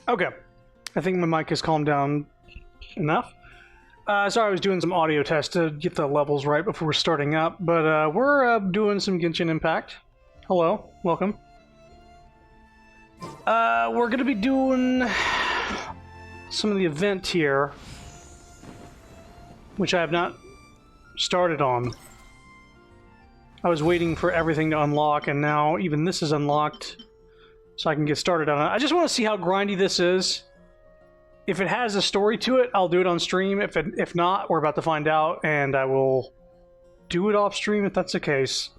Okay. I think my mic has calmed down enough. Sorry, I was doing some audio tests to get the levels right before we're starting up, but we're doing some Genshin Impact. Hello, welcome. We're going to be doing some of the event here, which I have not started on. I was waiting for everything to unlock, and now even this is unlocked, so I can get started on it. I just want to see how grindy this is. If it has a story to it, I'll do it on stream. If not, we're about to find out, and I will do it off stream if that's the case.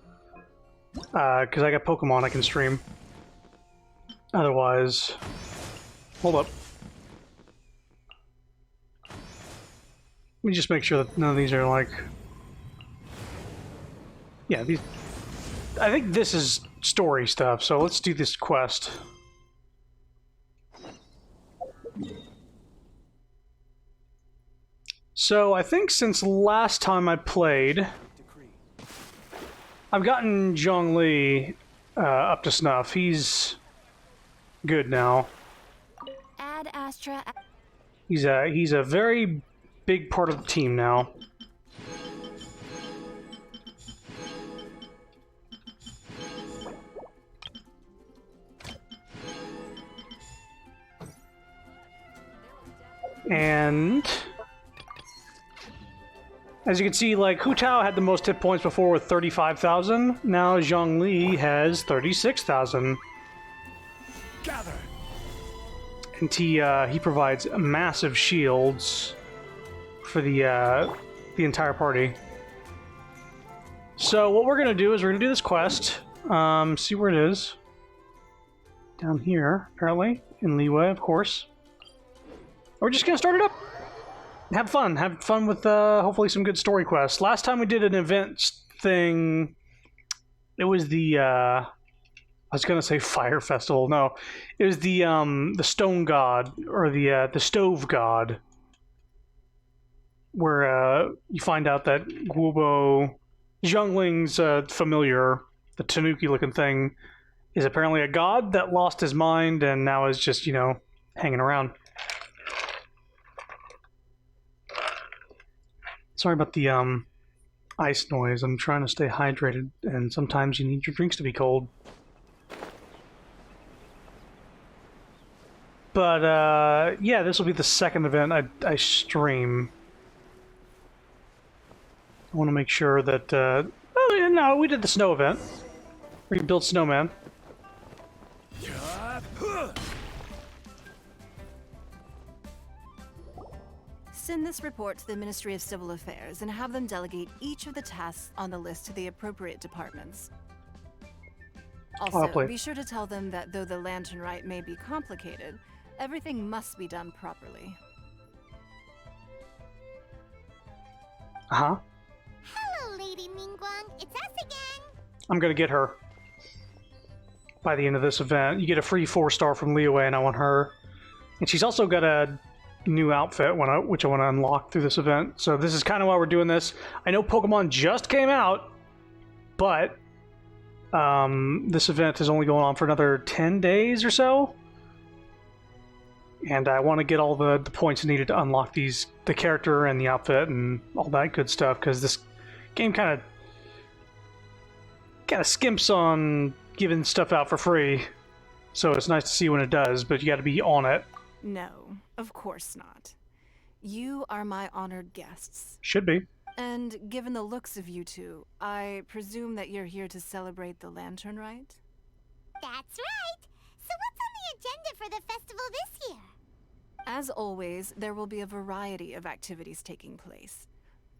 Because I got Pokemon I can stream. Otherwise... Hold up. Let me just make sure that none of these are like... Yeah, these... I think this is story stuff, so let's do this quest. So, I think since last time I played, I've gotten Zhongli up to snuff. He's good now. Ad Astra. He's a very big part of the team now. And as you can see, like, Hu Tao had the most hit points before with 35,000. Now Zhongli has 36,000. Gather. And he provides massive shields for the entire party. So what we're gonna do is we're gonna do this quest. See where it is. Down here, apparently, in Liyue, of course. We're just gonna start it up. Have fun with hopefully some good story quests. Last time we did an event thing, it was the I was gonna say fire festival. No, it was the stone god, or the stove god, where you find out that Guobo, Zhongling's familiar, the Tanuki-looking thing, is apparently a god that lost his mind and now is just, you know, hanging around. Sorry about the ice noise. I'm trying to stay hydrated, and sometimes you need your drinks to be cold. But yeah, this will be the second event I stream. I want to make sure that... oh, yeah, no, we did the snow event. We built snowman. Send this report to the Ministry of Civil Affairs and have them delegate each of the tasks on the list to the appropriate departments. Also, be sure to tell them that though the Lantern Rite may be complicated, everything must be done properly. Uh-huh. Hello, Lady Mingguang. It's us again. I'm gonna get her by the end of this event. You get a free 4-star from Liyue, and I want her. And she's also got a new outfit which I want to unlock through this event. So this is kind of why we're doing this. I know Pokemon just came out, but this event is only going on for another 10 days or so. And I want to get all the points needed to unlock the character and the outfit and all that good stuff, because this game kind of skimps on giving stuff out for free. So it's nice to see when it does, but you got to be on it. No, of course not. You are my honored guests. Should be. And given the looks of you two, I presume that you're here to celebrate the Lantern Rite? That's right. So what's on the agenda for the festival this year? As always, there will be a variety of activities taking place.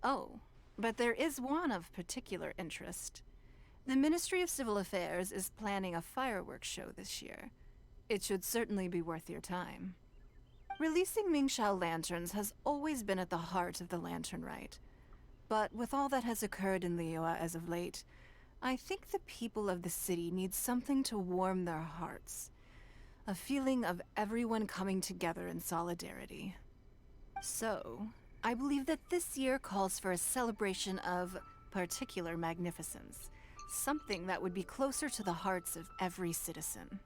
Oh, but there is one of particular interest. The Ministry of Civil Affairs is planning a fireworks show this year. It should certainly be worth your time. Releasing Mingxiao lanterns has always been at the heart of the Lantern Rite. But with all that has occurred in Liyue as of late, I think the people of the city need something to warm their hearts. A feeling of everyone coming together in solidarity. So, I believe that this year calls for a celebration of particular magnificence. Something that would be closer to the hearts of every citizen.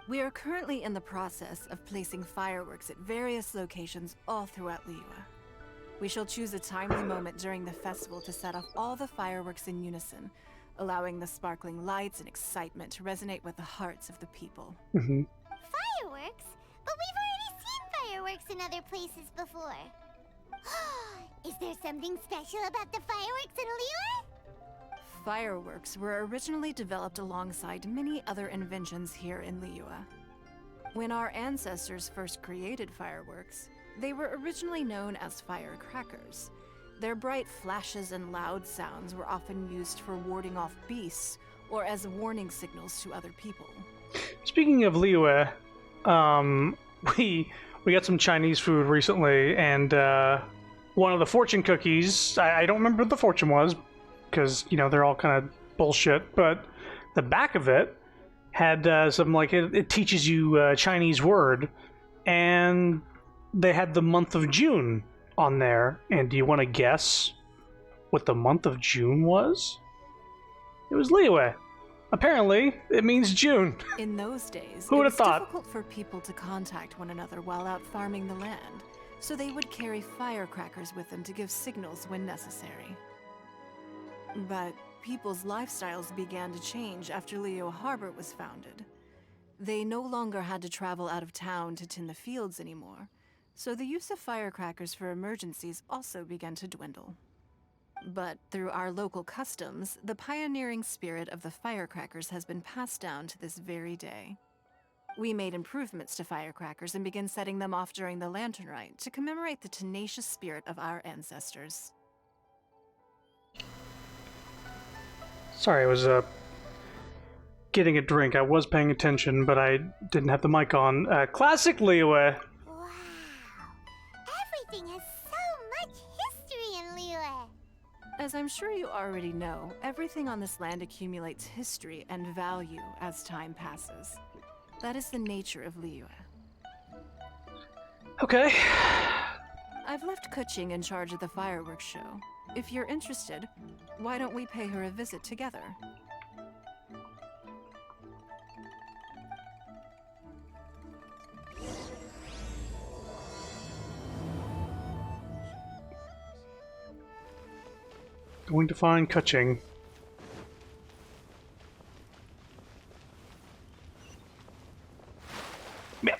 We are currently in the process of placing fireworks at various locations all throughout Liyue. We shall choose a timely moment during the festival to set off all the fireworks in unison, allowing the sparkling lights and excitement to resonate with the hearts of the people. Mm-hmm. Fireworks? But we've already seen fireworks in other places before. Is there something special about the fireworks in Liyue? Fireworks were originally developed alongside many other inventions here in Liyue. When our ancestors first created fireworks, they were originally known as firecrackers. Their bright flashes and loud sounds were often used for warding off beasts or as warning signals to other people. Speaking of Liyue, we got some Chinese food recently, and one of the fortune cookies, I don't remember what the fortune was, because, you know, they're all kind of bullshit, but the back of it had some, like, it teaches you a Chinese word, and they had the month of June on there, and do you want to guess what the month of June was? It was Liyue. Apparently, it means June. In those days, Who it would was have thought? difficult for people to contact one another while out farming the land, so they would carry firecrackers with them to give signals when necessary. But people's lifestyles began to change after Liyue Harbor was founded. They no longer had to travel out of town to tend the fields anymore, so the use of firecrackers for emergencies also began to dwindle. But through our local customs, the pioneering spirit of the firecrackers has been passed down to this very day. We made improvements to firecrackers and began setting them off during the Lantern Rite to commemorate the tenacious spirit of our ancestors. Sorry, I was getting a drink. I was paying attention, but I didn't have the mic on. Classic Liyue. Wow. Everything has so much history in Liyue. As I'm sure you already know, everything on this land accumulates history and value as time passes. That is the nature of Liyue. Okay. I've left Kuching in charge of the fireworks show. If you're interested, why don't we pay her a visit together? Going to find Kuching. Yeah.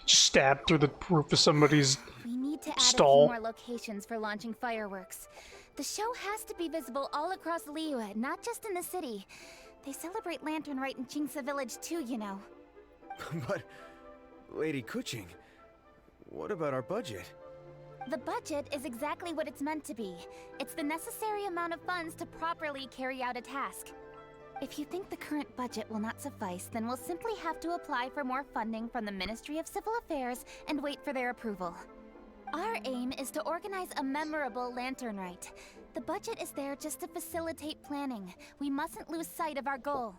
Stabbed through the roof of somebody's We need to add stall. a few more locations for launching fireworks. The show has to be visible all across Liyue, not just in the city. They celebrate Lantern Rite in Jingsa Village too, you know. But, Lady Kuching, what about our budget? The budget is exactly what it's meant to be. It's the necessary amount of funds to properly carry out a task. If you think the current budget will not suffice, then we'll simply have to apply for more funding from the Ministry of Civil Affairs and wait for their approval. Our aim is to organize a memorable Lantern Rite. The budget is there just to facilitate planning. We mustn't lose sight of our goal.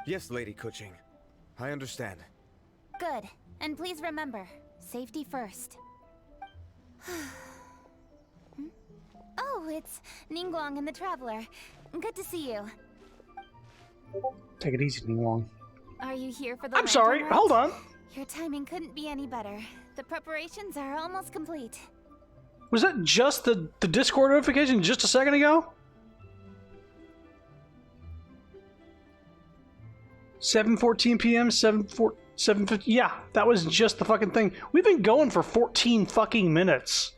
Yes, Lady Kuching. I understand. Good. And please remember, safety first. Oh, it's Ningguang and the Traveler. Good to see you. Take it easy, Ningguang. Are you here for the I'm sorry, Lantern Rite? hold on. Your timing couldn't be any better. The preparations are almost complete. Was that just the Discord notification just a second ago? 7:14 p.m., 7:50. Yeah, that was just the fucking thing. We've been going for 14 fucking minutes.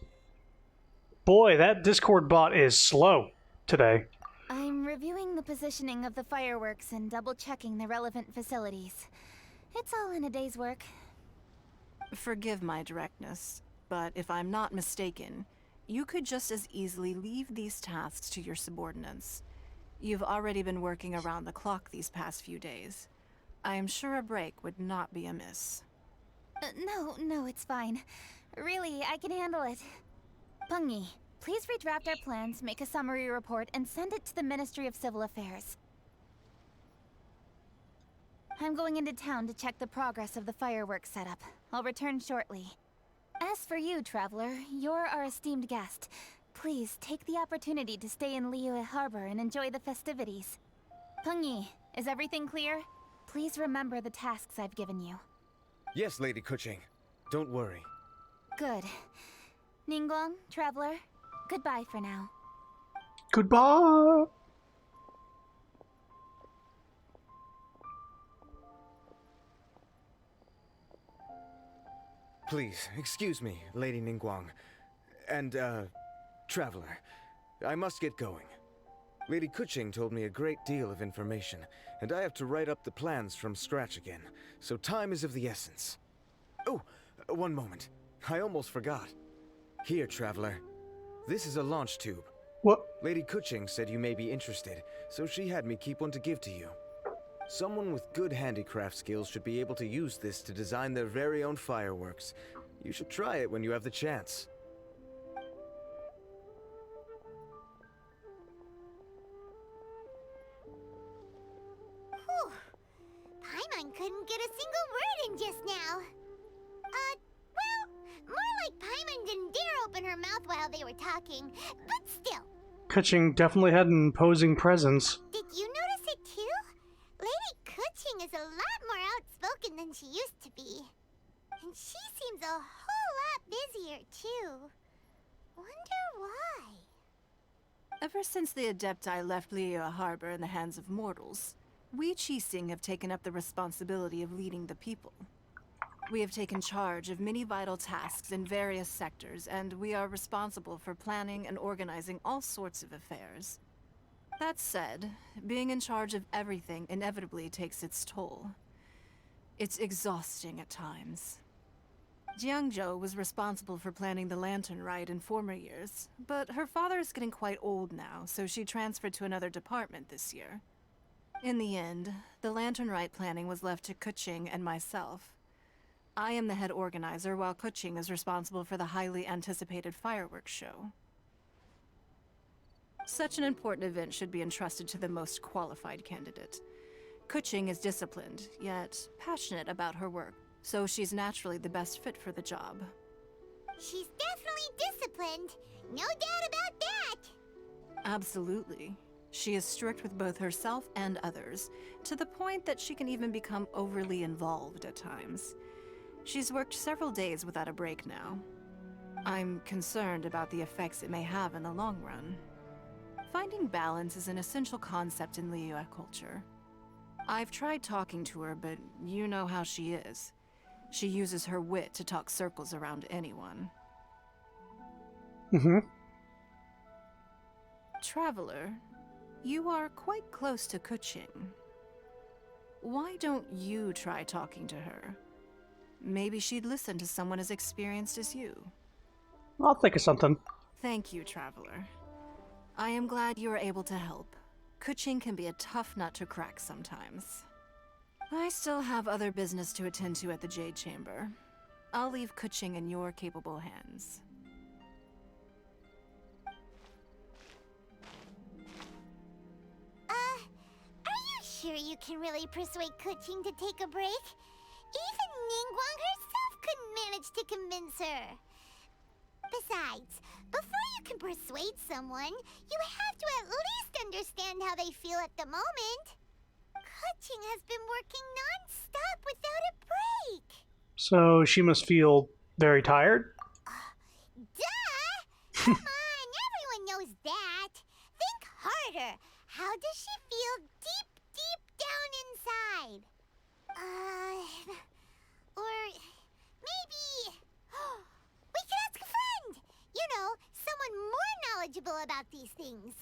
Boy, that Discord bot is slow today. I'm reviewing the positioning of the fireworks and double-checking the relevant facilities. It's all in a day's work. Forgive my directness, but if I'm not mistaken, you could just as easily leave these tasks to your subordinates. You've already been working around the clock these past few days. I am sure a break would not be amiss. No, it's fine. Really, I can handle it. Pungi, please redraft our plans, make a summary report, and send it to the Ministry of Civil Affairs. I'm going into town to check the progress of the fireworks setup. I'll return shortly. As for you, Traveler, you're our esteemed guest. Please take the opportunity to stay in Liyue Harbor and enjoy the festivities. Pengyi, is everything clear? Please remember the tasks I've given you. Yes, Lady Kuching. Don't worry. Good. Ningguang, Traveler, goodbye for now. Goodbye! Please, excuse me, Lady Ningguang. And, Traveler. I must get going. Lady Kuching told me a great deal of information, and I have to write up the plans from scratch again, so time is of the essence. Oh, one moment. I almost forgot. Here, Traveler. This is a launch tube. What? Lady Kuching said you may be interested, so she had me keep one to give to you. Someone with good handicraft skills should be able to use this to design their very own fireworks. You should try it when you have the chance. Whew. Paimon couldn't get a single word in just now. Well, more like Paimon didn't dare open her mouth while they were talking, but still. Kuching definitely had an imposing presence. Did you notice it too? Lady Kuching is a lot more outspoken than she used to be. And she seems a whole lot busier too. Wonder why? Ever since the Adepti left Liyue Harbor in the hands of mortals, we Qixing have taken up the responsibility of leading the people. We have taken charge of many vital tasks in various sectors, and we are responsible for planning and organizing all sorts of affairs. That said, being in charge of everything inevitably takes its toll. It's exhausting at times. Jiangzhou was responsible for planning the Lantern Rite in former years, but her father is getting quite old now, so she transferred to another department this year. In the end, the Lantern Rite planning was left to Kuching and myself. I am the head organizer, while Kuching is responsible for the highly anticipated fireworks show. Such an important event should be entrusted to the most qualified candidate. Kuching is disciplined, yet passionate about her work, so she's naturally the best fit for the job. She's definitely disciplined. No doubt about that. Absolutely. She is strict with both herself and others, to the point that she can even become overly involved at times. She's worked several days without a break now. I'm concerned about the effects it may have in the long run. Finding balance is an essential concept in Liyue culture. I've tried talking to her, but you know how she is. She uses her wit to talk circles around anyone. Mm-hmm. Traveler, you are quite close to Kuching. Why don't you try talking to her? Maybe she'd listen to someone as experienced as you. I'll think of something. Thank you, Traveler. I am glad you were able to help. Kuching can be a tough nut to crack sometimes. I still have other business to attend to at the Jade Chamber. I'll leave Kuching in your capable hands. Are you sure you can really persuade Kuching to take a break? Even Ningguang herself couldn't manage to convince her. Besides, before you can persuade someone, you have to at least understand how they feel at the moment. Kuching has been working non-stop without a break. So she must feel very tired? Duh! Come on, everyone knows that. Think harder. How does she feel deep, deep down inside? Or maybe we could ask a friend. You know, someone more knowledgeable about these things.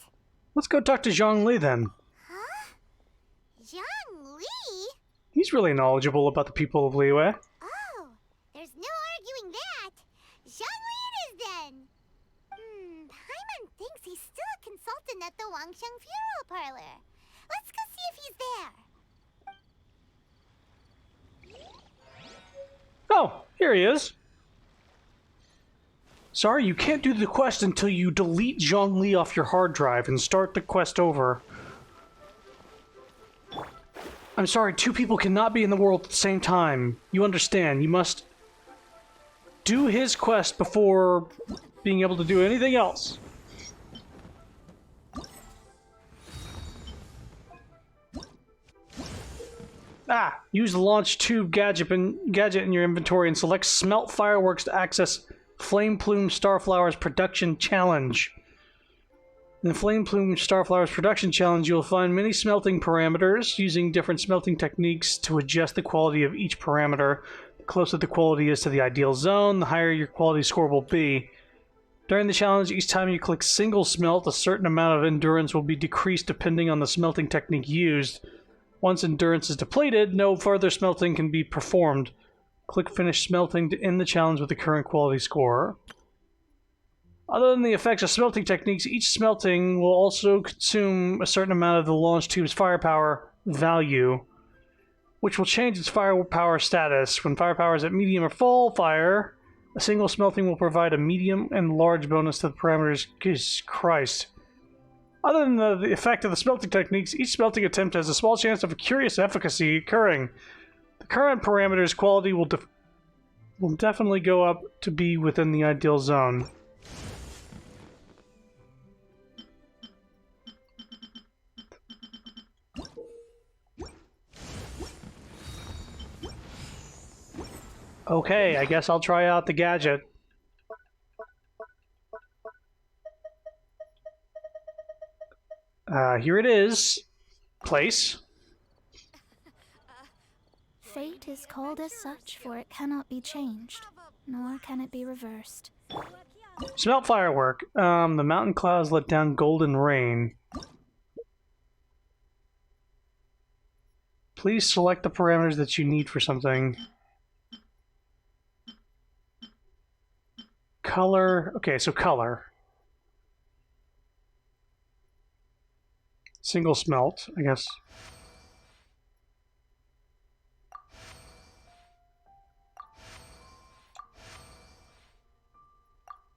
Let's go talk to Zhang Li then. Huh? Zhang Li? He's really knowledgeable about the people of Liyue. Oh, there's no arguing that. Zhang Li it is then. Paimon thinks he's still a consultant at the Wangsheng Funeral Parlor. Let's go see if he's there. Oh, here he is. Sorry, you can't do the quest until you delete Zhang Li off your hard drive and start the quest over. I'm sorry, two people cannot be in the world at the same time. You understand. You must do his quest before being able to do anything else. Ah! Use the launch tube gadget in your inventory and select Smelt Fireworks to access Flame Plume Starflower's production challenge. In the Flame Plume Starflower's production challenge, you'll find many smelting parameters. Using different smelting techniques to adjust the quality of each parameter. The closer the quality is to the ideal zone, the higher your quality score will be. During the challenge, each time you click single smelt, a certain amount of endurance will be decreased depending on the smelting technique used. Once endurance is depleted, no further smelting can be performed. Click Finish Smelting to end the challenge with the current quality score. Other than the effects of smelting techniques, each smelting will also consume a certain amount of the launch tube's firepower value, which will change its firepower status. When firepower is at medium or full fire, a single smelting will provide a medium and large bonus to the parameters. Jesus Christ. Other than the effect of the smelting techniques, each smelting attempt has a small chance of a curious efficacy occurring. The current parameters quality will definitely go up to be within the ideal zone. Okay, I guess I'll try out the gadget. Here it is. Place. Fate is called as such, for it cannot be changed, nor can it be reversed. Smelt firework. The mountain clouds let down golden rain. Please select the parameters that you need for something. Color. Okay, so color. Single smelt, I guess.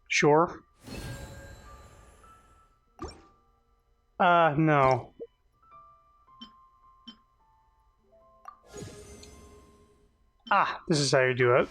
Sure. No. Ah, this is how you do it.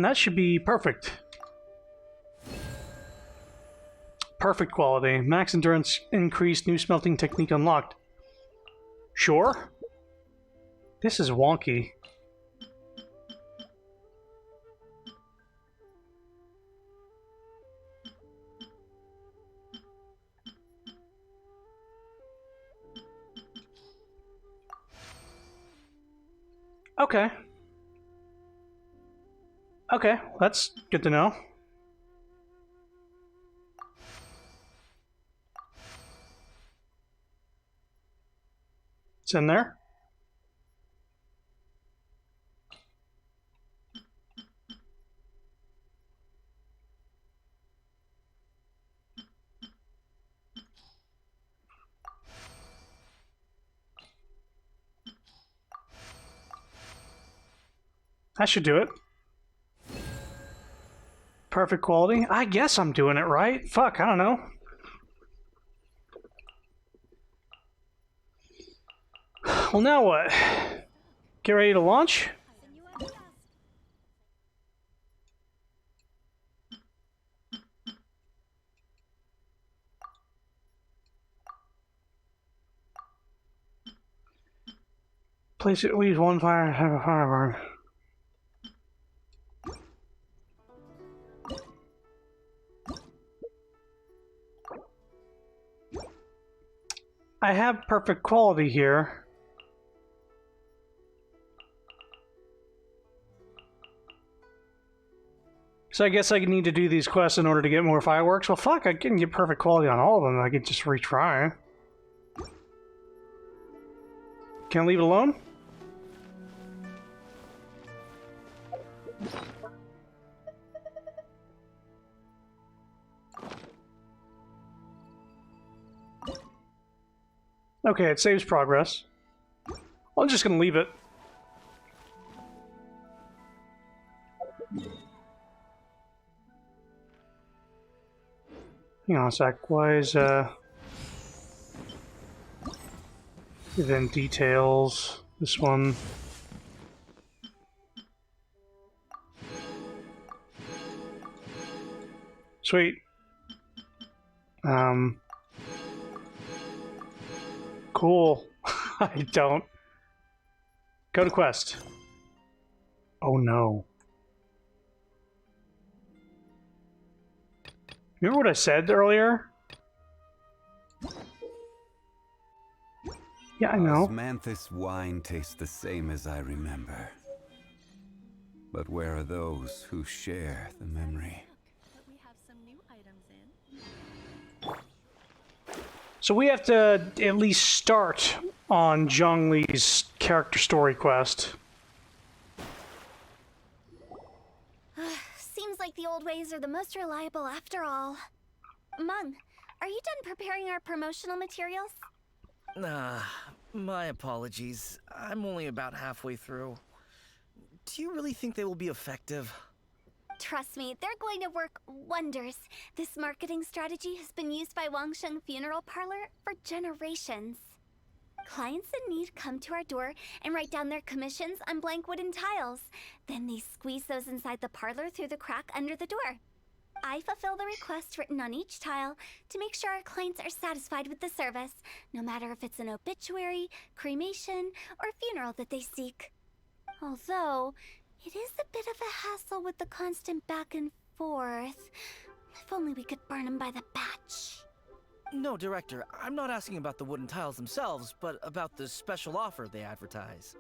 That should be perfect. Perfect quality. Max endurance increased. New smelting technique unlocked. Sure. This is wonky. Okay. Okay, that's good to know. It's in there. That should do it. Perfect quality. I guess I'm doing it right. Fuck, I don't know. Well, now what? Get ready to launch? Place at least one fire and have a fireburn. I have perfect quality here. So I guess I need to do these quests in order to get more fireworks. Well, fuck, I can get perfect quality on all of them. I could just retry. Can I leave it alone? Okay, it saves progress. I'm just gonna leave it. Hang on a sec. Why is event details? This one. Sweet. Cool. I don't. Go to quest. Oh no. Remember what I said earlier? Yeah, I know. Osmanthus wine tastes the same as I remember. But where are those who share the memory? But we have some new items in. So we have to at least start on Zhongli's character story quest. Seems like the old ways are the most reliable after all. Mung, are you done preparing our promotional materials? My apologies. I'm only about halfway through. Do you really think they will be effective? Trust me, they're going to work wonders. This marketing strategy has been used by Wangsheng Funeral Parlor for generations. Clients in need come to our door and write down their commissions on blank wooden tiles. Then they squeeze those inside the parlor through the crack under the door. I fulfill the request written on each tile to make sure our clients are satisfied with the service, no matter if it's an obituary, cremation, or funeral that they seek. Although, it is a bit of a hassle with the constant back and forth. If only we could burn them by the batch. No, Director, I'm not asking about the wooden tiles themselves, but about the special offer they advertise.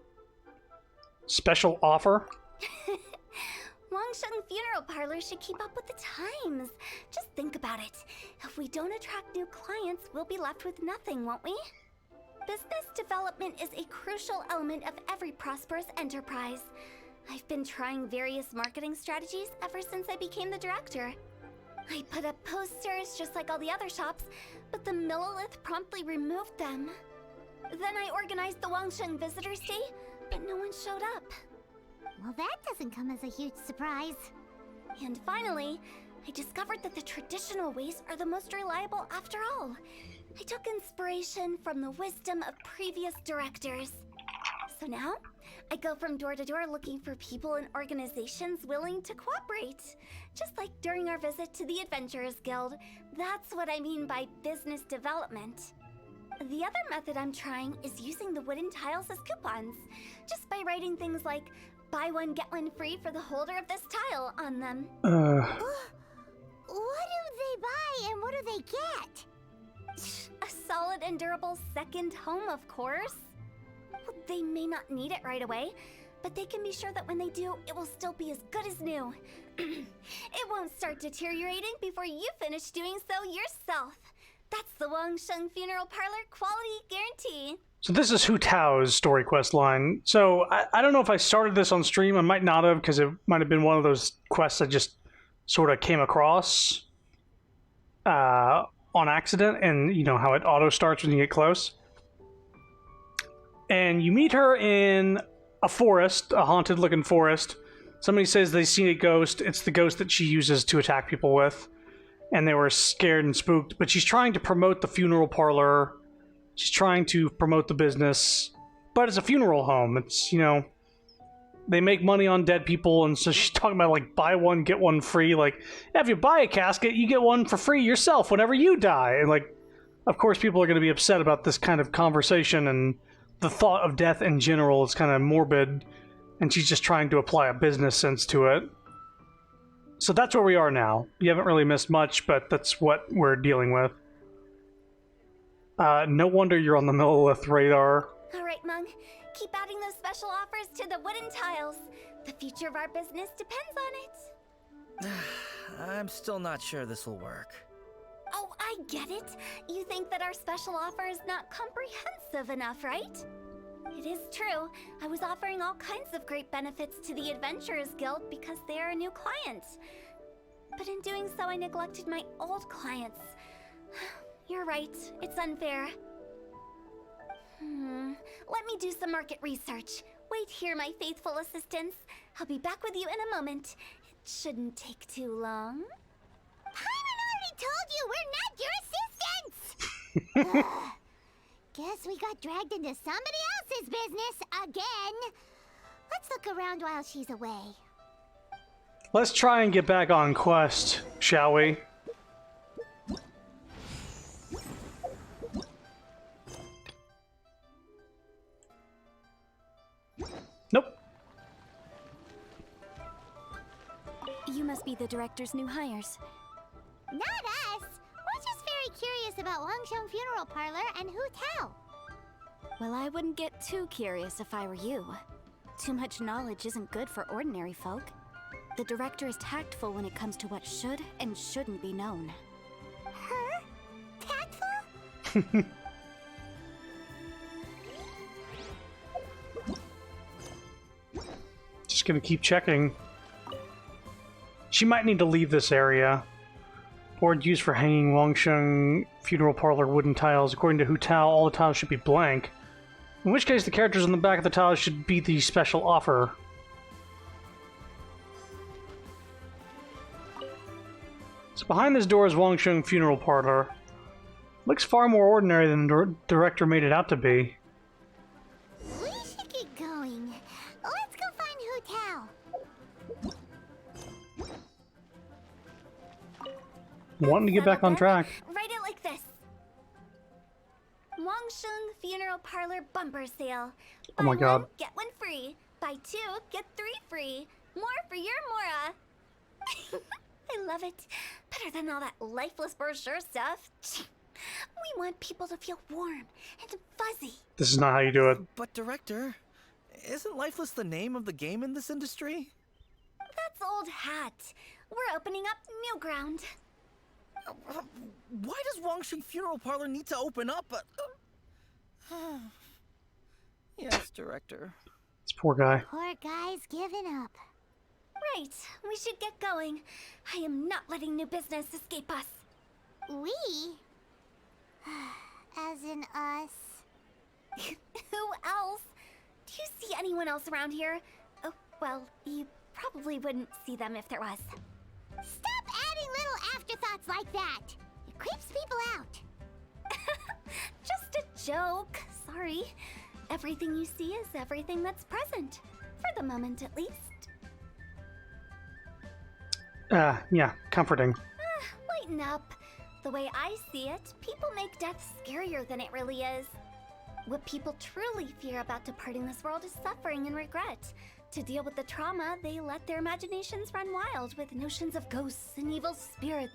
Special offer? Wangsheng Funeral Parlor should keep up with the times. Just think about it. If we don't attract new clients, we'll be left with nothing, won't we? Business development is a crucial element of every prosperous enterprise. I've been trying various marketing strategies ever since I became the director. I put up posters just like all the other shops, but the Millilith promptly removed them. Then I organized the Wangsheng Visitors Day, but no one showed up. Well, that doesn't come as a huge surprise. And finally, I discovered that the traditional ways are the most reliable after all. I took inspiration from the wisdom of previous directors. So now, I go from door to door looking for people and organizations willing to cooperate. Just like during our visit to the Adventurers Guild. That's what I mean by business development. The other method I'm trying is using the wooden tiles as coupons. Just by writing things like, buy one, get one free for the holder of this tile on them. What do they buy and what do they get? A solid and durable second home, of course. Well, they may not need it right away, but they can be sure that when they do, it will still be as good as new. It won't start deteriorating before you finish doing so yourself. That's the Wangsheng Funeral Parlor quality guarantee. So this is Hu Tao's story quest line. So I don't know if I started this on stream. I might not have, because it might have been one of those quests I just sort of came across on accident, and you know how it auto starts when you get close. And you meet her in a forest, a haunted looking forest. Somebody says they've seen a ghost. It's the ghost that she uses to attack people with. And they were scared and spooked. But she's trying to promote the funeral parlor. She's trying to promote the business. But it's a funeral home. It's, you know, they make money on dead people. And so she's talking about, like, buy one, get one free. Like, if you buy a casket, you get one for free yourself whenever you die. And, like, of course, people are going to be upset about this kind of conversation. And the thought of death in general is kind of morbid. And she's just trying to apply a business sense to it. So that's where we are now. You haven't really missed much, but that's what we're dealing with. No wonder you're on the Millilith radar. All right, Mung. Keep adding those special offers to the wooden tiles. The future of our business depends on it. I'm still not sure this will work. Oh, I get it. You think that our special offer is not comprehensive enough, right? It is true. I was offering all kinds of great benefits to the Adventurers Guild because they are a new client. But in doing so, I neglected my old clients. You're right. It's unfair. Let me do some market research. Wait here, my faithful assistants. I'll be back with you in a moment. It shouldn't take too long. Paimon already told you we're not your assistants! Ugh. Guess we got dragged into somebody else's business again. Let's look around while she's away. Let's try and get back on quest, shall we? Nope. You must be the director's new hires. Not us. We're just very curious about Wangsheng Funeral Parlor and Hu Tao. Well, I wouldn't get too curious if I were you. Too much knowledge isn't good for ordinary folk. The director is tactful when it comes to what should and shouldn't be known. Her? Tactful? Just gonna keep checking. She might need to leave this area. Board used for hanging Wangsheng Funeral Parlor wooden tiles. According to Hu Tao, all the tiles should be blank. In which case, the characters on the back of the tiles should be the special offer. So behind this door is Wangsheng Funeral Parlor. Looks far more ordinary than the director made it out to be. We should get going. Let's go find Hu Tao. Wanting to get back on track. Write it like this. Wangsheng Funeral Parlor bumper sale. Oh my Buy god. one, get one free. Buy two, get three free. More for your Mora. I love it. Better than all that lifeless brochure stuff. We want people to feel warm and fuzzy. This is not how you do it. But director, isn't Lifeless the name of the game in this industry? That's old hat. We're opening up new ground. Why does Wangsheng Funeral Parlor need to open up? Yes, director. This poor guy. Poor guy's giving up. Right, we should get going. I am not letting new business escape us. We? As in us. Who else? Do you see anyone else around here? Oh, well, you probably wouldn't see them if there was. Stop adding little afterthoughts like that. It creeps people out. Just a joke. Sorry. Everything you see is everything that's present. For the moment, at least. Yeah, comforting. Lighten up. The way I see it, people make death scarier than it really is. What people truly fear about departing this world is suffering and regret. To deal with the trauma, they let their imaginations run wild with notions of ghosts and evil spirits.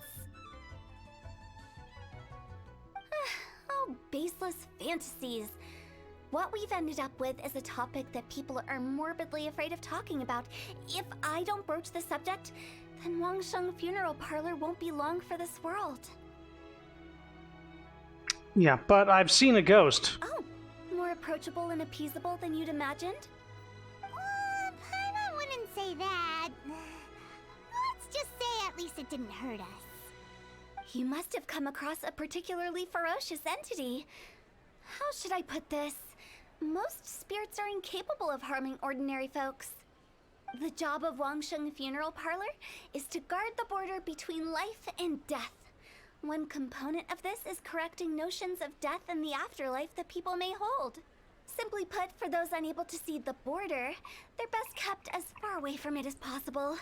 Oh, baseless fantasies. What we've ended up with is a topic that people are morbidly afraid of talking about. If I don't broach the subject, then Wangsheng Funeral Parlor won't be long for this world. Yeah, but I've seen a ghost. Oh, more approachable and appeasable than you'd imagined? Paimon wouldn't say that. Let's just say at least it didn't hurt us. You must have come across a particularly ferocious entity. How should I put this? Most spirits are incapable of harming ordinary folks. The job of Wangsheng Funeral Parlor is to guard the border between life and death. One component of this is correcting notions of death and the afterlife that people may hold. Simply put, for those unable to see the border, they're best kept as far away from it as possible.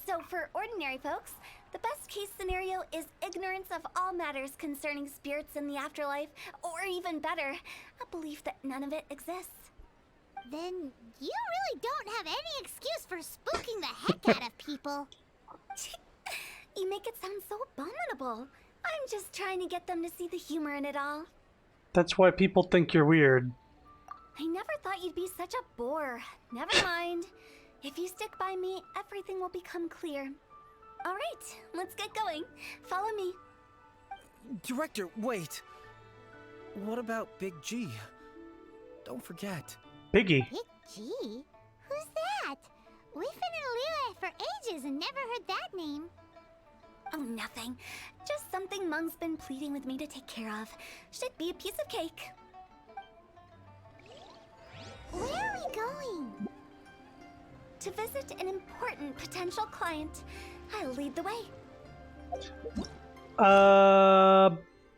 So for ordinary folks, the best case scenario is ignorance of all matters concerning spirits in the afterlife, or even better, a belief that none of it exists. Then you really don't have any excuse for spooking the heck out of people. You make it sound so abominable. I'm just trying to get them to see the humor in it all. That's why people think you're weird. I never thought you'd be such a bore. Never mind. If you stick by me, everything will become clear. All right, let's get going. Follow me. Director, wait. What about Big G? Don't forget. Biggie. Big G? Who's that? We've been in Liyue for ages and never heard that name. Oh, nothing. Just something Mung's been pleading with me to take care of. Should be a piece of cake. Where are we going? To visit an important potential client. I'll lead the way.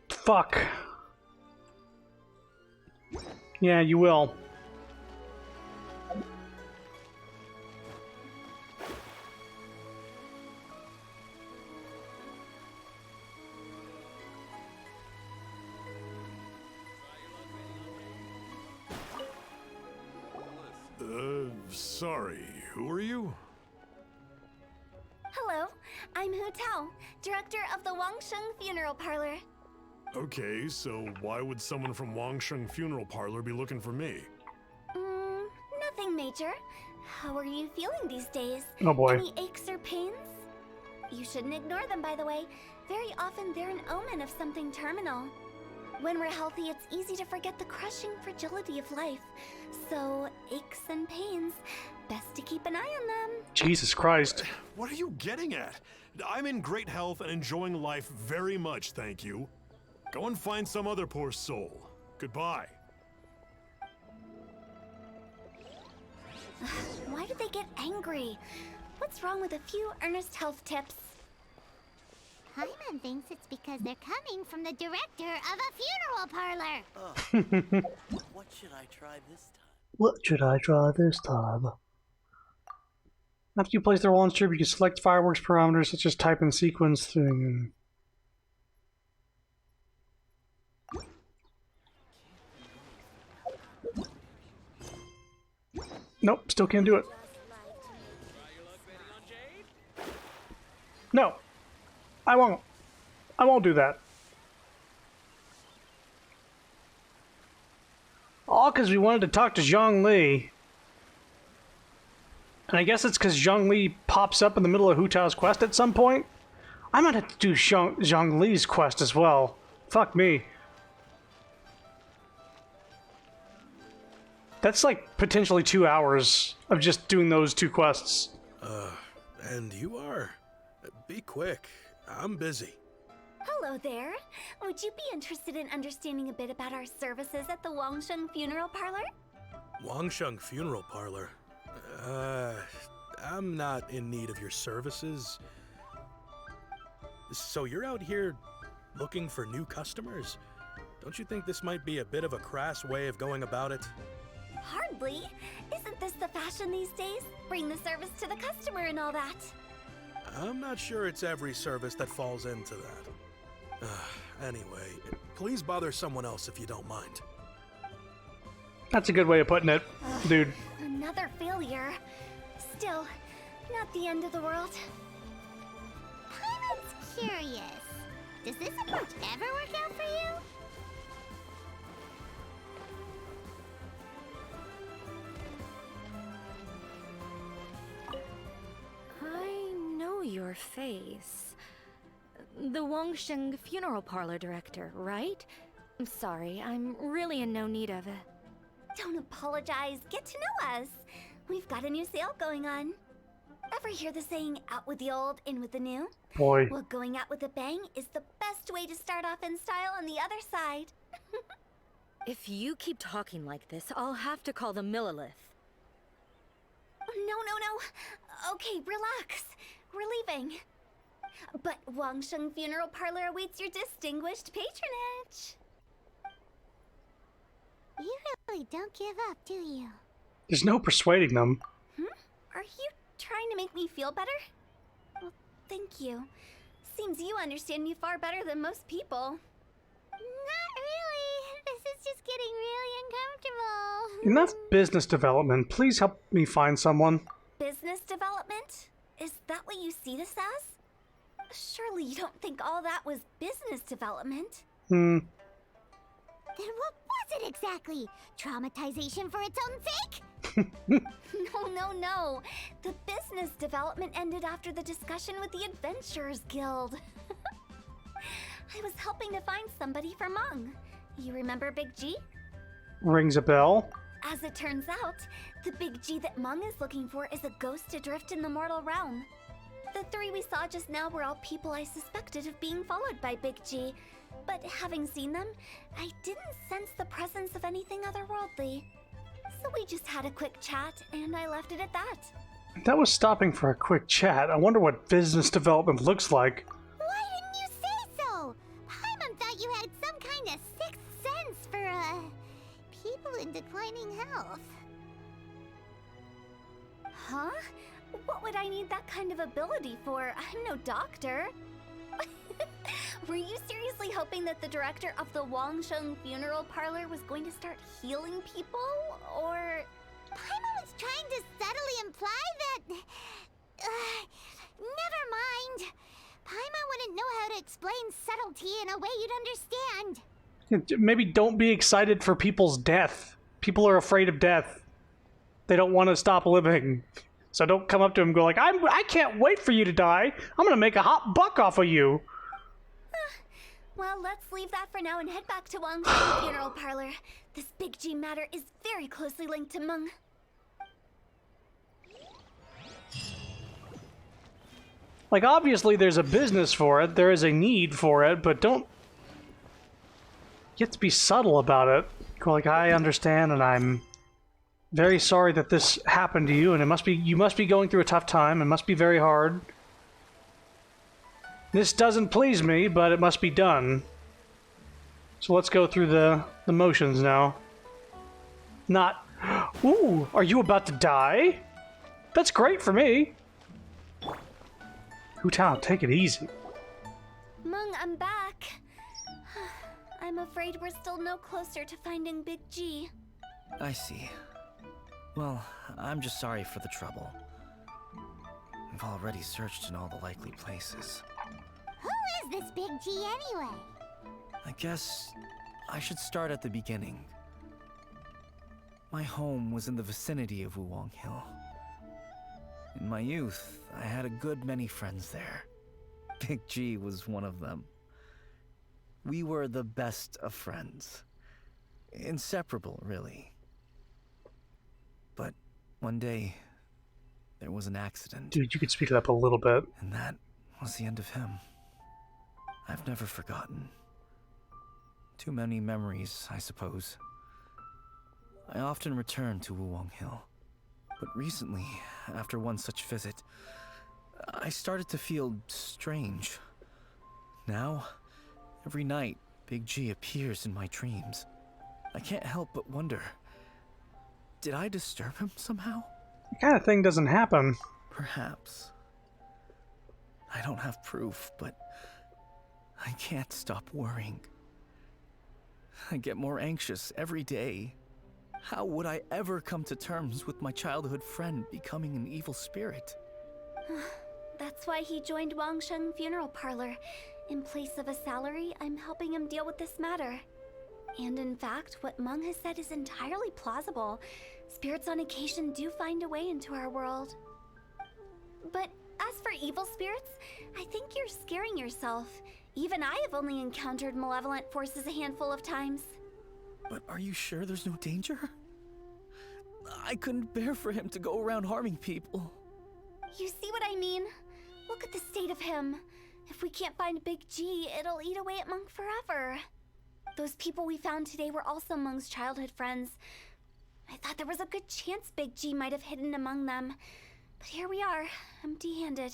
Fuck. Yeah, you will. Sorry, who are you? Hello, I'm Hu Tao, director of the Wangsheng Funeral Parlor. Okay, so why would someone from Wangsheng Funeral Parlor be looking for me? Nothing major. How are you feeling these days? Oh boy. Any aches or pains? You shouldn't ignore them, by the way. Very often they're an omen of something terminal. When we're healthy, it's easy to forget the crushing fragility of life. So, aches and pains, best to keep an eye on them. Jesus Christ. What are you getting at? I'm in great health and enjoying life very much, thank you. Go and find some other poor soul. Goodbye. Why do they get angry? What's wrong with a few earnest health tips? Hyman thinks it's because they're coming from the director of a funeral parlor. What should I try this time? What should I try this time? After you place the roll on strip, you can select fireworks parameters such as type and sequence thing. Nope, still can't do it. No, I won't. I won't do that. All because we wanted to talk to Zhang Li. And I guess it's because Zhang Li pops up in the middle of Hu Tao's quest at some point. I might have to do Zhang Li's quest as well. Fuck me. That's like potentially 2 hours of just doing those two quests. And you are? Be quick. I'm busy. Hello there. Would you be interested in understanding a bit about our services at the Wangsheng Funeral Parlor? Wangsheng Funeral Parlor? I'm not in need of your services. So you're out here looking for new customers? Don't you think this might be a bit of a crass way of going about it? Hardly. Isn't this the fashion these days? Bring the service to the customer and all that. I'm not sure it's every service that falls into that. Anyway, please bother someone else if you don't mind. That's a good way of putting it, dude. Another failure. Still, not the end of the world. Hyman's curious. Does this approach ever work out for you? I know your face. The Wangsheng Funeral Parlor director, right? I'm sorry, I'm really in no need of it. Don't apologize. Get to know us. We've got a new sale going on. Ever hear the saying, out with the old, in with the new? Boy. Well, going out with a bang is the best way to start off in style on the other side. If you keep talking like this, I'll have to call the Millilith. No. Okay, relax. We're leaving. But Wangsheng Funeral Parlor awaits your distinguished patronage. You really don't give up, do you? There's no persuading them. Are you trying to make me feel better? Well, thank you. Seems you understand me far better than most people. Not really. This is just getting really uncomfortable. Enough business development. Please help me find someone. Business development? Is that what you see this as? Surely you don't think all that was business development. Then what was it exactly? Traumatization for its own sake? No. The business development ended after the discussion with the Adventurers Guild. I was helping to find somebody for Meng. You remember Big G? Rings a bell. As it turns out, the Big G that Meng is looking for is a ghost adrift in the mortal realm. The three we saw just now were all people I suspected of being followed by Big G. But having seen them, I didn't sense the presence of anything otherworldly. So we just had a quick chat, and I left it at that. That was stopping for a quick chat. I wonder what business development looks like. Why didn't you say so? Paimon thought you had some kind of sixth sense for, people in declining health. Huh? What would I need that kind of ability for? I'm no doctor. Were you seriously hoping that the director of the Wangsheng Funeral Parlor was going to start healing people? Or... Paimon was trying to subtly imply that... never mind. Paimon wouldn't know how to explain subtlety in a way you'd understand. Maybe don't be excited for people's death. People are afraid of death. They don't want to stop living. So don't come up to them and go like, I can't wait for you to die. I'm going to make a hot buck off of you. Well, let's leave that for now and head back to Wangsheng Funeral Parlor. This Big G matter is very closely linked to Meng. Like, obviously there's a business for it, there is a need for it, but don't... You have to be subtle about it. Go like, I understand, and I'm very sorry that this happened to you, and you must be going through a tough time, it must be very hard. This doesn't please me, but it must be done. So let's go through the motions now. Not, ooh, are you about to die? That's great for me. Hu Tao, take it easy. Meng, I'm back. I'm afraid we're still no closer to finding Big G. I see. Well, I'm just sorry for the trouble. I've already searched in all the likely places. Who is this Big G anyway? I guess I should start at the beginning. My home was in the vicinity of Wuwang Hill. In my youth, I had a good many friends there. Big G was one of them. We were the best of friends. Inseparable, really. But one day, there was an accident. Dude, you could speed it up a little bit. And that was the end of him. I've never forgotten. Too many memories, I suppose. I often return to Wuwang Hill. But recently, after one such visit, I started to feel strange. Now, every night, Big G appears in my dreams. I can't help but wonder, did I disturb him somehow? That kind of thing doesn't happen. Perhaps. I don't have proof, but I can't stop worrying. I get more anxious every day. How would I ever come to terms with my childhood friend becoming an evil spirit? That's why he joined Wangsheng Funeral Parlor. In place of a salary, I'm helping him deal with this matter. And in fact, what Meng has said is entirely plausible. Spirits on occasion do find a way into our world. But as for evil spirits, I think you're scaring yourself. Even I have only encountered malevolent forces a handful of times. But are you sure there's no danger? I couldn't bear for him to go around harming people. You see what I mean? Look at the state of him. If we can't find Big G, it'll eat away at Meng forever. Those people we found today were also Meng's childhood friends. I thought there was a good chance Big G might have hidden among them. But here we are, empty-handed.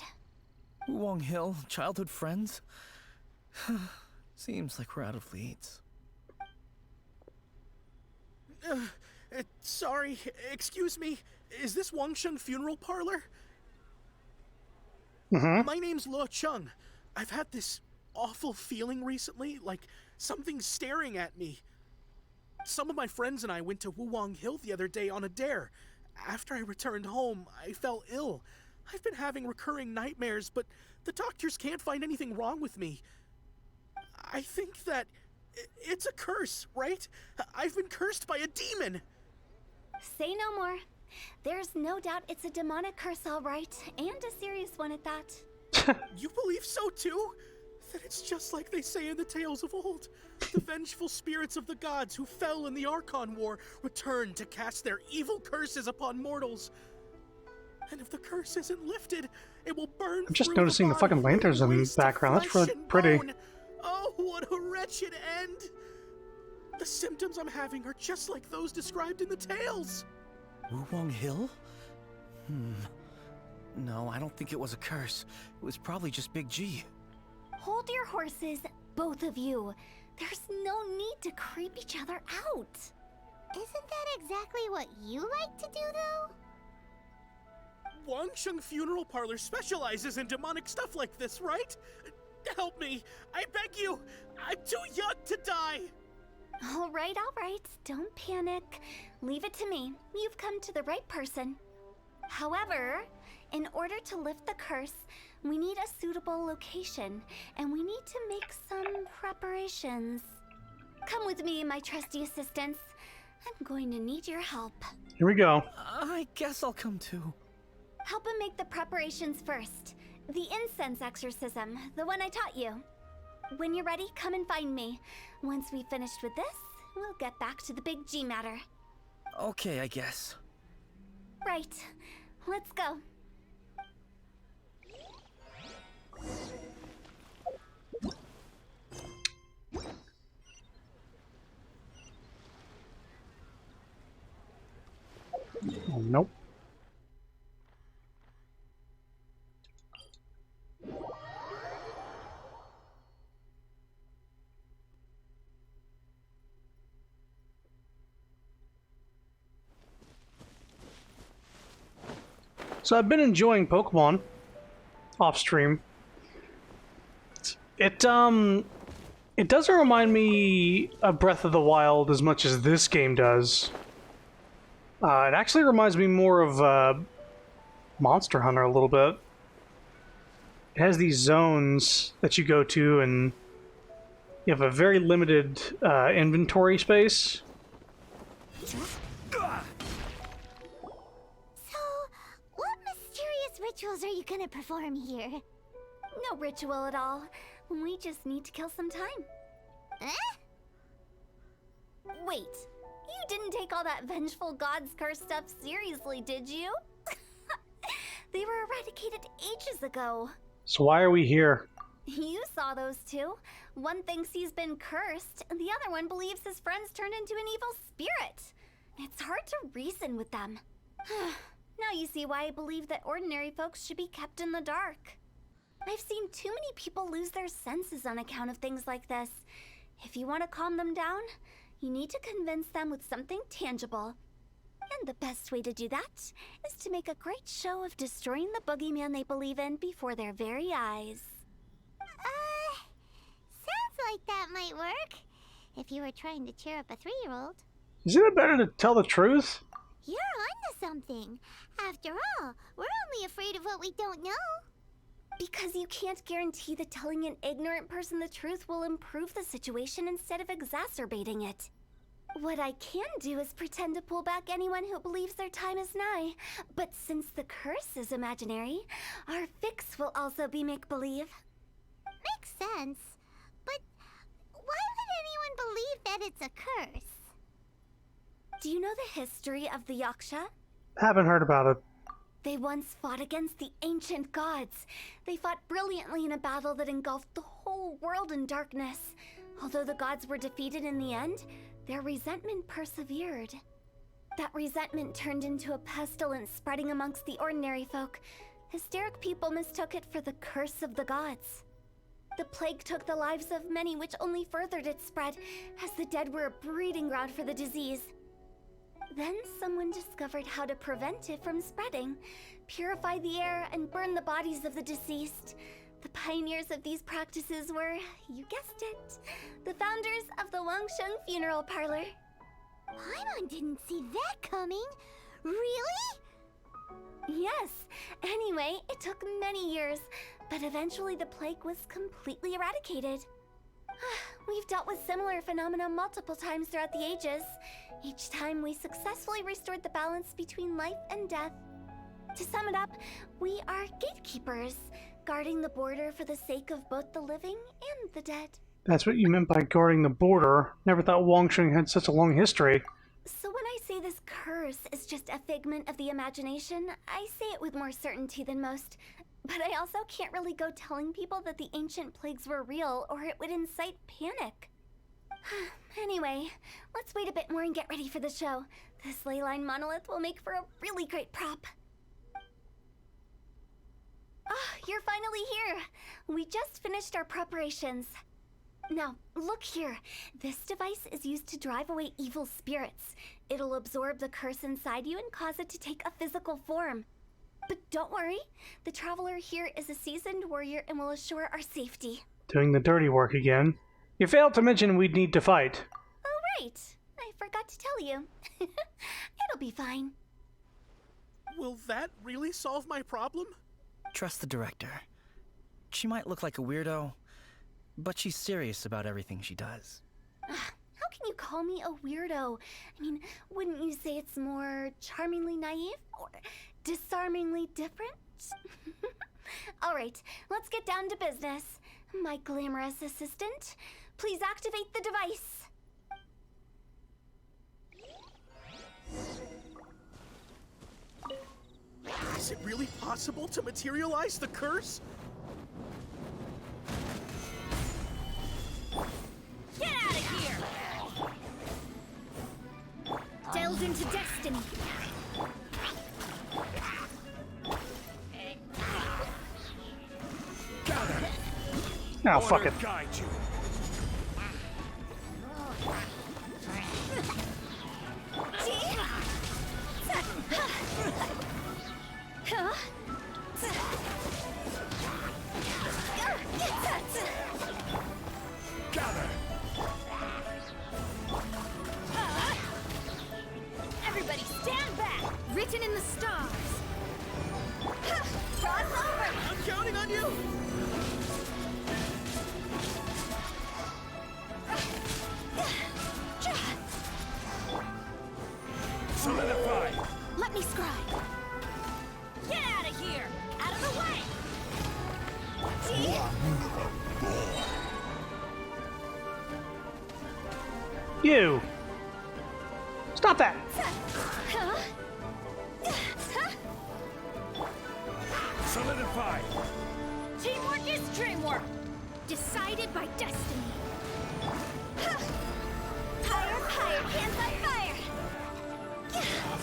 Wuwang Hill, childhood friends? Seems like we're out of leads. Sorry, excuse me. Is this Wangsheng Funeral Parlor? My name's Luo Chung. I've had this awful feeling recently, like something's staring at me. Some of my friends and I went to Wuwang Hill the other day on a dare. After I returned home, I fell ill. I've been having recurring nightmares, but the doctors can't find anything wrong with me. I think that it's a curse, right? I've been cursed by a demon. Say no more. There's no doubt it's a demonic curse, all right, and a serious one at that. You believe so too? That it's just like they say in the tales of old. The vengeful spirits of the gods who fell in the Archon War return to cast their evil curses upon mortals. And if the curse isn't lifted, it will burn. I'm just noticing the fucking lanterns in the background. That's really pretty. Oh, what a wretched end! The symptoms I'm having are just like those described in the tales. Wulong Hill? No, I don't think it was a curse. It was probably just Big G. Hold your horses, both of you. There's no need to creep each other out. Isn't that exactly what you like to do, though? Wangsheng Funeral Parlor specializes in demonic stuff like this, right? Help me! I beg you! I'm too young to die! All right. Don't panic. Leave it to me. You've come to the right person. However, in order to lift the curse, we need a suitable location, and we need to make some preparations. Come with me, my trusty assistants. I'm going to need your help. Here we go. I guess I'll come too. Help him make the preparations first. The incense exorcism, the one I taught you. When you're ready, come and find me. Once we've finished with this, we'll get back to the Big G matter. Okay, I guess. Right. Let's go. Oh, nope. So I've been enjoying Pokemon off stream. It doesn't remind me of Breath of the Wild as much as this game does. It actually reminds me more of Monster Hunter a little bit. It has these zones that you go to, and you have a very limited inventory space. So, what mysterious rituals are you gonna perform here? No ritual at all. We just need to kill some time. Eh? Wait, you didn't take all that vengeful God's curse stuff seriously, did you? They were eradicated ages ago. So why are we here? You saw those two. One thinks he's been cursed, and the other one believes his friends turned into an evil spirit. It's hard to reason with them. Now you see why I believe that ordinary folks should be kept in the dark. I've seen too many people lose their senses on account of things like this. If you want to calm them down, you need to convince them with something tangible. And the best way to do that is to make a great show of destroying the boogeyman they believe in before their very eyes. Sounds like that might work. If you were trying to cheer up a 3-year-old. Isn't it better to tell the truth? You're onto something. After all, we're only afraid of what we don't know. Because you can't guarantee that telling an ignorant person the truth will improve the situation instead of exacerbating it. What I can do is pretend to pull back anyone who believes their time is nigh. But since the curse is imaginary, our fix will also be make-believe. Makes sense. But why would anyone believe that it's a curse? Do you know the history of the Yaksha? Haven't heard about it. They once fought against the ancient gods. They fought brilliantly in a battle that engulfed the whole world in darkness. Although the gods were defeated in the end, their resentment persevered. That resentment turned into a pestilence spreading amongst the ordinary folk. Hysteric people mistook it for the curse of the gods. The plague took the lives of many, which only furthered its spread, as the dead were a breeding ground for the disease. Then someone discovered how to prevent it from spreading, purify the air, and burn the bodies of the deceased. The pioneers of these practices were, you guessed it, the founders of the Wangsheng Funeral Parlor. Paimon didn't see that coming. Really? Yes. Anyway, it took many years, but eventually the plague was completely eradicated. We've dealt with similar phenomena multiple times throughout the ages. Each time we successfully restored the balance between life and death. To sum it up, we are gatekeepers, guarding the border for the sake of both the living and the dead. That's what you meant by guarding the border. Never thought Wangsheng had such a long history. So when I say this curse is just a figment of the imagination, I say it with more certainty than most. But I also can't really go telling people that the ancient plagues were real, or it would incite panic. Anyway, let's wait a bit more and get ready for the show. This ley line monolith will make for a really great prop. Ah, you're finally here. We just finished our preparations. Now, look here. This device is used to drive away evil spirits. It'll absorb the curse inside you and cause it to take a physical form. But don't worry, the Traveler here is a seasoned warrior and will assure our safety. Doing the dirty work again. You failed to mention we'd need to fight. Oh, right. I forgot to tell you. It'll be fine. Will that really solve my problem? Trust the director. She might look like a weirdo, but she's serious about everything she does. How can you call me a weirdo? I mean, wouldn't you say it's more charmingly naive or disarmingly different? All right, let's get down to business. My glamorous assistant, please activate the device. Is it really possible to materialize the curse? Get out of here! Delved into destiny. Oh, fuck it. Guide you. Gather. Everybody stand back! Written in the stars. Cross over! I'm counting on you! Solidify. Let me scribe. Get out of here! Out of the way! You! Stop that! Solidify. Teamwork is dreamwork! Decided by destiny. Higher, higher, hands on fire!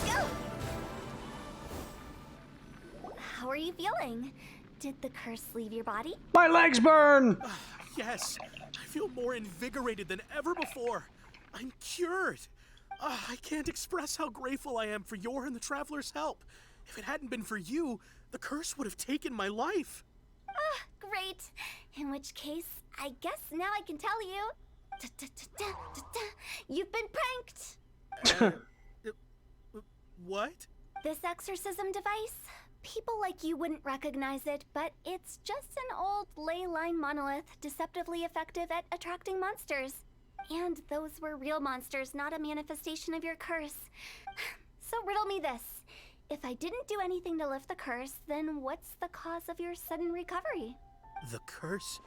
Go! How are you feeling? Did the curse leave your body? My legs burn! Yes, I feel more invigorated than ever before. I'm cured. I can't express how grateful I am for your and the Traveler's help. If it hadn't been for you, the curse would have taken my life. Great. In which case, I guess now I can tell you. You've been pranked! What? This exorcism device? People like you wouldn't recognize it, but it's just an old ley line monolith deceptively effective at attracting monsters. And those were real monsters, not a manifestation of your curse. So riddle me this. If I didn't do anything to lift the curse, then what's the cause of your sudden recovery? The curse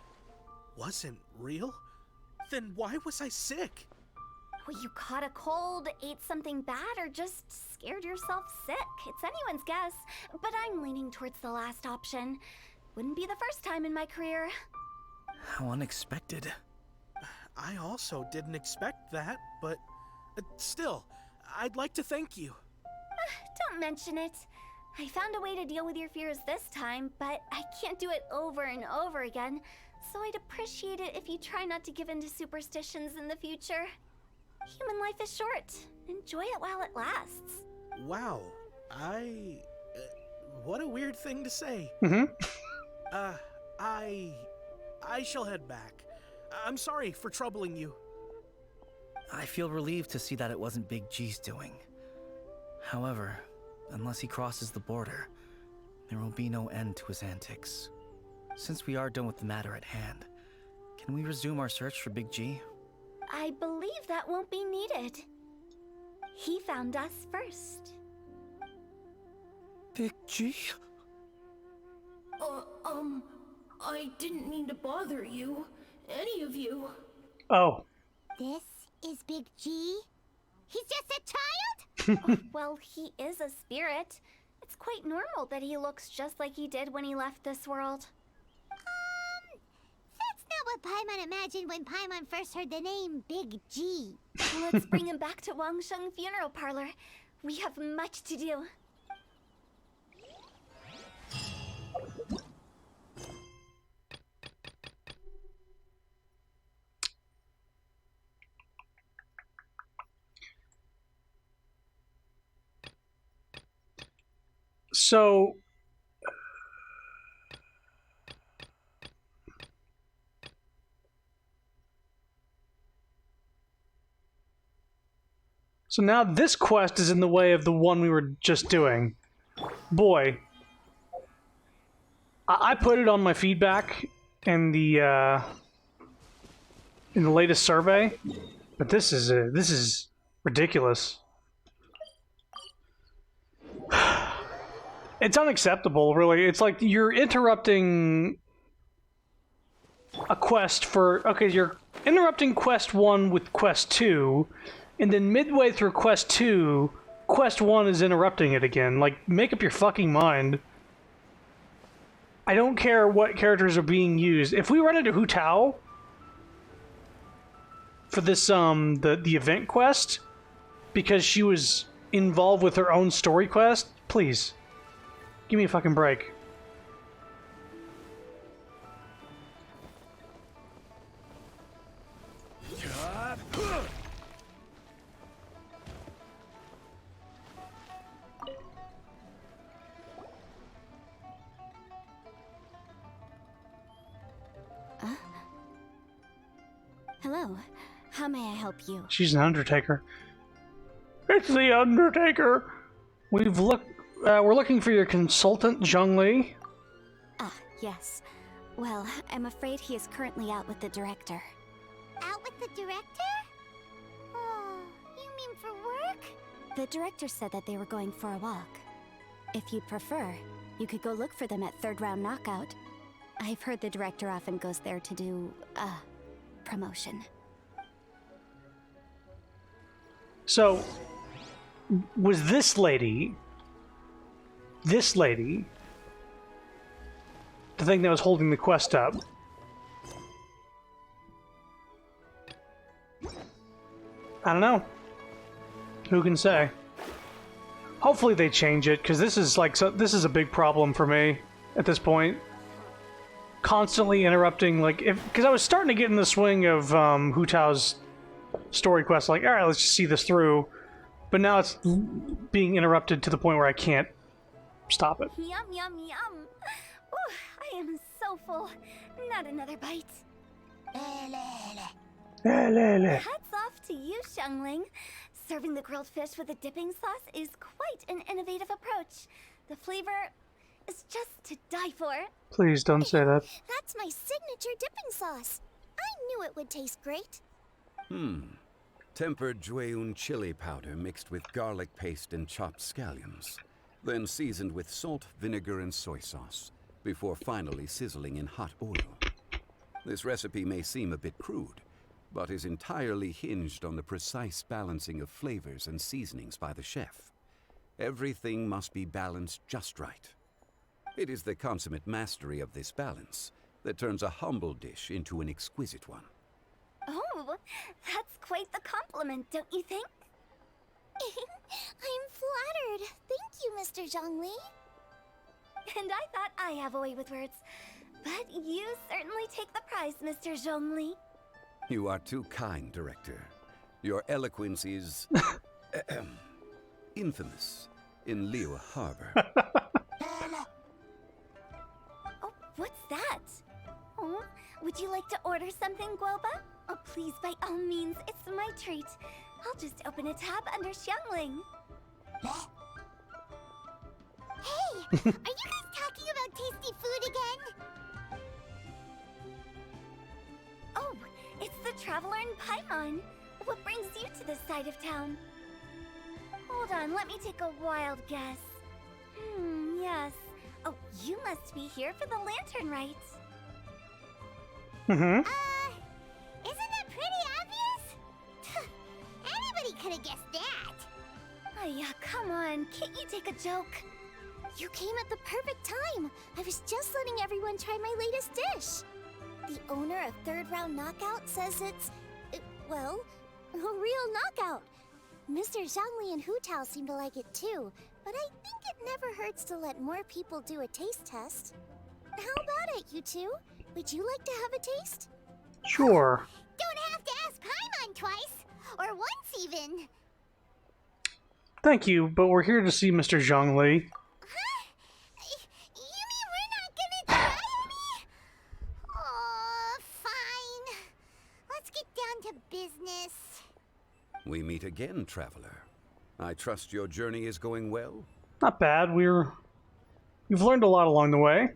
wasn't real? Then why was I sick? Well, you caught a cold, ate something bad, or just scared yourself sick. It's anyone's guess, but I'm leaning towards the last option. Wouldn't be the first time in my career. How unexpected. I also didn't expect that, but still, I'd like to thank you. Don't mention it. I found a way to deal with your fears this time, but I can't do it over and over again, so I'd appreciate it if you try not to give in to superstitions in the future. Human life is short. Enjoy it while it lasts. Wow, what a weird thing to say. I shall head back. I'm sorry for troubling you. I feel relieved to see that it wasn't Big G's doing. However, unless he crosses the border, there will be no end to his antics. Since we are done with the matter at hand, can we resume our search for Big G? I believe that won't be needed. He found us first. Big G? I didn't mean to bother you. Any of you. Oh. This is Big G? He's just a child? Well, he is a spirit. It's quite normal that he looks just like he did when he left this world. That's not what Paimon imagined when Paimon first heard the name Big G. Let's bring him back to Wangsheng Funeral Parlor. We have much to do. So now this quest is in the way of the one we were just doing. Boy, I put it on my feedback in the latest survey, but this is ridiculous. It's unacceptable, really. It's like you're interrupting a quest for... Okay, you're interrupting Quest 1 with Quest 2, and then midway through Quest 2, Quest 1 is interrupting it again. Like, make up your fucking mind. I don't care what characters are being used. If we run into Hu Tao for this, the event quest, because she was involved with her own story quest, please, give me a fucking break. Hello. How may I help you? She's an Undertaker. It's the Undertaker! We're looking for your consultant, Zhongli. Ah, yes. Well, I'm afraid he is currently out with the director. Out with the director? Oh, you mean for work? The director said that they were going for a walk. If you'd prefer, you could go look for them at Third Round Knockout. I've heard the director often goes there to do, promotion. So, was this lady, the thing that was holding the quest up? I don't know. Who can say? Hopefully they change it, because this is like this is a big problem for me at this point. Constantly interrupting, like, because I was starting to get in the swing of Hu Tao's story quest, like, alright, let's just see this through. But now it's being interrupted to the point where I can't stop it. Yum, yum, yum. Ooh, I am so full. Not another bite. Hats off to you, Xiangling. Serving the grilled fish with a dipping sauce is quite an innovative approach. The flavor is just to die for. Please don't say that. That's my signature dipping sauce. I knew it would taste great. Tempered Jueyun chili powder mixed with garlic paste and chopped scallions, then seasoned with salt, vinegar, and soy sauce, before finally sizzling in hot oil. This recipe may seem a bit crude, but is entirely hinged on the precise balancing of flavors and seasonings by the chef. Everything must be balanced just right. It is the consummate mastery of this balance that turns a humble dish into an exquisite one. Oh, that's quite the compliment, don't you think? I'm flattered. Thank you, Mr. Zhongli. And I thought I have a way with words. But you certainly take the prize, Mr. Zhongli. You are too kind, Director. Your eloquence is infamous in Liyue Harbor. Oh, what's that? Oh, would you like to order something, Guoba? Oh, please, by all means, it's my treat. I'll just open a tab under Xiangling. Hey, are you guys talking about tasty food again? Oh, it's the Traveler in Paimon. What brings you to this side of town? Hold on, let me take a wild guess. Yes. Oh, you must be here for the lantern rites. Mm-hmm. Isn't that pretty obvious? Anybody could have guessed that. Oh yeah, come on, can't you take a joke? You came at the perfect time. I was just letting everyone try my latest dish. The owner of Third Round Knockout says it's, well, a real knockout. Mr. Zhangli and Hu Tao seem to like it too, but I think it never hurts to let more people do a taste test. How about it, you two? Would you like to have a taste? Sure. Don't have to ask Paimon twice, or once even. Thank you, but we're here to see Mr. Zhongli. Huh? You mean we're not gonna try any? Oh, fine. Let's get down to business. We meet again, traveler. I trust your journey is going well? Not bad. We've learned a lot along the way.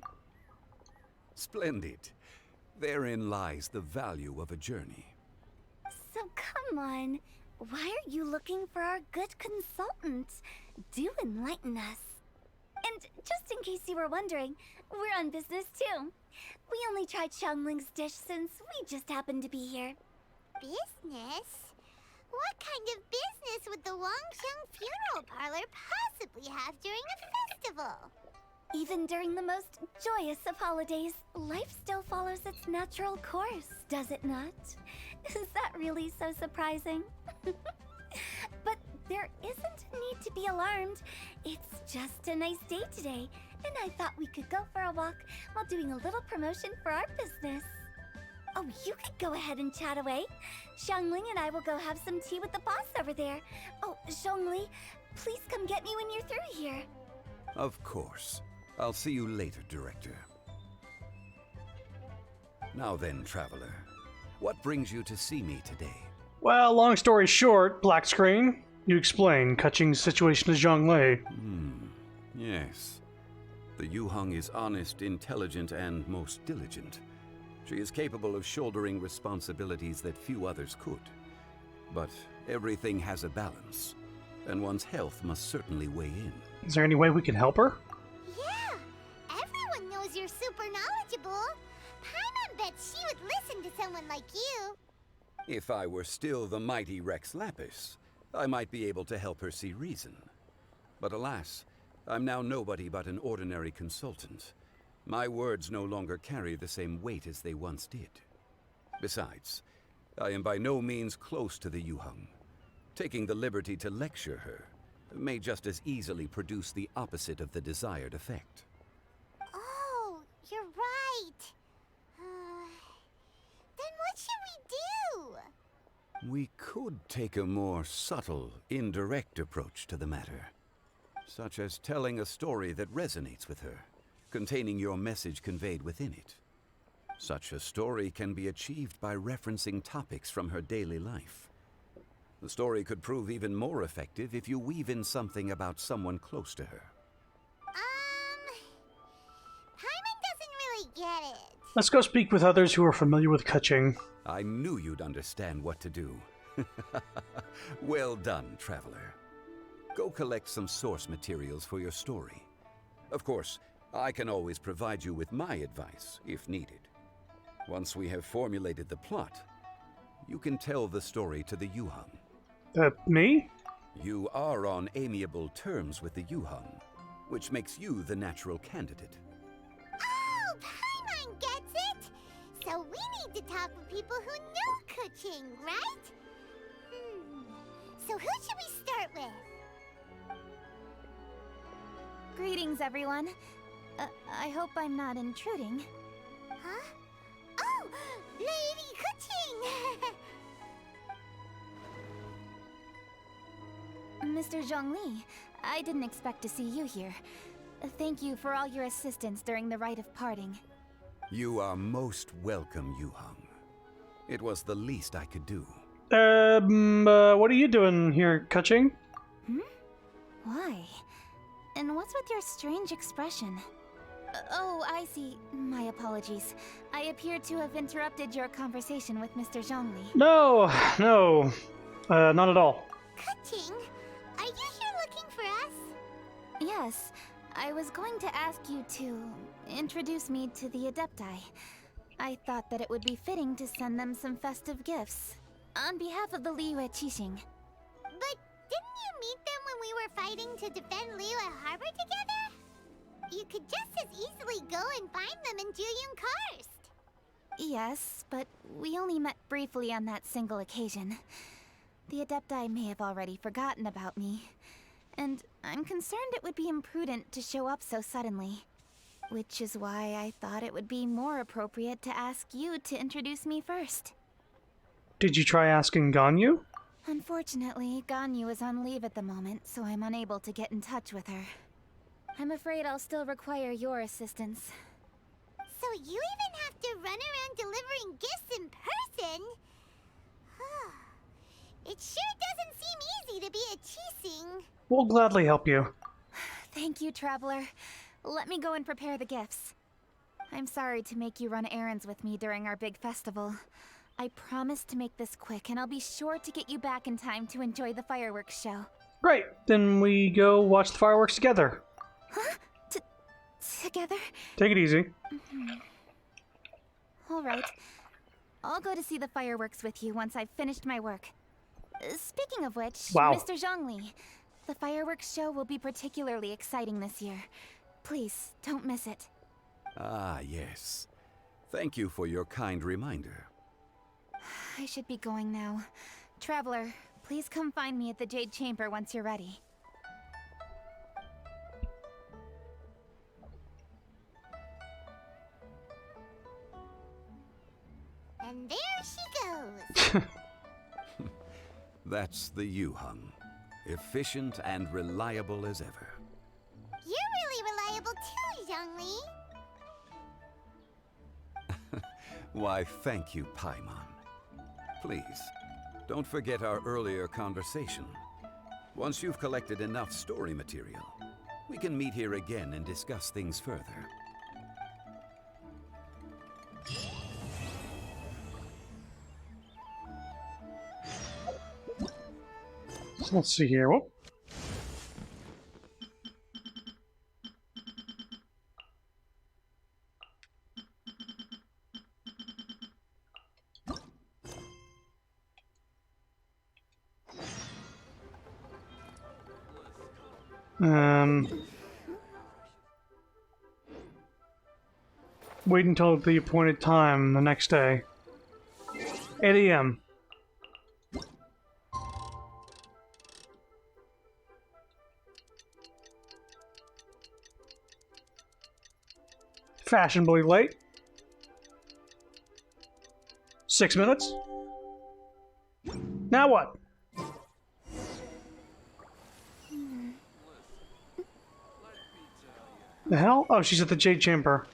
Splendid. Therein lies the value of a journey. So come on. Why are you looking for our good consultant? Do enlighten us. And just in case you were wondering, we're on business too. We only tried Xiangling's dish since we just happened to be here. Business? What kind of business would the Wangsheng Funeral Parlor possibly have during a festival? Even during the most joyous of holidays, life still follows its natural course, does it not? Is that really so surprising? But there isn't need to be alarmed. It's just a nice day today, and I thought we could go for a walk while doing a little promotion for our business. Oh, you could go ahead and chat away. Xiangling and I will go have some tea with the boss over there. Oh, Zhongli, please come get me when you're through here. Of course. I'll see you later, Director. Now then, traveler. What brings you to see me today? Well, long story short, black screen. You explain Kaching's situation to Zhongli. Yes. The Yuheng is honest, intelligent, and most diligent. She is capable of shouldering responsibilities that few others could. But everything has a balance, and one's health must certainly weigh in. Is there any way we can help her? Yeah, everyone knows you're super knowledgeable. Paimon bets she would listen to someone like you. If I were still the mighty Rex Lapis, I might be able to help her see reason. But alas, I'm now nobody but an ordinary consultant. My words no longer carry the same weight as they once did. Besides, I am by no means close to the Yuheng. Taking the liberty to lecture her may just as easily produce the opposite of the desired effect. Oh, you're right. Then what should we do? We could take a more subtle, indirect approach to the matter, such as telling a story that resonates with her, containing your message conveyed within it. Such a story can be achieved by referencing topics from her daily life. The story could prove even more effective if you weave in something about someone close to her. Paimon doesn't really get it. Let's go speak with others who are familiar with Kaching. I knew you'd understand what to do. Well done, traveler. Go collect some source materials for your story. Of course, I can always provide you with my advice, if needed. Once we have formulated the plot, you can tell the story to the Yuheng. Me? You are on amiable terms with the Yuheng, which makes you the natural candidate. Oh, Paimon gets it! So we need to talk with people who know Kuching, right? So who should we start with? Greetings, everyone. I hope I'm not intruding. Huh? Oh, Lady Kuching! Mr. Zhongli, I didn't expect to see you here. Thank you for all your assistance during the rite of parting. You are most welcome, Yuheng. It was the least I could do. What are you doing here, Kaching? Why? And what's with your strange expression? Oh, I see. My apologies. I appear to have interrupted your conversation with Mr. Zhongli. No, not at all. Kuching, are you here looking for us? Yes, I was going to ask you to introduce me to the Adepti. I thought that it would be fitting to send them some festive gifts. On behalf of the Liyue Qixing. But didn't you meet them when we were fighting to defend Liyue Harbor together? You could just as easily go and find them in Juyun Karst. Yes, but we only met briefly on that single occasion. The Adepti may have already forgotten about me, and I'm concerned it would be imprudent to show up so suddenly. Which is why I thought it would be more appropriate to ask you to introduce me first. Did you try asking Ganyu? Unfortunately, Ganyu is on leave at the moment, so I'm unable to get in touch with her. I'm afraid I'll still require your assistance. So you even have to run around delivering gifts in person? It sure doesn't seem easy to be a Qixing. We'll gladly help you. Thank you, Traveler. Let me go and prepare the gifts. I'm sorry to make you run errands with me during our big festival. I promise to make this quick, and I'll be sure to get you back in time to enjoy the fireworks show. Great, then we go watch the fireworks together. Huh? Together? Take it easy. All right. I'll go to see the fireworks with you once I've finished my work. Speaking of which, Wow. Mr. Zhongli, the fireworks show will be particularly exciting this year. Please, don't miss it. Ah, yes. Thank you for your kind reminder. I should be going now. Traveler, please come find me at the Jade Chamber once you're ready. And there she goes. That's the Yuheng. Efficient and reliable as ever. You're really reliable too, Zhongli. Why, thank you, Paimon. Please, don't forget our earlier conversation. Once you've collected enough story material, we can meet here again and discuss things further. So let's see here. Whoop. Wait until the appointed time the next day. 8 a.m. Fashionably late. 6 minutes. Now what? The hell? Oh, she's at the Jade Chamber.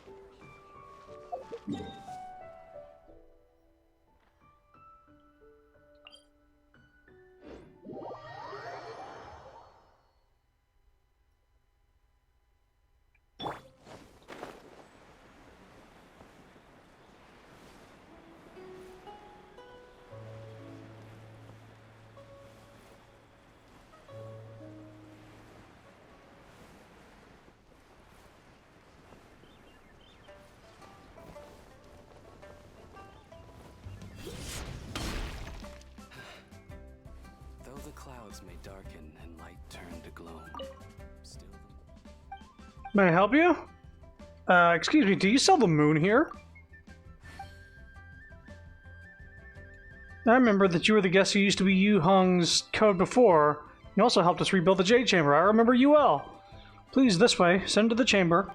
Though the clouds may darken and light turn to gloom, still. May I help you? Excuse me, do you sell the moon here? I remember that you were the guest who used to be Yuheng's code before. You also helped us rebuild the Jade Chamber. I remember you well. Please, this way. Send to the chamber.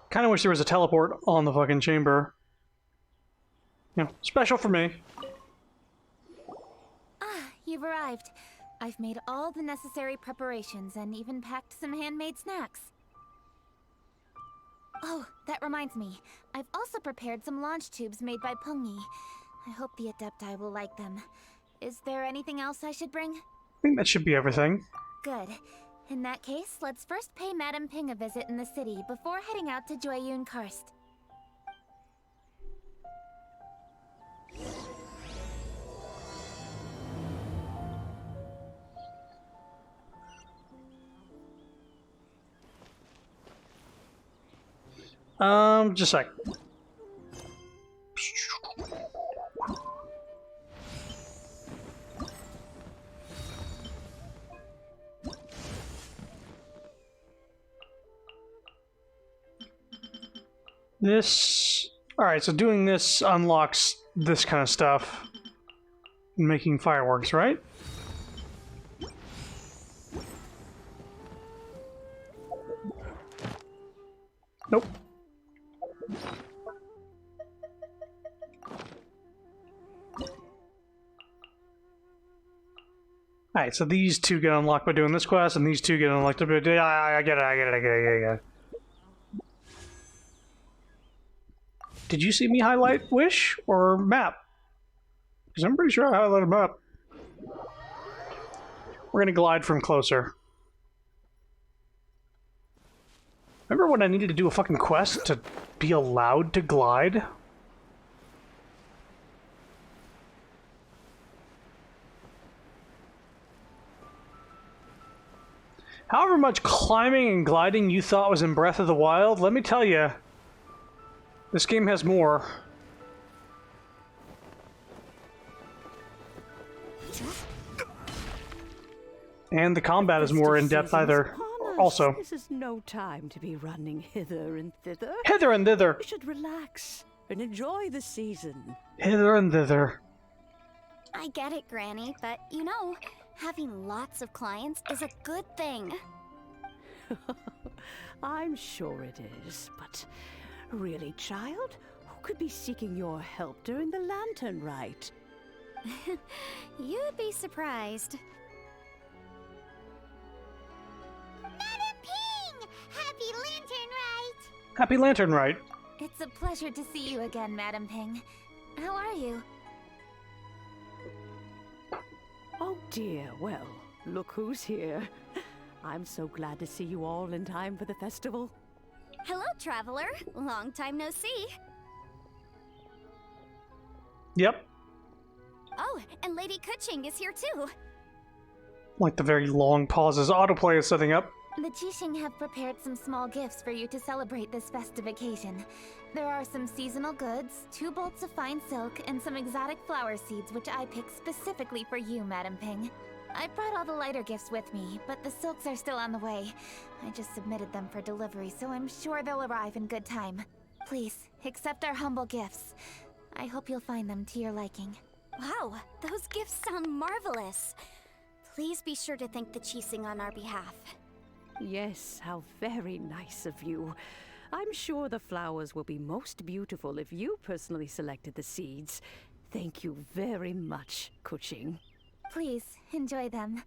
Kinda wish there was a teleport on the fucking chamber. You know, special for me. Ah, you've arrived. I've made all the necessary preparations and even packed some handmade snacks. Oh, that reminds me. I've also prepared some launch tubes made by Pengyi. I hope the Adepti will like them. Is there anything else I should bring? I think that should be everything. Good. In that case, let's first pay Madame Ping a visit in the city before heading out to Jueyun Karst. Just a sec. This... Alright, so doing this unlocks this kind of stuff. Making fireworks, right? Nope. Alright, so these two get unlocked by doing this quest, and these two get unlocked by... I get it. Did you see me highlight Wish or Map? Because I'm pretty sure I highlighted Map. We're gonna glide from closer. Remember when I needed to do a fucking quest to be allowed to glide? However much climbing and gliding you thought was in Breath of the Wild, let me tell you, this game has more. And the combat is more in-depth either. Also. This is no time to be running hither and thither. Hither and thither. You should relax and enjoy the season. Hither and thither. I get it, Granny, but you know, having lots of clients is a good thing. I'm sure it is, but really, child, who could be seeking your help during the lantern rite? You'd be surprised. Madam Ping! Happy Lantern Rite! Happy Lantern Rite. It's a pleasure to see you again, Madam Ping. How are you? Oh dear, well, look who's here. I'm so glad to see you all in time for the festival. Hello, traveler. Long time no see. Yep. Oh, and Lady Kuching is here too. Like the very long pauses autoplay is setting up. The Jishing have prepared some small gifts for you to celebrate this festive occasion. There are some seasonal goods, 2 bolts of fine silk, and some exotic flower seeds which I picked specifically for you, Madam Ping. I brought all the lighter gifts with me, but the silks are still on the way. I just submitted them for delivery, so I'm sure they'll arrive in good time. Please, accept our humble gifts. I hope you'll find them to your liking. Wow, those gifts sound marvelous. Please be sure to thank the Jishing on our behalf. Yes, how very nice of you. I'm sure the flowers will be most beautiful if you personally selected the seeds. Thank you very much, Kuching. Please, enjoy them.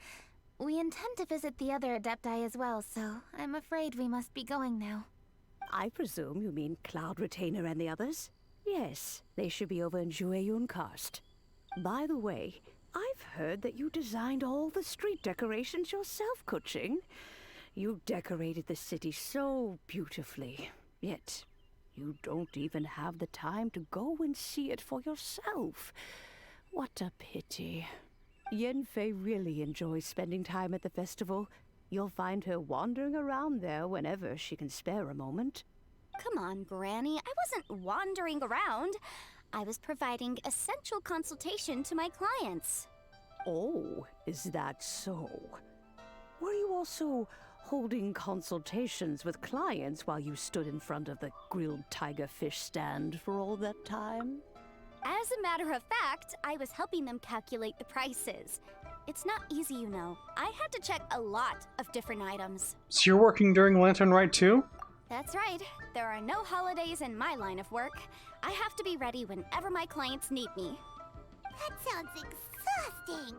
We intend to visit the other Adepti as well, so I'm afraid we must be going now. I presume you mean Cloud Retainer and the others? Yes, they should be over in Jueyun Karst. By the way, I've heard that you designed all the street decorations yourself, Kuching. You decorated the city so beautifully, yet you don't even have the time to go and see it for yourself. What a pity. Yanfei really enjoys spending time at the festival. You'll find her wandering around there whenever she can spare a moment. Come on, Granny. I wasn't wandering around. I was providing essential consultation to my clients. Oh, is that so? Were you also holding consultations with clients while you stood in front of the grilled tiger fish stand for all that time? As a matter of fact, I was helping them calculate the prices. It's not easy, you know. I had to check a lot of different items. So you're working during Lantern Rite too? That's right. There are no holidays in my line of work. I have to be ready whenever my clients need me. That sounds exhausting.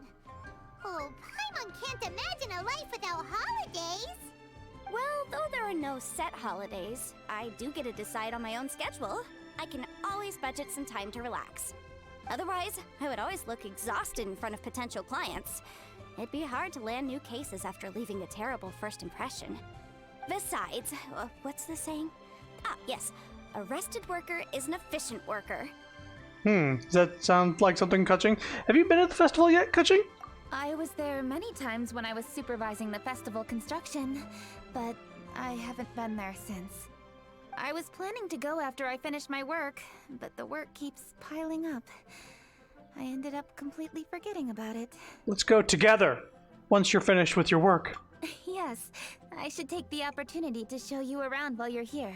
Oh, Paimon can't imagine a life without holidays. Well, though there are no set holidays, I do get to decide on my own schedule. I can always budget some time to relax. Otherwise, I would always look exhausted in front of potential clients. It'd be hard to land new cases after leaving a terrible first impression. Besides, what's the saying? Ah, yes. A rested worker is an efficient worker. Does that sound like something Kuching? Have you been at the festival yet, Kuching? I was there many times when I was supervising the festival construction, but I haven't been there since. I was planning to go after I finished my work, but the work keeps piling up. I ended up completely forgetting about it. Let's go together, once you're finished with your work. Yes, I should take the opportunity to show you around while you're here.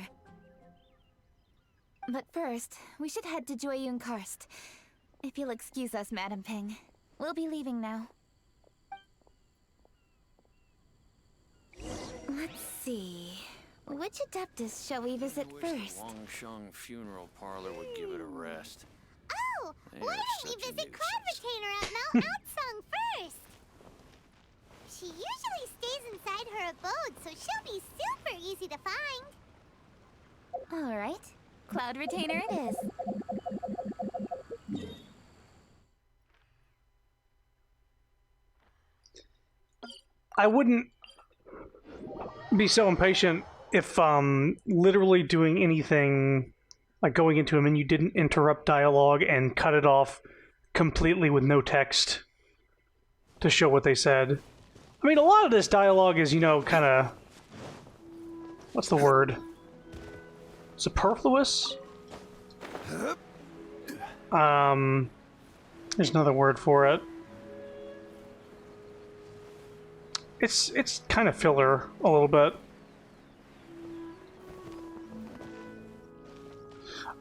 But first, we should head to Joyun Karst. If you'll excuse us, Madam Ping. We'll be leaving now. Let's see. Which Adeptus shall we visit first? The Wangsheng Funeral Parlor would give it a rest. Oh, They why are don't we such a visit Cloud nuisance. Retainer at Mount Atsung first? She usually stays inside her abode, so she'll be super easy to find. Alright. Cloud Retainer it is. I wouldn't be so impatient if literally doing anything like going into a menu didn't interrupt dialogue and cut it off completely with no text to show what they said. I mean, a lot of this dialogue is, you know, kind of... What's the word? Superfluous? There's another word for it. It's kind of filler a little bit.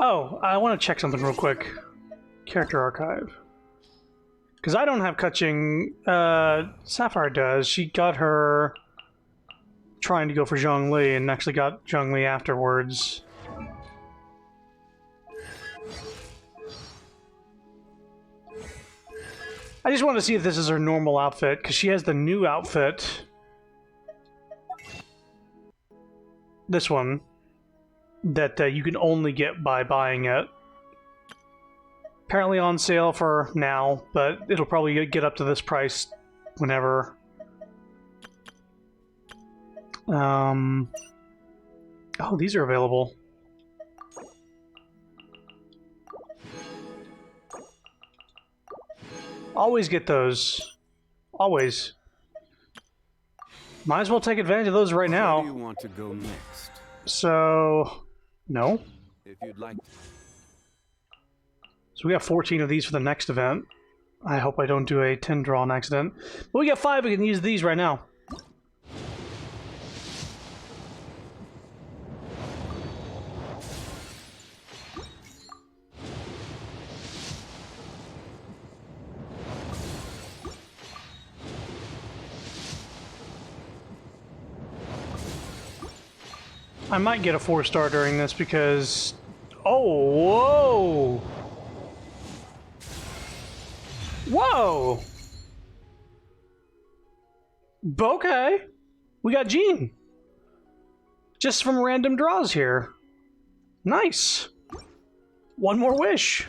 Oh, I want to check something real quick. Character archive. Because I don't have Kuching. Sapphire does. She got her trying to go for Zhongli and actually got Zhongli afterwards. I just want to see if this is her normal outfit, because she has the new outfit. This one. That you can only get by buying it. Apparently on sale for now, but it'll probably get up to this price whenever. Oh, these are available. Always get those. Always. Might as well take advantage of those right now. Where do you want to go next? So... no. If you'd like to. So we got 14 of these for the next event. I hope I don't do a 10 draw on accident. But we got 5, we can use these right now. I might get a 4-star during this because... oh, whoa! Whoa! Okay. We got Jean. Just from random draws here. Nice. One more wish.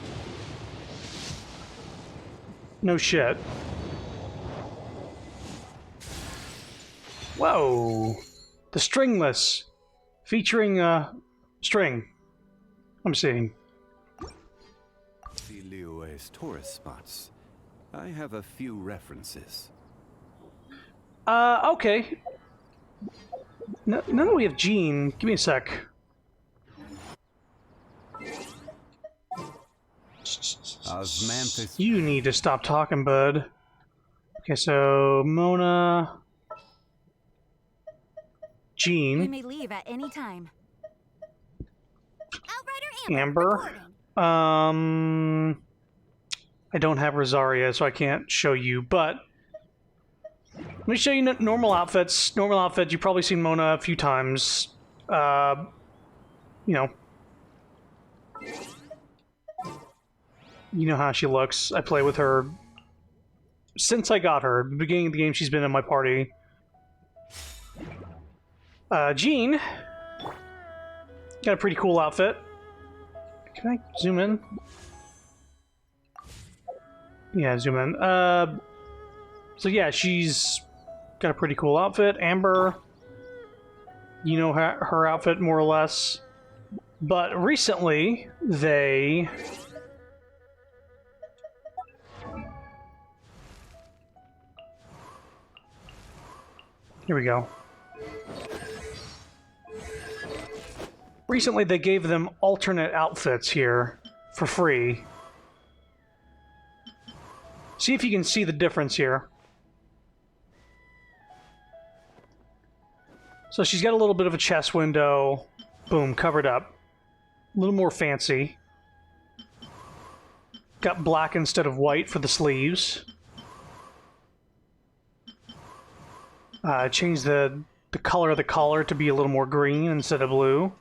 No shit. Whoa. The stringless. Featuring string. I'm seeing. The Liyue's tourist spots. I have a few references. Okay. Now that we have Jean, give me a sec. Osmanthus. You need to stop talking, bud. Okay, so Mona, Jean. We may leave at any time. Amber. I don't have Rosaria, so I can't show you, but let me show you normal outfits. Normal outfits, you've probably seen Mona a few times. You know. You know how she looks. I play with her since I got her. At the beginning of the game, she's been in my party. Jean. Got a pretty cool outfit. Can I zoom in? Yeah, zoom in. So yeah, she's got a pretty cool outfit. Amber, you know her outfit more or less. But recently, they... Here we go. Recently, they gave them alternate outfits here for free. See if you can see the difference here. So she's got a little bit of a chest window. Boom, covered up. A little more fancy. Got black instead of white for the sleeves. Changed the color of the collar to be a little more green instead of blue.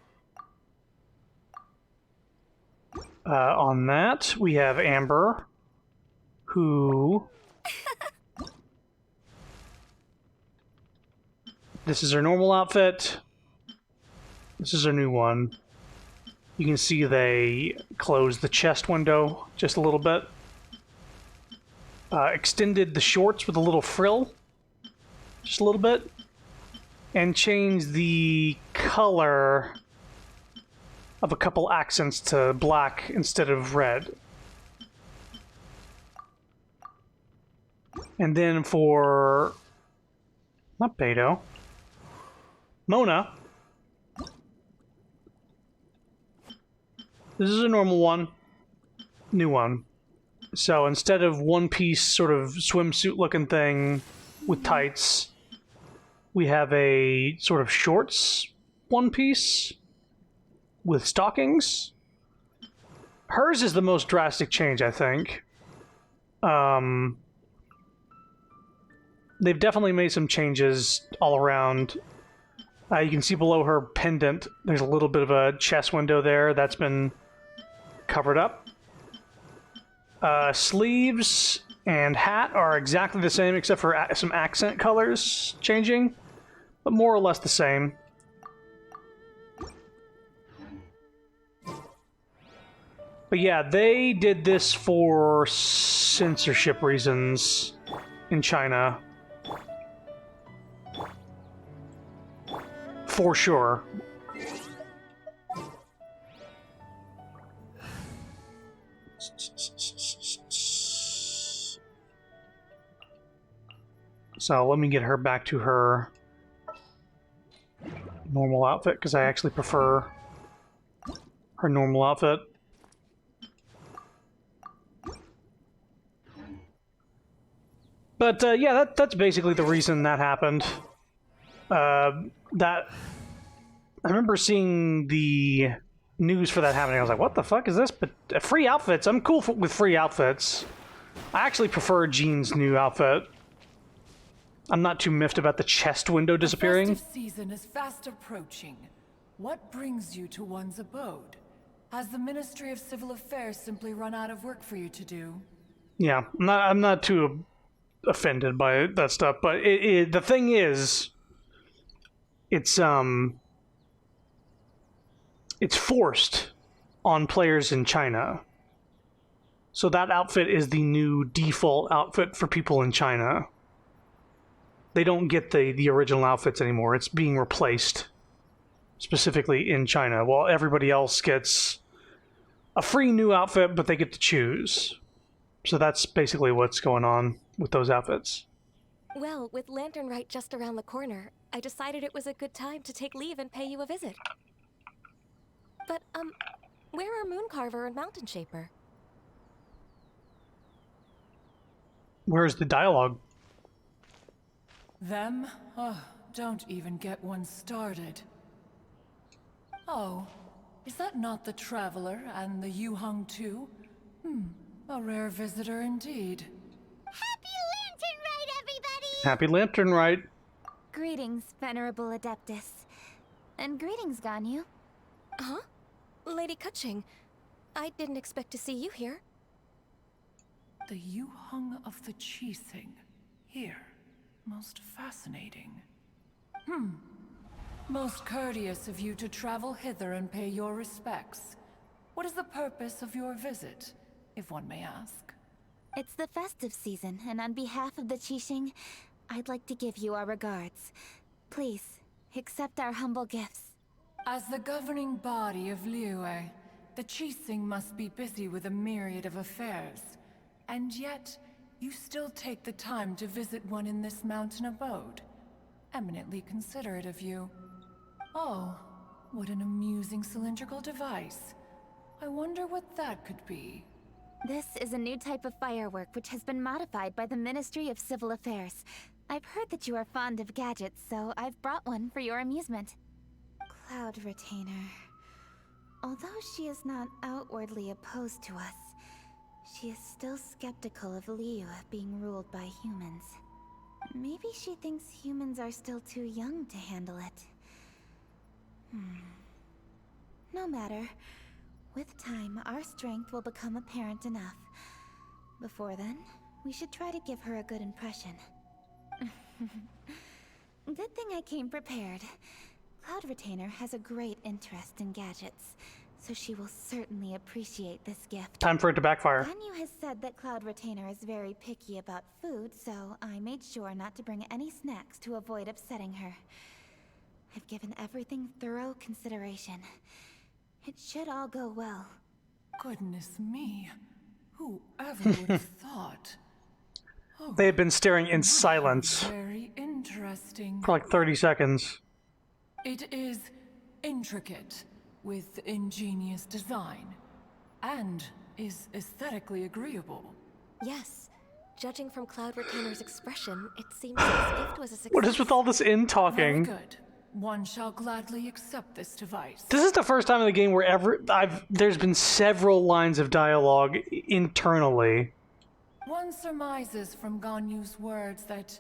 On that, we have Amber, who... This is her normal outfit. This is her new one. You can see they closed the chest window just a little bit. Extended the shorts with a little frill, just a little bit. And changed the color of a couple accents to black instead of red. And then for... not Beto. Mona. This is a normal one. New one. So instead of one-piece sort of swimsuit-looking thing with tights, we have a sort of shorts one-piece with stockings. Hers is the most drastic change, I think. They've definitely made some changes all around. You can see below her pendant, there's a little bit of a chest window there that's been covered up. Sleeves and hat are exactly the same except for some accent colors changing, but more or less the same. But yeah, they did this for censorship reasons in China. For sure. So let me get her back to her normal outfit, because I actually prefer her normal outfit. But yeah, that's basically the reason that happened. That I remember seeing the news for that happening. I was like, "What the fuck is this?" But free outfits. I'm cool with free outfits. I actually prefer Jean's new outfit. I'm not too miffed about the chest window disappearing. The festive season is fast approaching. What brings you to one's abode? Has the Ministry of Civil Affairs simply run out of work for you to do? Yeah, I'm not too offended by that stuff, but the thing is, it's forced on players in China. So that outfit is the new default outfit for people in China. They don't get the original outfits anymore. It's being replaced specifically in China, while everybody else gets a free new outfit, but they get to choose. So that's basically what's going on with those outfits. Well, with Lantern Rite just around the corner, I decided it was a good time to take leave and pay you a visit. But, where are Mooncarver and Mountain Shaper? Where's the dialogue? Them? Oh, don't even get one started. Oh, is that not the Traveler and the Yu-Hung too? A rare visitor indeed. Happy Lantern Rite, everybody! Happy Lantern Rite. Greetings, Venerable Adeptus. And greetings, Ganyu. Huh? Lady Kuching, I didn't expect to see you here. The Yu-Hung of the Qixing. Here. Most fascinating. Most courteous of you to travel hither and pay your respects. What is the purpose of your visit, if one may ask? It's the festive season, and on behalf of the Qixing, I'd like to give you our regards. Please, accept our humble gifts. As the governing body of Liyue, the Qixing must be busy with a myriad of affairs. And yet, you still take the time to visit one in this mountain abode. Eminently considerate of you. Oh, what an amusing cylindrical device. I wonder what that could be. This is a new type of firework which has been modified by the Ministry of Civil Affairs. I've heard that you are fond of gadgets, so I've brought one for your amusement. Cloud Retainer. Although she is not outwardly opposed to us, she is still skeptical of Liyue being ruled by humans. Maybe she thinks humans are still too young to handle it. No matter. With time, our strength will become apparent enough. Before then, we should try to give her a good impression. Good thing I came prepared. Cloud Retainer has a great interest in gadgets, so she will certainly appreciate this gift. Time for it to backfire. Ganyu has said that Cloud Retainer is very picky about food, so I made sure not to bring any snacks to avoid upsetting her. I've given everything thorough consideration. It should all go well. Goodness me. Whoever would have thought? Oh, They had been staring in silence very interesting. for like 30 seconds. It is intricate, with ingenious design, and is aesthetically agreeable. Yes. Judging from Cloud Retainer's expression, it seems this gift was a success. What is with all this in talking? Very good. One shall gladly accept this device. This is the first time in the game where there's been several lines of dialogue internally. One surmises from Ganyu's words that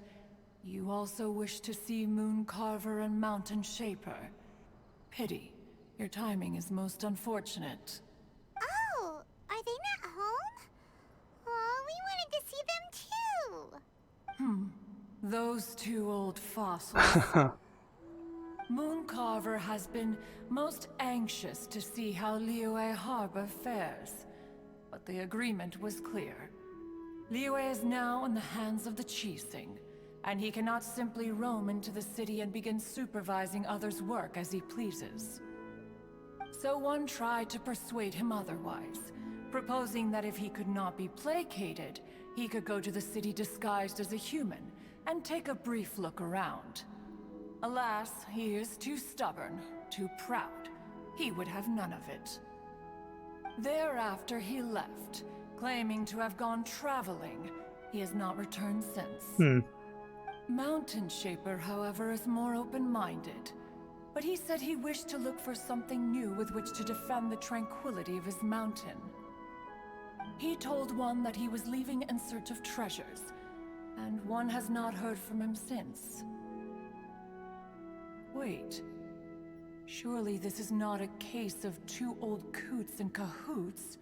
you also wish to see Moon Carver and Mountain Shaper. Pity. Your timing is most unfortunate. Oh, are they not home? Oh, we wanted to see them too. Those two old fossils. Moon Carver has been most anxious to see how Liyue Harbor fares, but the agreement was clear. Liyue is now in the hands of the Qixing, and he cannot simply roam into the city and begin supervising others' work as he pleases. So one tried to persuade him otherwise, proposing that if he could not be placated, he could go to the city disguised as a human and take a brief look around. Alas, he is too stubborn, too proud. He would have none of it. Thereafter he left, claiming to have gone traveling. He has not returned since. Mountain Shaper, however, is more open-minded. But he said he wished to look for something new with which to defend the tranquility of his mountain. He told one that he was leaving in search of treasures, and one has not heard from him since. Wait. Surely this is not a case of two old coots in cahoots,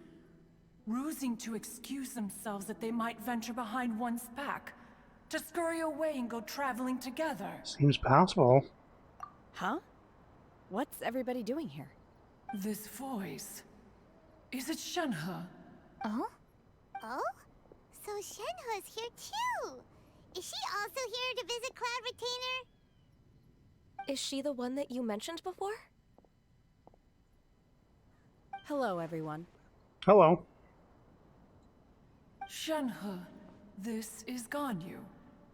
rusing to excuse themselves that they might venture behind one's back, to scurry away and go traveling together. Seems possible. Huh? What's everybody doing here? This voice. Is it Shenhe? Oh? Oh? So Shenhe's here too. Is she also here to visit Cloud Retainer? Is she the one that you mentioned before? Hello, everyone. Hello. Shenhe, this is Ganyu.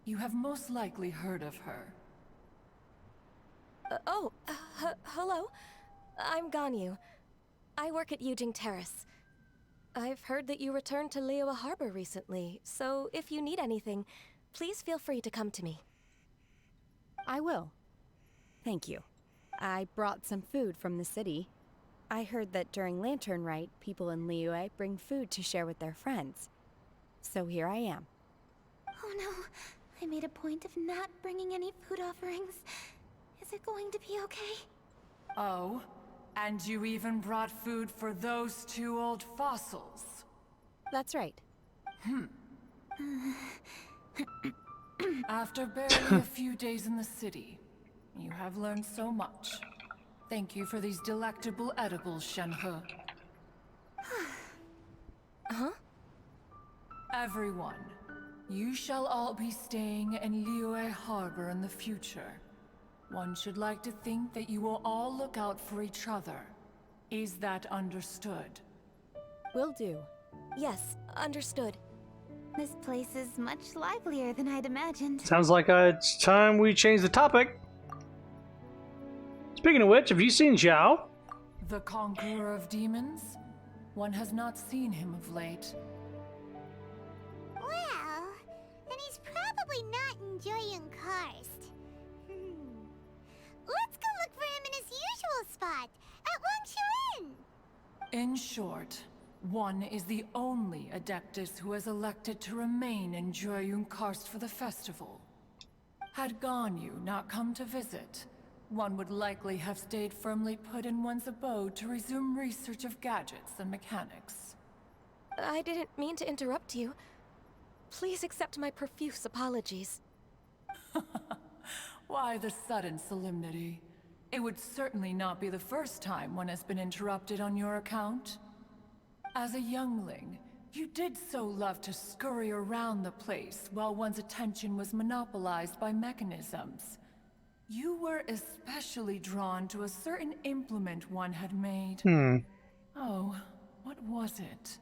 You have most likely heard of her. Hello. I'm Ganyu. I work at Yujing Terrace. I've heard that you returned to Liyue Harbor recently, so if you need anything, please feel free to come to me. I will. Thank you. I brought some food from the city. I heard that during Lantern Rite, people in Liyue bring food to share with their friends. So here I am. Oh no, I made a point of not bringing any food offerings. Is it going to be okay? Oh, and you even brought food for those two old fossils. That's right. After barely a few days in the city, you have learned so much. Thank you for these delectable edibles, Shenhe. Huh? Everyone, you shall all be staying in Liyue Harbor in the future. One should like to think that you will all look out for each other. Is that understood? Will do. Yes, understood. This place is much livelier than I'd imagined. Sounds like it's time we change the topic. Speaking of which, have you seen Zhao? The conqueror of demons? One has not seen him of late. Well, then he's probably not enjoying Karst. Let's go look for him in his usual spot, at Wangshuin. In short, one is the only Adeptus who has elected to remain in Jueyun Karst for the festival. Had Ganyu not come to visit, one would likely have stayed firmly put in one's abode to resume research of gadgets and mechanics. I didn't mean to interrupt you. Please accept my profuse apologies. Why the sudden solemnity? It would certainly not be the first time one has been interrupted on your account. As a youngling, you did so love to scurry around the place while one's attention was monopolized by mechanisms. You were especially drawn to a certain implement one had made. Oh, what was it?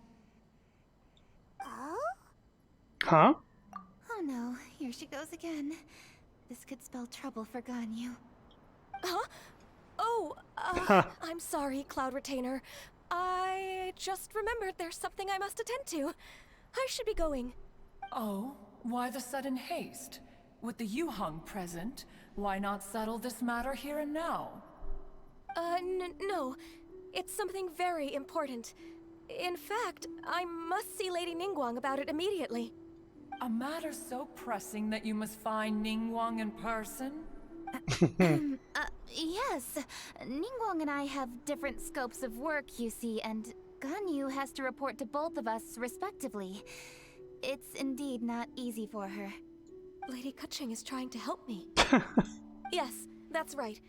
Oh? Huh? Oh no, here she goes again. This could spell trouble for Ganyu. Huh? Oh, I'm sorry, Cloud Retainer. I just remembered there's something I must attend to. I should be going. Oh, why the sudden haste? With the Yuheng present, why not settle this matter here and now? No. It's something very important. In fact, I must see Lady Ningguang about it immediately. A matter so pressing that you must find Ningguang in person? Yes. Ningguang and I have different scopes of work, you see, and Ganyu has to report to both of us respectively. It's indeed not easy for her. Lady Keqing is trying to help me. Yes, that's right.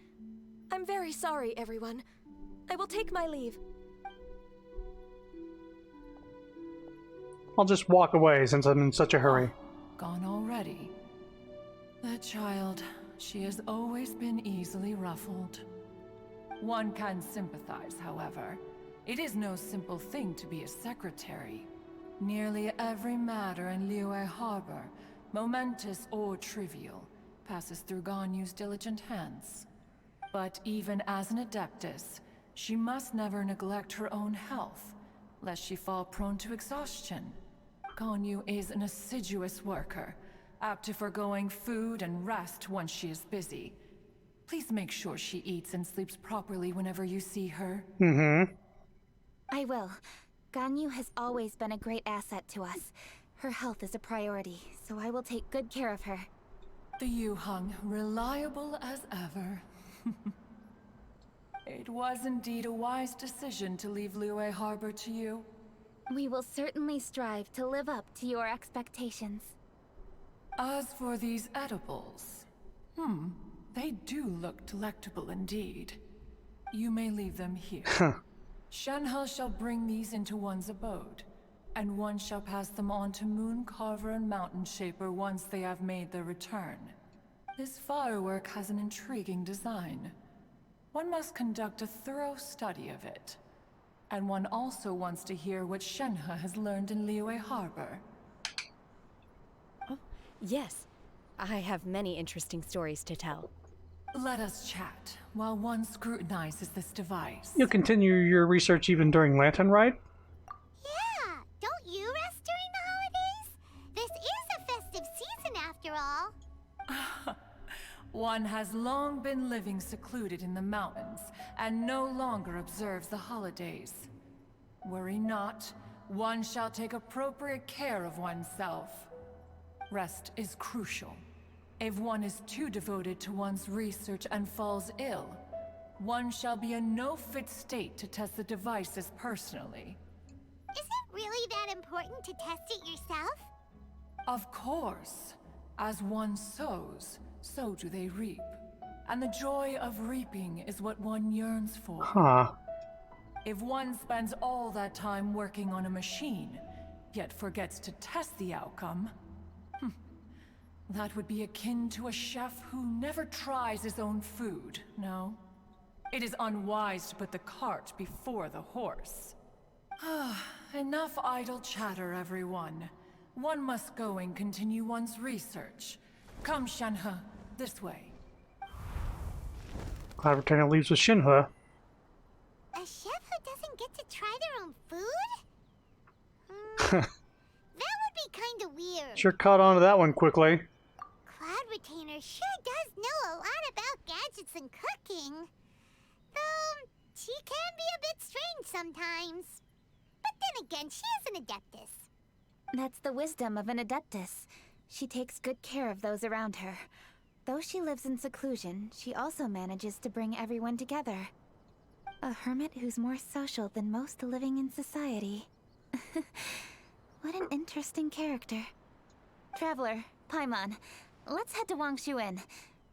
I'm very sorry, everyone. I will take my leave. I'll just walk away since I'm in such a hurry. Gone already. That child, she has always been easily ruffled. One can sympathize, however. It is no simple thing to be a secretary. Nearly every matter in Liyue Harbor, momentous or trivial, passes through Ganyu's diligent hands. But even as an Adeptus, she must never neglect her own health, lest she fall prone to exhaustion. Ganyu is an assiduous worker, apt to foregoing food and rest once she is busy. Please make sure she eats and sleeps properly whenever you see her. I will. Ganyu has always been a great asset to us. Her health is a priority, so I will take good care of her. The Yuheng, reliable as ever. It was indeed a wise decision to leave Liyue Harbor to you. We will certainly strive to live up to your expectations. As for these edibles, they do look delectable indeed. You may leave them here. Shenhe shall bring these into one's abode, and one shall pass them on to Mooncarver and Mountain Shaper once they have made their return. This firework has an intriguing design. One must conduct a thorough study of it. And one also wants to hear what Shenhe has learned in Liyue Harbor. Oh, yes. I have many interesting stories to tell. Let us chat while one scrutinizes this device. You'll continue your research even during Lantern Ride? Yeah, don't you rest during the holidays? This is a festive season after all. One has long been living secluded in the mountains and no longer observes the holidays. Worry not, one shall take appropriate care of oneself. Rest is crucial. If one is too devoted to one's research and falls ill, one shall be in no fit state to test the devices personally. Is it really that important to test it yourself? Of course. As one sows, so do they reap. And the joy of reaping is what one yearns for. If one spends all that time working on a machine, yet forgets to test the outcome, that would be akin to a chef who never tries his own food, no? It is unwise to put the cart before the horse. Enough idle chatter, everyone. One must go and continue one's research. Come, Shenhe, this way. Cloud Retainer leaves with Shenhe. A chef who doesn't get to try their own food? That would be kinda weird. Sure caught on to that one quickly. Cloud Retainer sure does know a lot about gadgets and cooking. Though, she can be a bit strange sometimes. That's the wisdom of an adeptus. She takes good care of those around her. Though she lives in seclusion, she also manages to bring everyone together. A hermit who's more social than most living in society. What an interesting character. Traveler, Paimon, let's head to Wangshuin.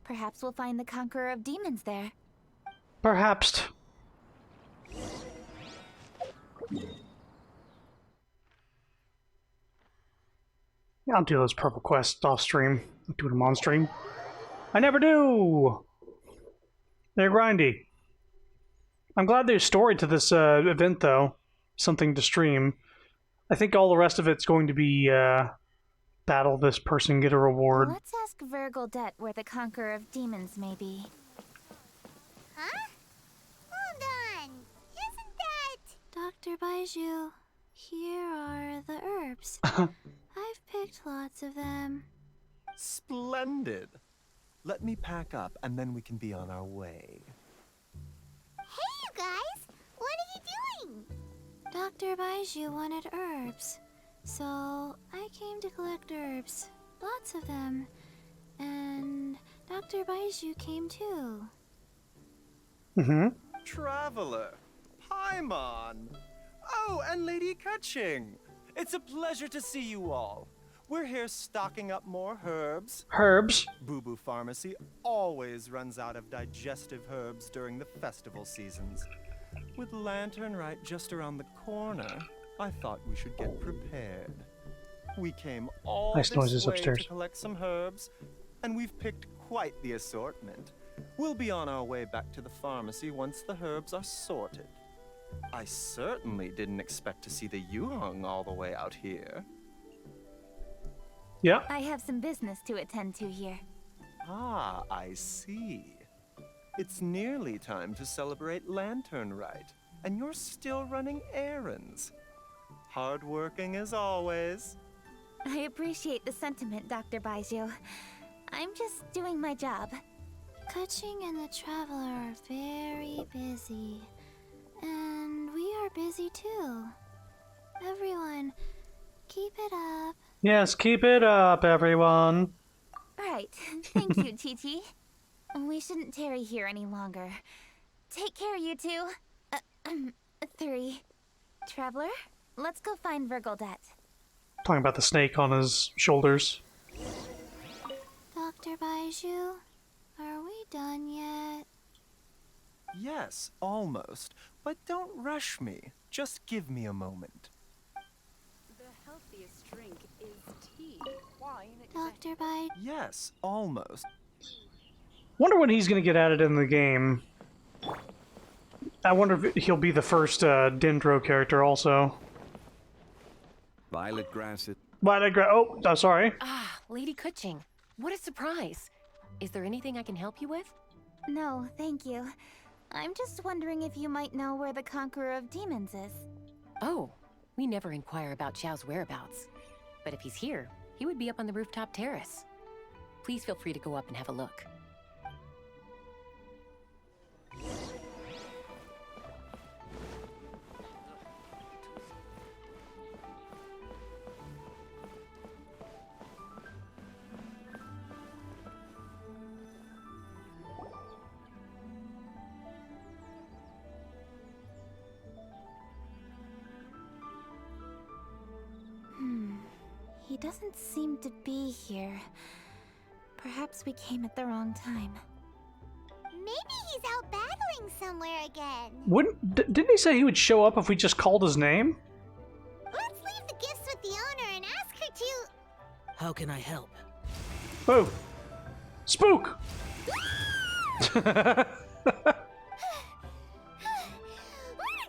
Perhaps we'll find the Conqueror of Demons there. Perhaps. Yeah, I'll do those purple quests off stream. I'll do them on stream. I never do! They're grindy. I'm glad there's story to this event, though. Something to stream. I think all the rest of it's going to be battle this person, get a reward. Let's ask Vergildet where the Conqueror of Demons may be. Huh? Hold on. Isn't that... Dr. Baiju, here are the herbs. I've picked lots of them. Splendid. Let me pack up and then we can be on our way. Hey, you guys! What are you doing? Dr. Baiju wanted herbs, so I came to collect herbs. Lots of them. And Dr. Baiju came too. Mm-hmm. Traveler, Paimon. Oh, and Lady Kutching. It's a pleasure to see you all. We're here stocking up more herbs. Herbs? Boo Boo Pharmacy always runs out of digestive herbs during the festival seasons. With Lantern Rite just around the corner, I thought we should get prepared. We came all nice this noises way upstairs. to collect some herbs, and we've picked quite the assortment. We'll be on our way back to the pharmacy once the herbs are sorted. I certainly didn't expect to see the Yuhong all the way out here. Yeah. I have some business to attend to here. Ah, I see. It's nearly time to celebrate Lantern Rite, and you're still running errands. Hardworking as always. I appreciate the sentiment, Dr. Baiju. I'm just doing my job. Kutching and the Traveler are very busy. And we are busy too. Everyone, keep it up. Yes, keep it up, everyone. Right. Thank you, Chi-Chi. We shouldn't tarry here any longer. Take care, you two. 3. Traveler, let's go find Vergildet. Talking about the snake on his shoulders. Dr. Baiju, are we done yet? Yes, almost. But don't rush me. Just give me a moment. The healthiest drink is tea. Wine. Dr. Baiju. Yes, almost. Wonder when he's going to get added in the game. I wonder if he'll be the first Dendro character also. Violet grass it. Oh, sorry. Ah, Lady Kutching. What a surprise. Is there anything I can help you with? No, thank you. I'm just wondering if you might know where the Conqueror of Demons is. Oh, we never inquire about Xiao's whereabouts. But if he's here, he would be up on the rooftop terrace. Please feel free to go up and have a look. He doesn't seem to be here. Perhaps we came at the wrong time. Maybe he's out battling somewhere again. Didn't he say he would show up if we just called his name? Let's leave the gifts with the owner and ask her to... How can I help? Oh! Spook! Where did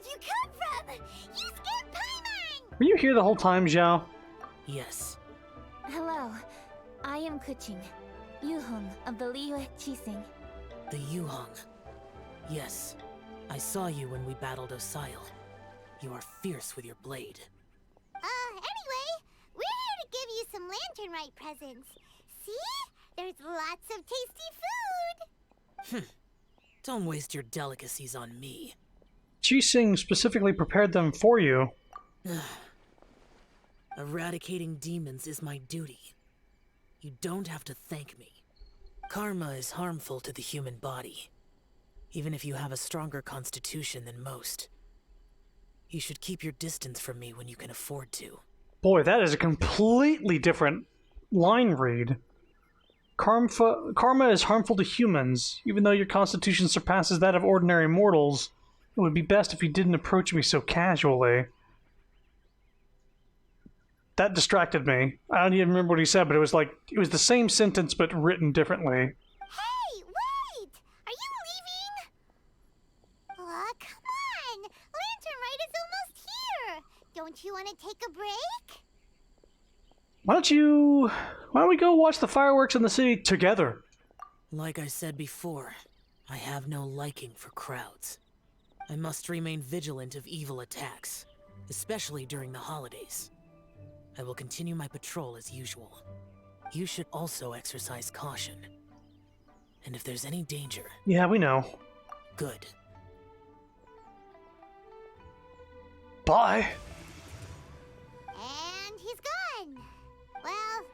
you come from? You scared Paimon! Were you here the whole time, Xiao? Yes. Hello. I am Kutching, Yuhong of the Liyue Qixing. The Yuhong. Yes. I saw you when we battled Osile. You are fierce with your blade. Anyway, we're here to give you some Lantern Rite presents. See? There's lots of tasty food! Don't waste your delicacies on me. Qixing specifically prepared them for you. Eradicating demons is my duty. You don't have to thank me. Karma is harmful to the human body, even if you have a stronger constitution than most. You should keep your distance from me when you can afford to. Boy, that is a completely different line read. Karma is harmful to humans. Even though your constitution surpasses that of ordinary mortals, it would be best if you didn't approach me so casually. That distracted me. I don't even remember what he said, but it was like, it was the same sentence but written differently. Hey, wait! Are you leaving? Aw, come on! Lantern Rite is almost here! Don't you want to take a break? Why don't we go watch the fireworks in the city together? Like I said before, I have no liking for crowds. I must remain vigilant of evil attacks, especially during the holidays. I will continue my patrol as usual. You should also exercise caution. And if there's any danger... Yeah, we know. Good. Bye. And he's gone. Well,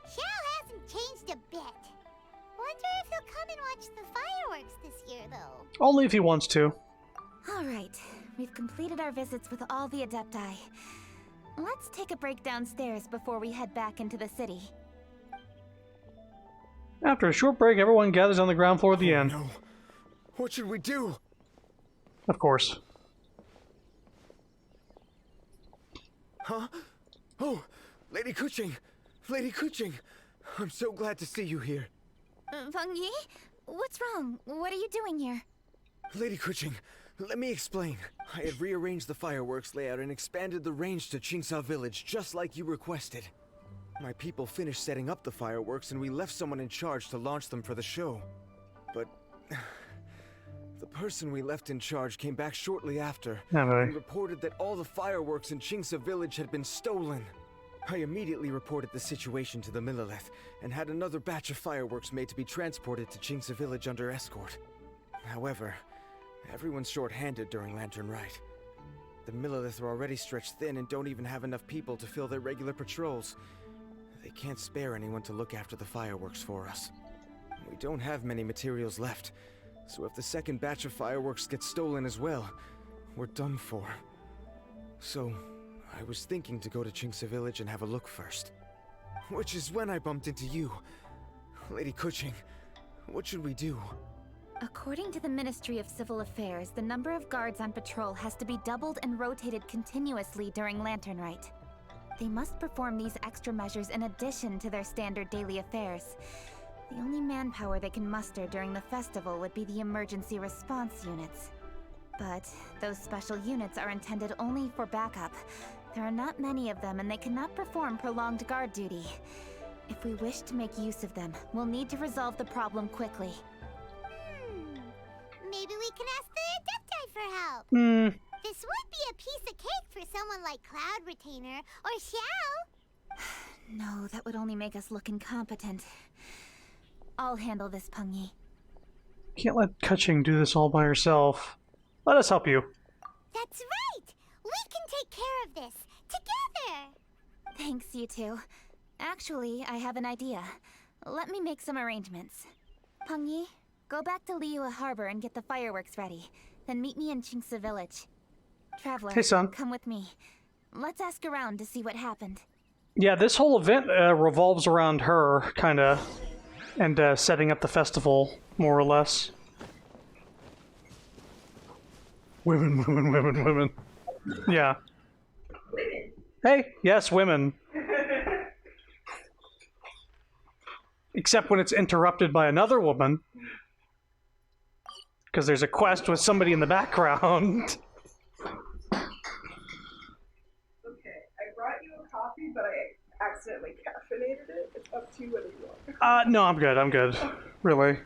Xiao hasn't changed a bit. Wonder if he'll come and watch the fireworks this year, though. Only if he wants to. Alright, we've completed our visits with all the Adepti. Let's take a break downstairs before we head back into the city. After a short break, everyone gathers on the ground floor of the inn. No. What should we do? Of course. Huh? Oh, Lady Kuching! Lady Kuching! I'm so glad to see you here. Feng Yi? What's wrong? What are you doing here? Lady Kuching, let me explain. I had rearranged the fireworks layout and expanded the range to Qingsa Village, just like you requested. My people finished setting up the fireworks and we left someone in charge to launch them for the show. But... the person we left in charge came back shortly after and reported that all the fireworks in Qingsa Village had been stolen. I immediately reported the situation to the Millelith and had another batch of fireworks made to be transported to Qingsa Village under escort. However, everyone's short-handed during Lantern Rite. The Millelith are already stretched thin and don't even have enough people to fill their regular patrols. They can't spare anyone to look after the fireworks for us. We don't have many materials left, so if the second batch of fireworks gets stolen as well, we're done for. So, I was thinking to go to Qingsa Village and have a look first. Which is when I bumped into you. Lady Kuching, what should we do? According to the Ministry of Civil Affairs, the number of guards on patrol has to be doubled and rotated continuously during Lantern Rite. They must perform these extra measures in addition to their standard daily affairs. The only manpower they can muster during the festival would be the emergency response units. But those special units are intended only for backup. There are not many of them and they cannot perform prolonged guard duty. If we wish to make use of them, we'll need to resolve the problem quickly. Maybe we can ask the Adepti for help. This would be a piece of cake for someone like Cloud Retainer or Xiao. No, that would only make us look incompetent. I'll handle this, Peng Yi. Can't let Kuching do this all by herself. Let us help you. That's right! We can take care of this, together! Thanks, you two. Actually, I have an idea. Let me make some arrangements. Peng Yi, go back to Liyue Harbor and get the fireworks ready. Then meet me in Qingsa Village. Traveler, hey, son. Come with me. Let's ask around to see what happened. Yeah, this whole event revolves around her, kinda, and setting up the festival, more or less. Women, women, women, women. Yeah. Hey, yes, women. Except when it's interrupted by another woman. Because there's a quest with somebody in the background. But I accidentally caffeinated it. It's up to you whether you want. No, I'm good, really.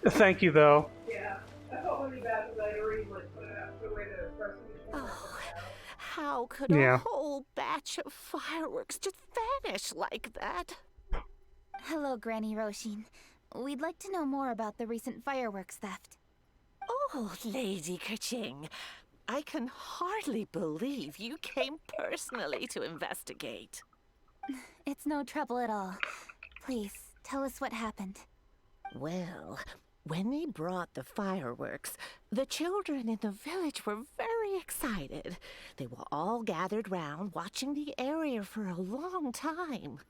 Thank you, though. Yeah, I felt really bad because I already put it out the way to press it. Oh, how could a whole batch of fireworks just vanish like that? Hello, Granny Roshin. We'd like to know more about the recent fireworks theft. Oh, Lady Kuching. I can hardly believe you came personally to investigate. It's no trouble at all. Please, tell us what happened. Well, when they brought the fireworks, the children in the village were very excited. They were all gathered round, watching the area for a long time.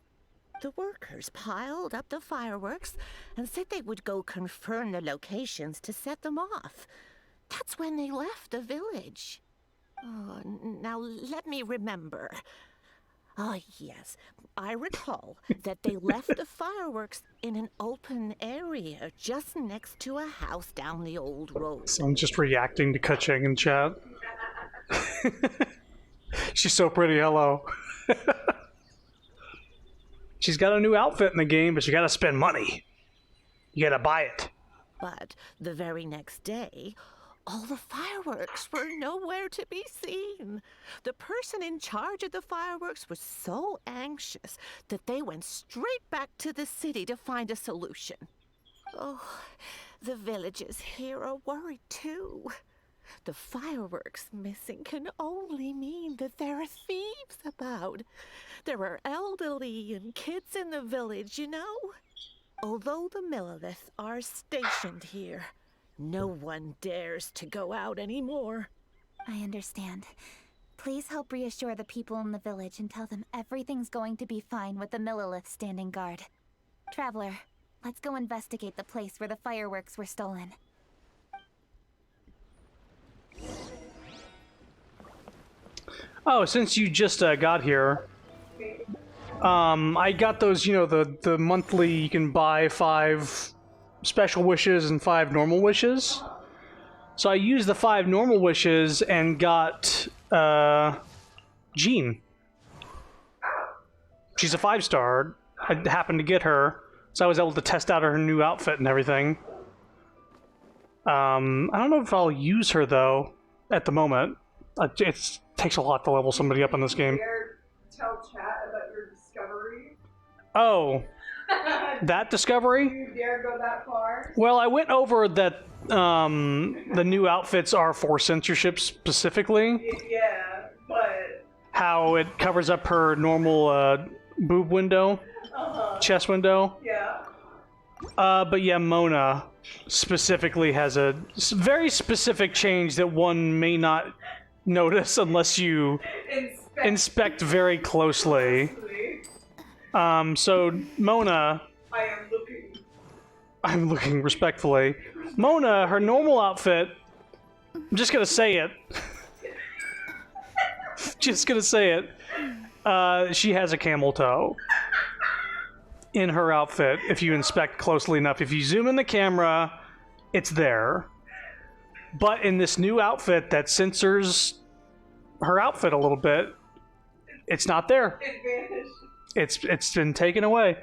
The workers piled up the fireworks and said they would go confirm the locations to set them off. That's when they left the village. Oh, now let me remember. Ah, yes. I recall that they left the fireworks in an open area just next to a house down the old road. So I'm just reacting to Kuching in chat. She's so pretty, hello. She's got a new outfit in the game, but you gotta spend money. You gotta buy it. But the very next day, all the fireworks were nowhere to be seen. The person in charge of the fireworks was so anxious that they went straight back to the city to find a solution. Oh, the villagers here are worried too. The fireworks missing can only mean that there are thieves about. There are elderly and kids in the village, you know. Although the Millilith are stationed here, no one dares to go out anymore. I understand. Please help reassure the people in the village and tell them everything's going to be fine with the Millilith standing guard. Traveler, let's go investigate the place where the fireworks were stolen. Oh, since you just got here, I got those, you know, the monthly, you can buy 5 special wishes and 5 normal wishes. So I used the 5 normal wishes and got Jean. She's a 5-star. I happened to get her, so I was able to test out her new outfit and everything. I don't know if I'll use her though at the moment. It takes a lot to level somebody up in this game. Tell chat about your discovery. Oh, that discovery? Do you dare go that far? Well, I went over that the new outfits are for censorship specifically. Yeah, but How it covers up her normal boob window, chest window. Yeah. But yeah, Mona specifically has a very specific change that one may not notice unless you inspect very closely. So Mona, I'm looking respectfully. Mona, her normal outfit, I'm just gonna say it. Just gonna say it. She has a camel toe in her outfit if you inspect closely enough. If you zoom in the camera, it's there. But in this new outfit that censors her outfit a little bit, it's not there. It's been taken away.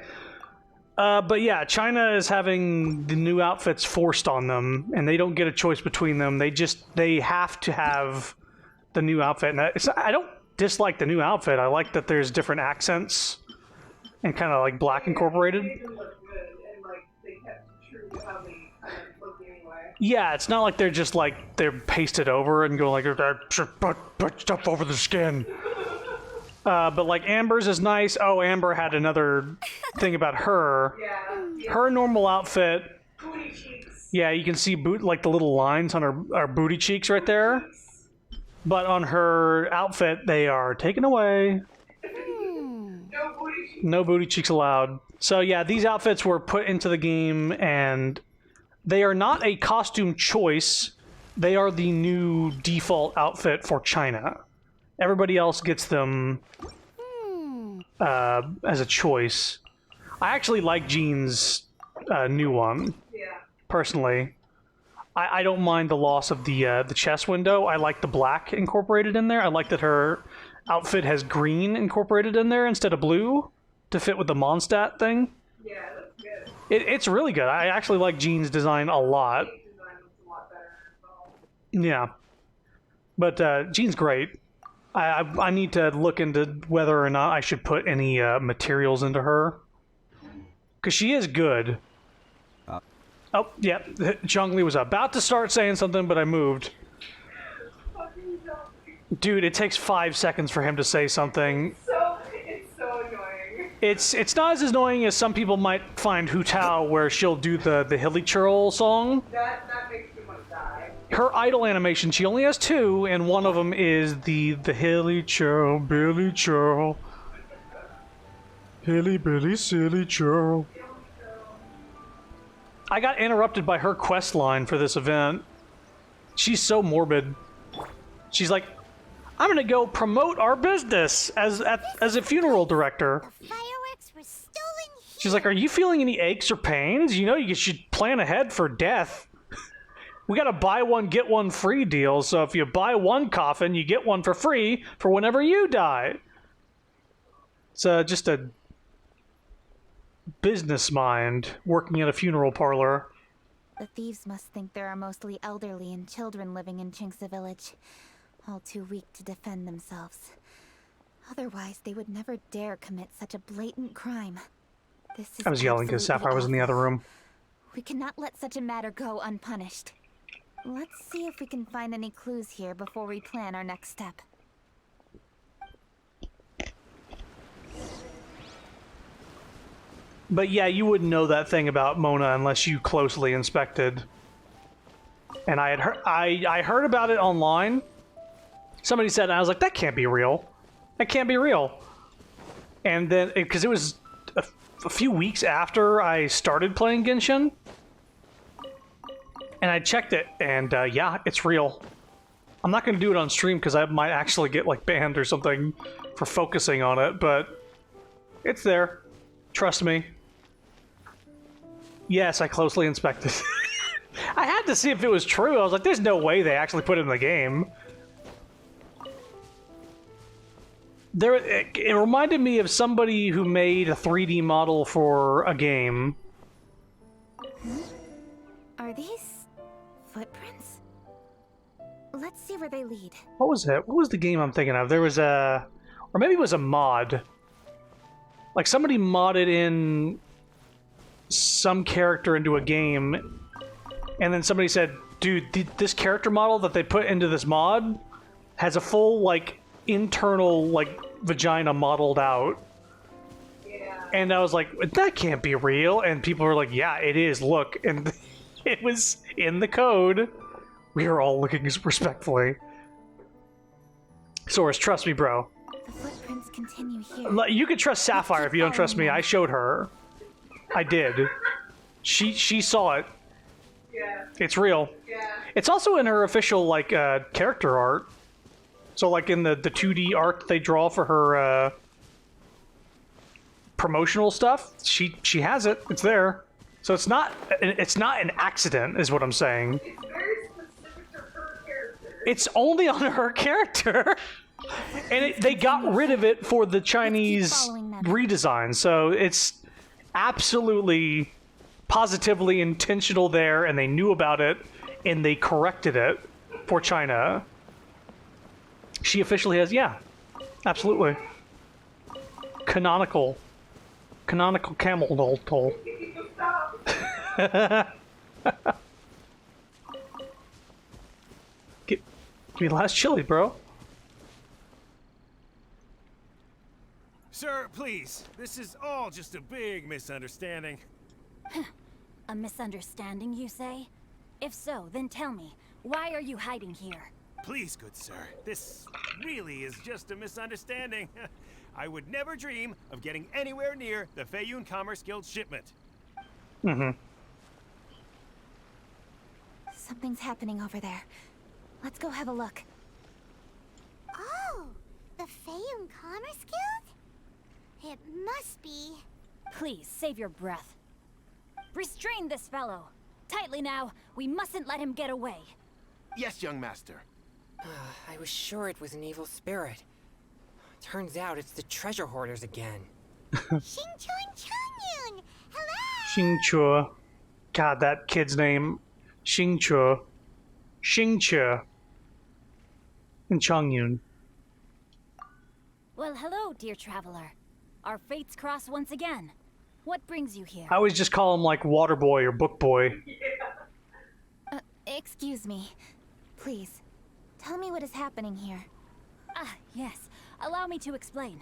But yeah, China is having the new outfits forced on them, and they don't get a choice between them. They have to have the new outfit. And I don't dislike the new outfit. I like that there's different accents and kind of like black incorporated. Yeah, it's not like they're just like they're pasted over and go like put stuff over the skin. But like Amber's is nice. Oh, Amber had another thing about her. Her normal outfit. Yeah, you can see like the little lines on her booty cheeks right there. But on her outfit, they are taken away. No booty cheeks allowed. So yeah, these outfits were put into the game, and they are not a costume choice. They are the new default outfit for China. Everybody else gets them as a choice. I actually like Jean's new one, personally. I don't mind the loss of the chest window. I like the black incorporated in there. I like that her outfit has green incorporated in there instead of blue to fit with the Mondstadt thing. Yeah, that's good. It's really good. I actually like Jean's design a lot. Yeah. But Jean's great. I need to look into whether or not I should put any materials into her. Because she is good. Oh, yeah. Zhongli was about to start saying something, but I moved. Dude, it takes 5 seconds for him to say something. It's so annoying. It's not as annoying as some people might find Hu Tao, where she'll do the hilly churl song. That makes me want to die. Her idle animation, she only has 2, and one of them is the hilly churl, billy churl. Hilly billy silly churl. I got interrupted by her quest line for this event. She's so morbid. She's like, I'm gonna go promote our business as a funeral director. Fireworks were stolen. She's like, are you feeling any aches or pains? You know you should plan ahead for death. We got a buy one, get one free deal, so if you buy one coffin, you get one for free for whenever you die. It's just a business mind working at a funeral parlor. The thieves must think there are mostly elderly and children living in Chinksa village, all too weak to defend themselves. Otherwise, they would never dare commit such a blatant crime. This is I was yelling because absolutely Sapphire was in the other room. We cannot let such a matter go unpunished. Let's see if we can find any clues here before we plan our next step. But yeah, you wouldn't know that thing about Mona unless you closely inspected. And I had I heard about it online. Somebody said, and I was like, that can't be real. That can't be real. And then, because it was a few weeks after I started playing Genshin, and I checked it, and yeah, it's real. I'm not going to do it on stream because I might actually get like banned or something for focusing on it, but it's there. Trust me. Yes, I closely inspected. I had to see if it was true. I was like, there's no way they actually put it in the game. It reminded me of somebody who made a 3D model for a game. Are these footprints? Let's see where they lead. What was it? What was the game I'm thinking of? There was a... Or maybe it was a mod. Like, somebody modded in some character into a game, and then somebody said, dude, this character model that they put into this mod has a full, like, internal, like, vagina modeled out. Yeah. And I was like, that can't be real. And people were like, yeah, it is, look. And it was in the code. We are all looking respectfully. Source, trust me, bro. The footprints continue here. You could trust Sapphire if you don't trust me. I showed her. I did. She saw it. Yeah. It's real. Yeah. It's also in her official, like, character art. So, like, in the 2D art they draw for her promotional stuff, she has it. It's there. So it's not an accident, is what I'm saying. It's very specific to her character. It's only on her character. And they got rid of it for the Chinese redesign, so it's absolutely, positively intentional there, and they knew about it, and they corrected it for China. She officially has, yeah, absolutely. Canonical camel toll. Give me the last chili, bro. Sir, please. This is all just a big misunderstanding. A misunderstanding, you say? If so, then tell me, why are you hiding here? Please, good sir. This really is just a misunderstanding. I would never dream of getting anywhere near the Feiyun Commerce Guild shipment. Mm-hmm. Something's happening over there. Let's go have a look. Oh, the Feiyun Commerce Guild? It must be. Please, save your breath. Restrain this fellow. Tightly now. We mustn't let him get away. Yes, young master. I was sure it was an evil spirit. Turns out it's the treasure hoarders again. Xingqiu and Changyun! Hello! Xingqiu. God, that kid's name. Xingqiu. Xingqiu. And Changyun. Well, hello, dear traveler. Our fates cross once again. What brings you here? I always just call him, like, Water Boy or Book Boy. Excuse me. Please, tell me what is happening here. Ah, yes. Allow me to explain.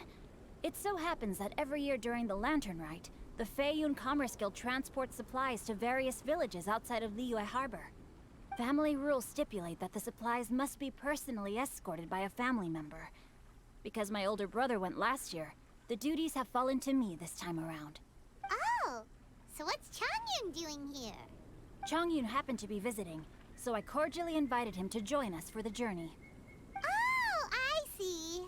It so happens that every year during the Lantern Rite, the Feiyun Commerce Guild transports supplies to various villages outside of Liyue Harbor. Family rules stipulate that the supplies must be personally escorted by a family member. Because my older brother went last year, the duties have fallen to me this time around. Oh, so what's Changyun doing here? Changyun happened to be visiting, so I cordially invited him to join us for the journey. Oh, I see.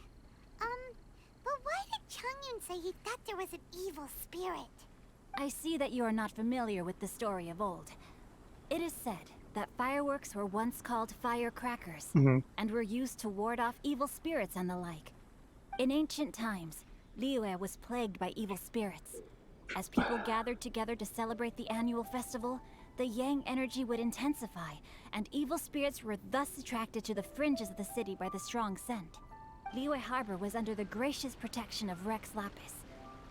But why did Changyun say he thought there was an evil spirit? I see that you are not familiar with the story of old. It is said that fireworks were once called firecrackers, and were used to ward off evil spirits and the like. In ancient times, Liyue was plagued by evil spirits. As people gathered together to celebrate the annual festival, the yang energy would intensify, and evil spirits were thus attracted to the fringes of the city by the strong scent. Liyue Harbor was under the gracious protection of Rex Lapis,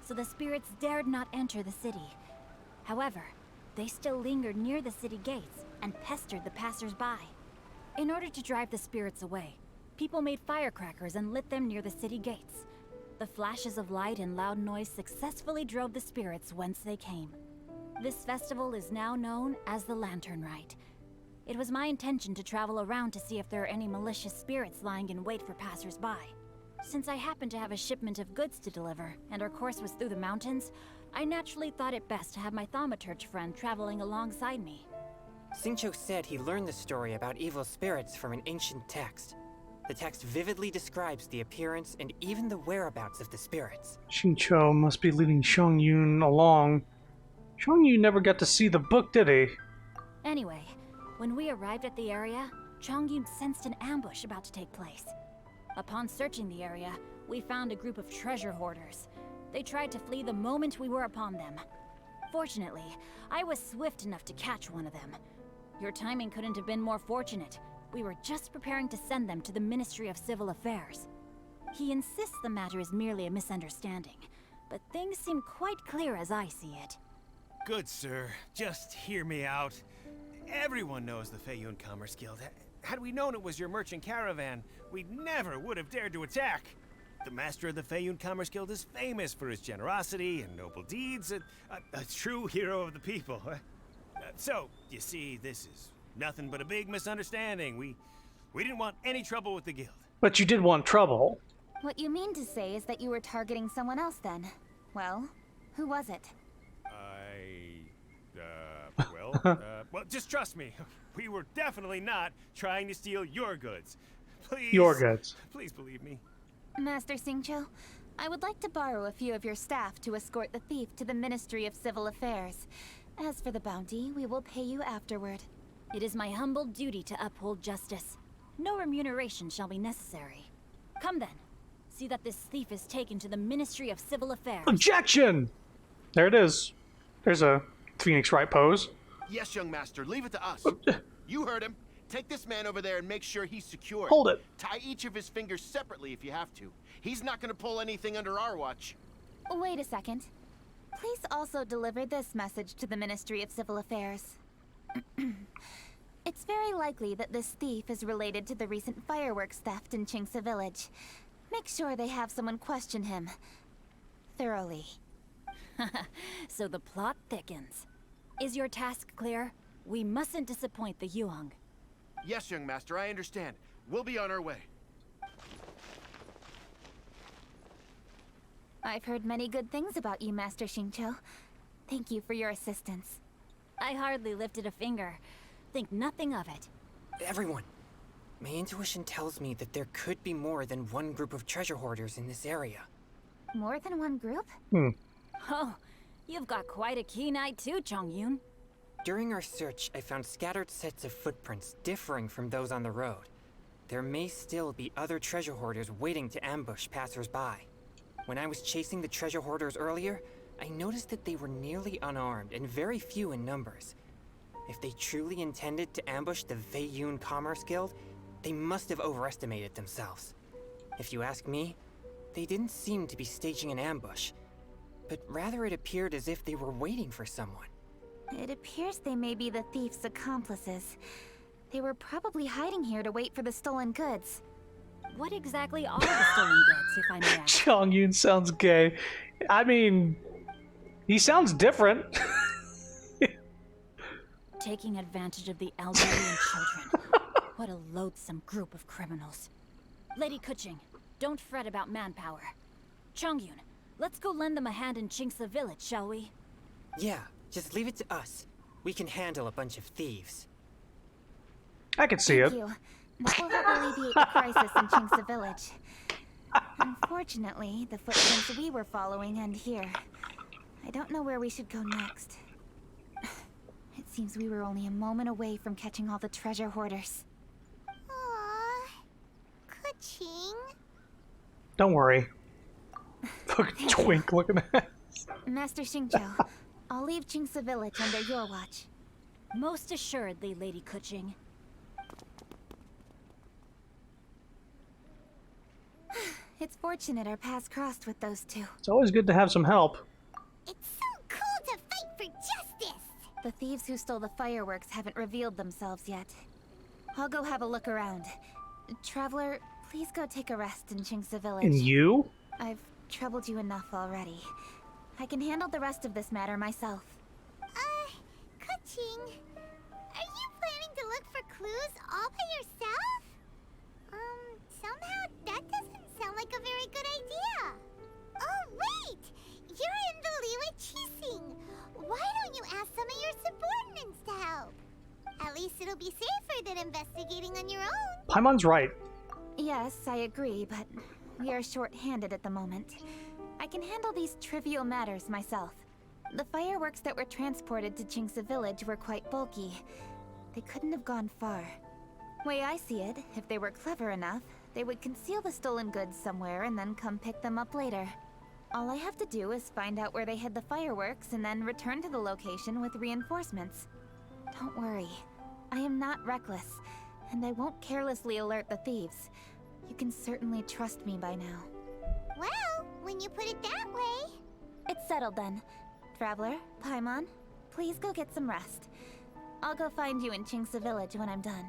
so the spirits dared not enter the city. However, they still lingered near the city gates and pestered the passers-by. In order to drive the spirits away, people made firecrackers and lit them near the city gates. The flashes of light and loud noise successfully drove the spirits whence they came. This festival is now known as the Lantern Rite. It was my intention to travel around to see if there are any malicious spirits lying in wait for passers-by. Since I happened to have a shipment of goods to deliver, and our course was through the mountains, I naturally thought it best to have my thaumaturge friend traveling alongside me. Xingqiu said he learned the story about evil spirits from an ancient text. The text vividly describes the appearance and even the whereabouts of the spirits. Xingqiu must be leading Xiangyun along. Xiangyun never got to see the book, did he? Anyway, when we arrived at the area, Changyun sensed an ambush about to take place. Upon searching the area, we found a group of treasure hoarders. They tried to flee the moment we were upon them. Fortunately, I was swift enough to catch one of them. Your timing couldn't have been more fortunate. We were just preparing to send them to the Ministry of Civil Affairs. He insists the matter is merely a misunderstanding, but things seem quite clear as I see it. Good, sir. Just hear me out. Everyone knows the Feiyun Commerce Guild. Had we known it was your merchant caravan, we never would have dared to attack. The master of the Feiyun Commerce Guild is famous for his generosity and noble deeds, a true hero of the people. So, you see, this is nothing but a big misunderstanding. We didn't want any trouble with the guild. But you did want trouble. What you mean to say is that you were targeting someone else then? Well, who was it? Well, just trust me. We were definitely not trying to steal your goods. Please. Your goods. Please believe me. Master Xingqiu, I would like to borrow a few of your staff to escort the thief to the Ministry of Civil Affairs. As for the bounty, we will pay you afterward. It is my humble duty to uphold justice. No remuneration shall be necessary. Come then. See that this thief is taken to the Ministry of Civil Affairs. Objection! There it is. There's a Phoenix Wright pose. Yes, young master, leave it to us. You heard him. Take this man over there and make sure he's secure. Hold it. Tie each of his fingers separately if you have to. He's not going to pull anything under our watch. Wait a second. Please also deliver this message to the Ministry of Civil Affairs. It's very likely that this thief is related to the recent fireworks theft in Qingce Village. Make sure they have someone question him thoroughly. So the plot thickens. Is your task clear? We mustn't disappoint the Yuang. Yes, young master, I understand. We'll be on our way. I've heard many good things about you, Master Xingqiu. Thank you for your assistance. I hardly lifted a finger. Think nothing of it. Everyone, my intuition tells me that there could be more than one group of treasure hoarders in this area. More than one group? Oh, you've got quite a keen eye too, Changyun. During our search, I found scattered sets of footprints differing from those on the road. There may still be other treasure hoarders waiting to ambush passers-by. When I was chasing the treasure hoarders earlier, I noticed that they were nearly unarmed and very few in numbers. If they truly intended to ambush the Feiyun Commerce Guild, they must have overestimated themselves. If you ask me, they didn't seem to be staging an ambush, but rather it appeared as if they were waiting for someone. It appears they may be the thief's accomplices. They were probably hiding here to wait for the stolen goods. What exactly are the stolen goods, if I may ask? Chongyun sounds gay. I mean, he sounds different. Taking advantage of the elderly and children. What a loathsome group of criminals. Lady Kuching, don't fret about manpower. Chongyun, let's go lend them a hand in Chingsa village, shall we? Yeah, just leave it to us. We can handle a bunch of thieves. I can see Thank it. you. That will help alleviate the crisis in Chingsa village. Unfortunately, the footprints we were following end here. I don't know where we should go next. It seems we were only a moment away from catching all the treasure hoarders. Aww. Kuching. Don't worry. Fucking twink looking at. Master Xingqiu, I'll leave Chingsa village under your watch. Most assuredly, Lady Kuching. It's fortunate our paths crossed with those two. It's always good to have some help. It's so cool to fight for justice! The thieves who stole the fireworks haven't revealed themselves yet. I'll go have a look around. Traveler, please go take a rest in Chingsa village. And you? I've troubled you enough already. I can handle the rest of this matter myself. Kuching, are you planning to look for clues all by yourself? Somehow that doesn't sound like a very good idea. Oh, wait! You're in the Liwa Chising. Why don't you ask some of your subordinates to help? At least it'll be safer than investigating on your own. Paimon's right. Yes, I agree, but we are short-handed at the moment. I can handle these trivial matters myself. The fireworks that were transported to Chingsa village were quite bulky. They couldn't have gone far. Way I see it, if they were clever enough, they would conceal the stolen goods somewhere and then come pick them up later. All I have to do is find out where they hid the fireworks and then return to the location with reinforcements. Don't worry. I am not reckless, and I won't carelessly alert the thieves. You can certainly trust me by now. Well, when you put it that way... It's settled then. Traveler, Paimon, please go get some rest. I'll go find you in Chingsa village when I'm done.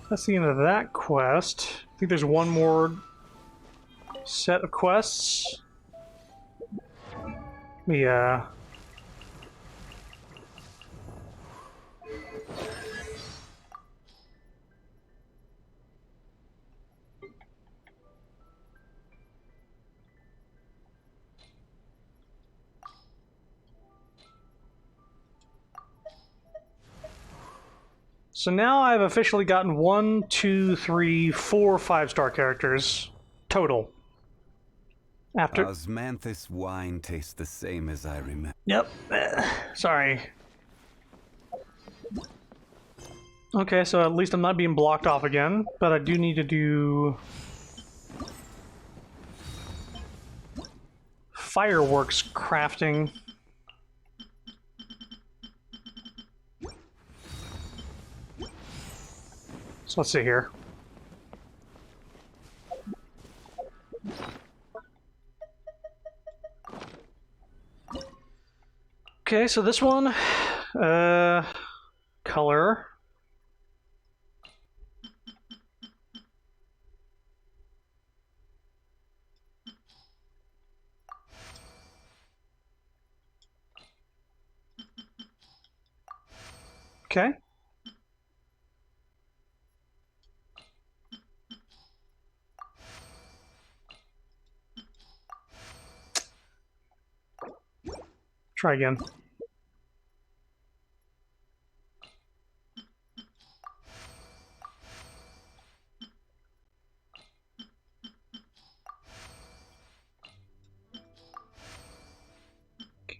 That's the end of that quest. I think there's one more set of quests. Yeah. So now I've officially gotten 1, 2, 3, 4 5-star characters total. After Osmanthus wine tastes the same as I remember. Yep. Sorry. Okay, so at least I'm not being blocked off again, but I do need to do fireworks crafting. So let's see here. Okay, so this one, color. Okay. Try again.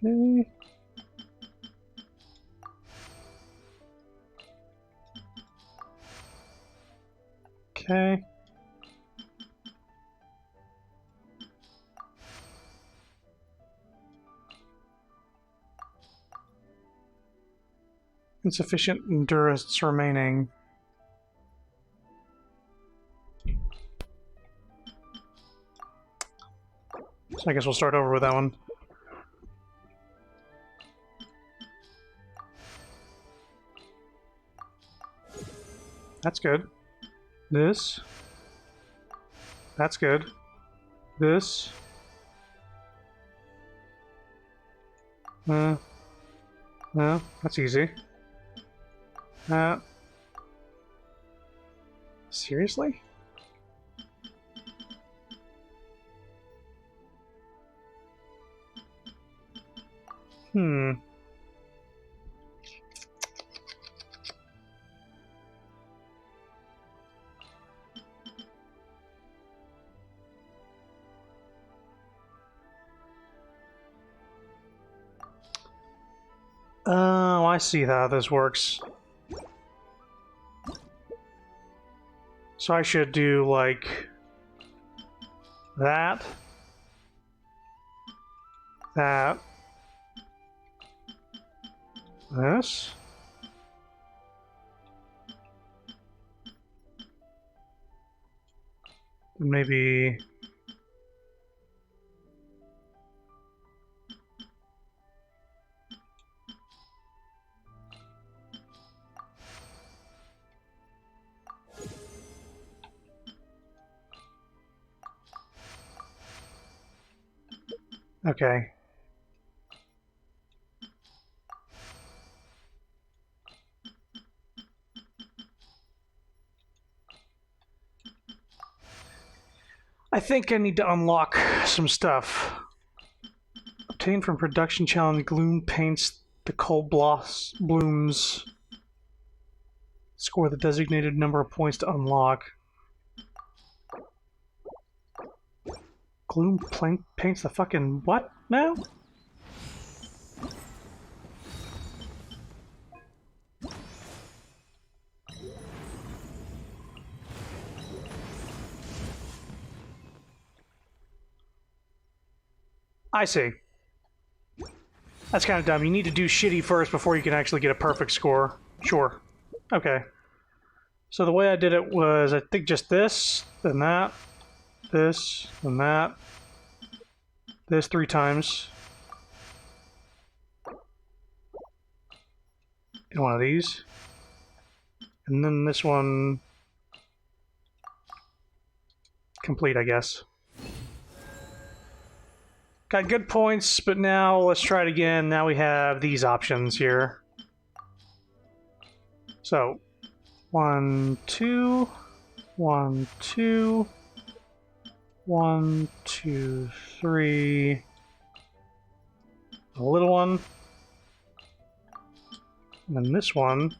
Okay. Okay. Insufficient endurance remaining. So I guess we'll start over with that one. That's good. This. That's good. This. No, that's easy. Seriously? Oh, I see how this works. So I should do, like, that, that, this. Maybe... Okay. I think I need to unlock some stuff. Obtained from production challenge, Gloom paints the cold blooms. Score the designated number of points to unlock. Gloom paints the fucking what now? I see. That's kind of dumb. You need to do shitty first before you can actually get a perfect score. Sure. Okay. So the way I did it was, I think just this, then that, this, then that, this 3 times. And one of these. And then this one... complete, I guess. Got good points, but now let's try it again. Now we have these options here. So, 1, 2, 1, 2, 1, 2, 3. A little one. And then this one.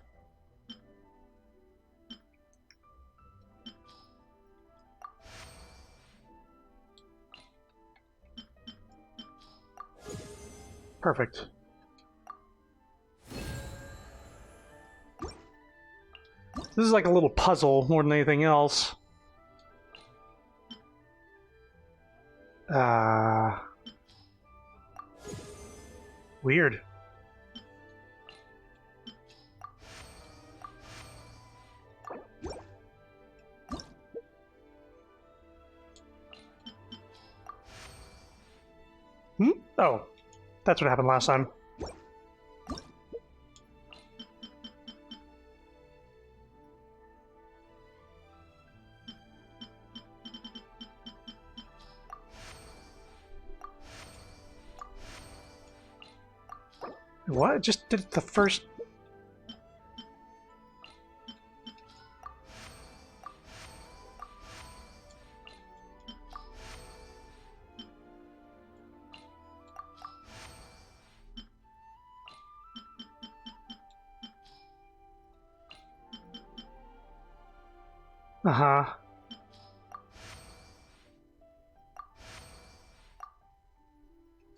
Perfect. This is like a little puzzle more than anything else. Weird. Oh, that's what happened last time. What? It just did the first... Uh-huh.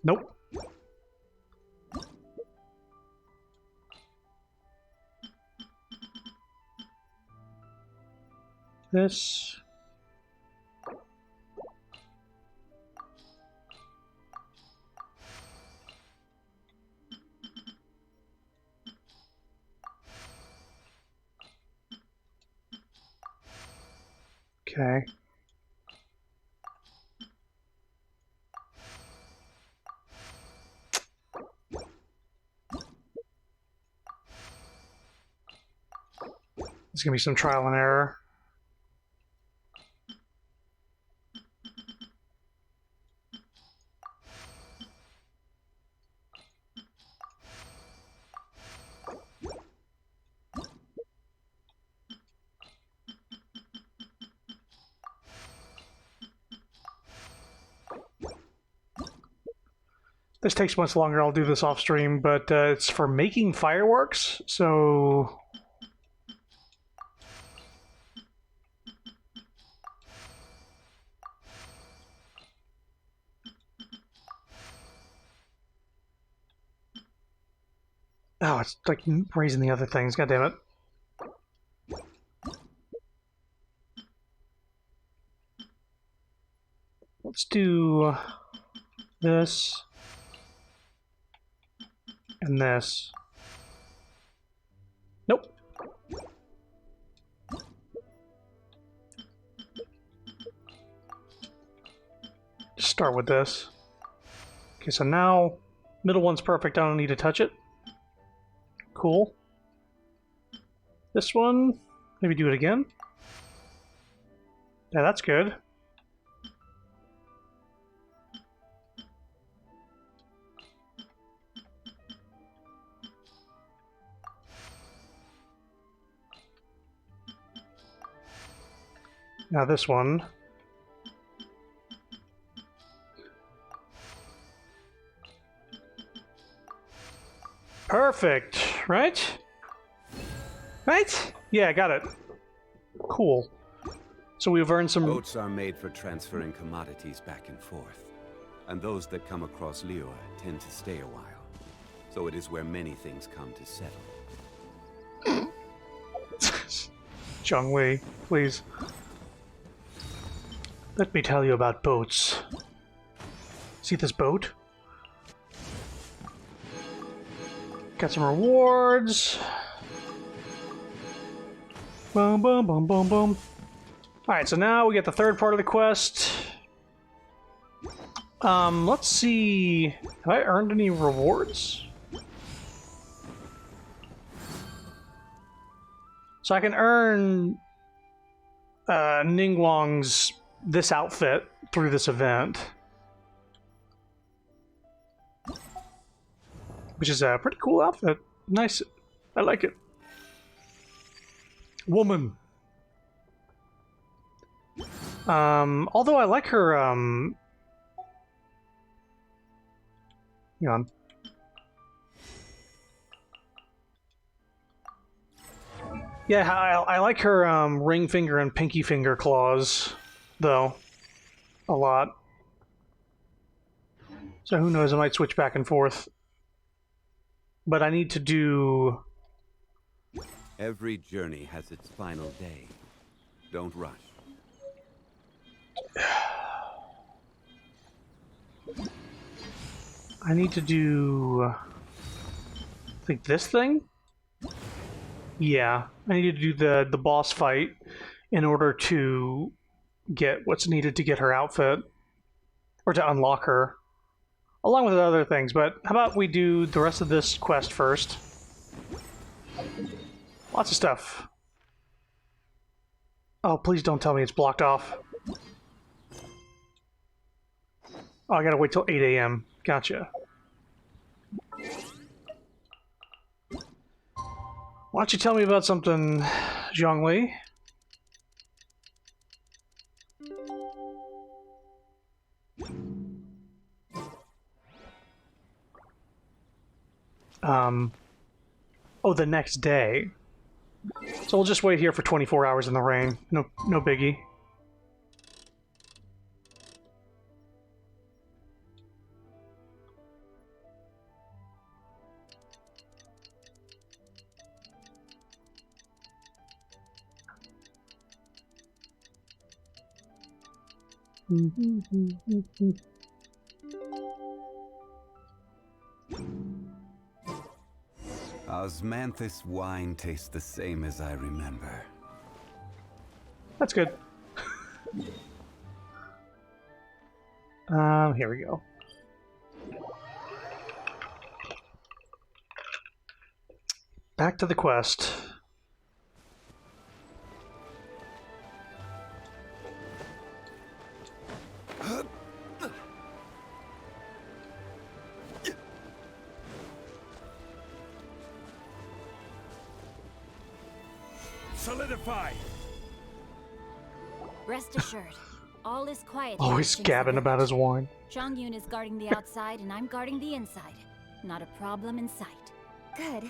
Nope. This... Okay. It's It's gonna be some trial and error. This takes much longer. I'll do this off stream, but it's for making fireworks. So oh, it's like raising the other things. God damn it. Let's do this and this. Nope. Just start with this. Okay, so now middle one's perfect. I don't need to touch it. Cool. This one, maybe do it again. Yeah, that's good. Now this one. Perfect, right? Right? Yeah, got it. Cool. So we've earned some... Boats are made for transferring commodities back and forth. And those that come across Liyue tend to stay a while. So it is where many things come to settle. Zhongwei, please. Let me tell you about boats. See this boat? Got some rewards. Boom, boom, boom, boom, boom. Alright, so now we get the third part of the quest. Let's see. Have I earned any rewards? So I can earn Ningguang's this outfit through this event. Which is a pretty cool outfit. Nice. I like it. Woman. Although I like her, hang on. Yeah, I like her, ring finger and pinky finger claws, though. A lot. So who knows, I might switch back and forth. But I need to do... Every journey has its final day. Don't rush. I need to do... I think this thing? Yeah, I need to do the boss fight in order to get what's needed to get her outfit. Or to unlock her. Along with other things, but how about we do the rest of this quest first? Lots of stuff. Oh, please don't tell me it's blocked off. Oh, I gotta wait till 8 a.m. Gotcha. Why don't you tell me about something, Zhongli? Oh, the next day. So we'll just wait here for 24 hours in the rain. No biggie. Osmanthus wine tastes the same as I remember. That's good. Here we go. Back to the quest. solidified. Rest assured, all is quiet. Always gabbing about his wine. Zhongyun is guarding the outside and I'm guarding the inside. Not a problem in sight. Good.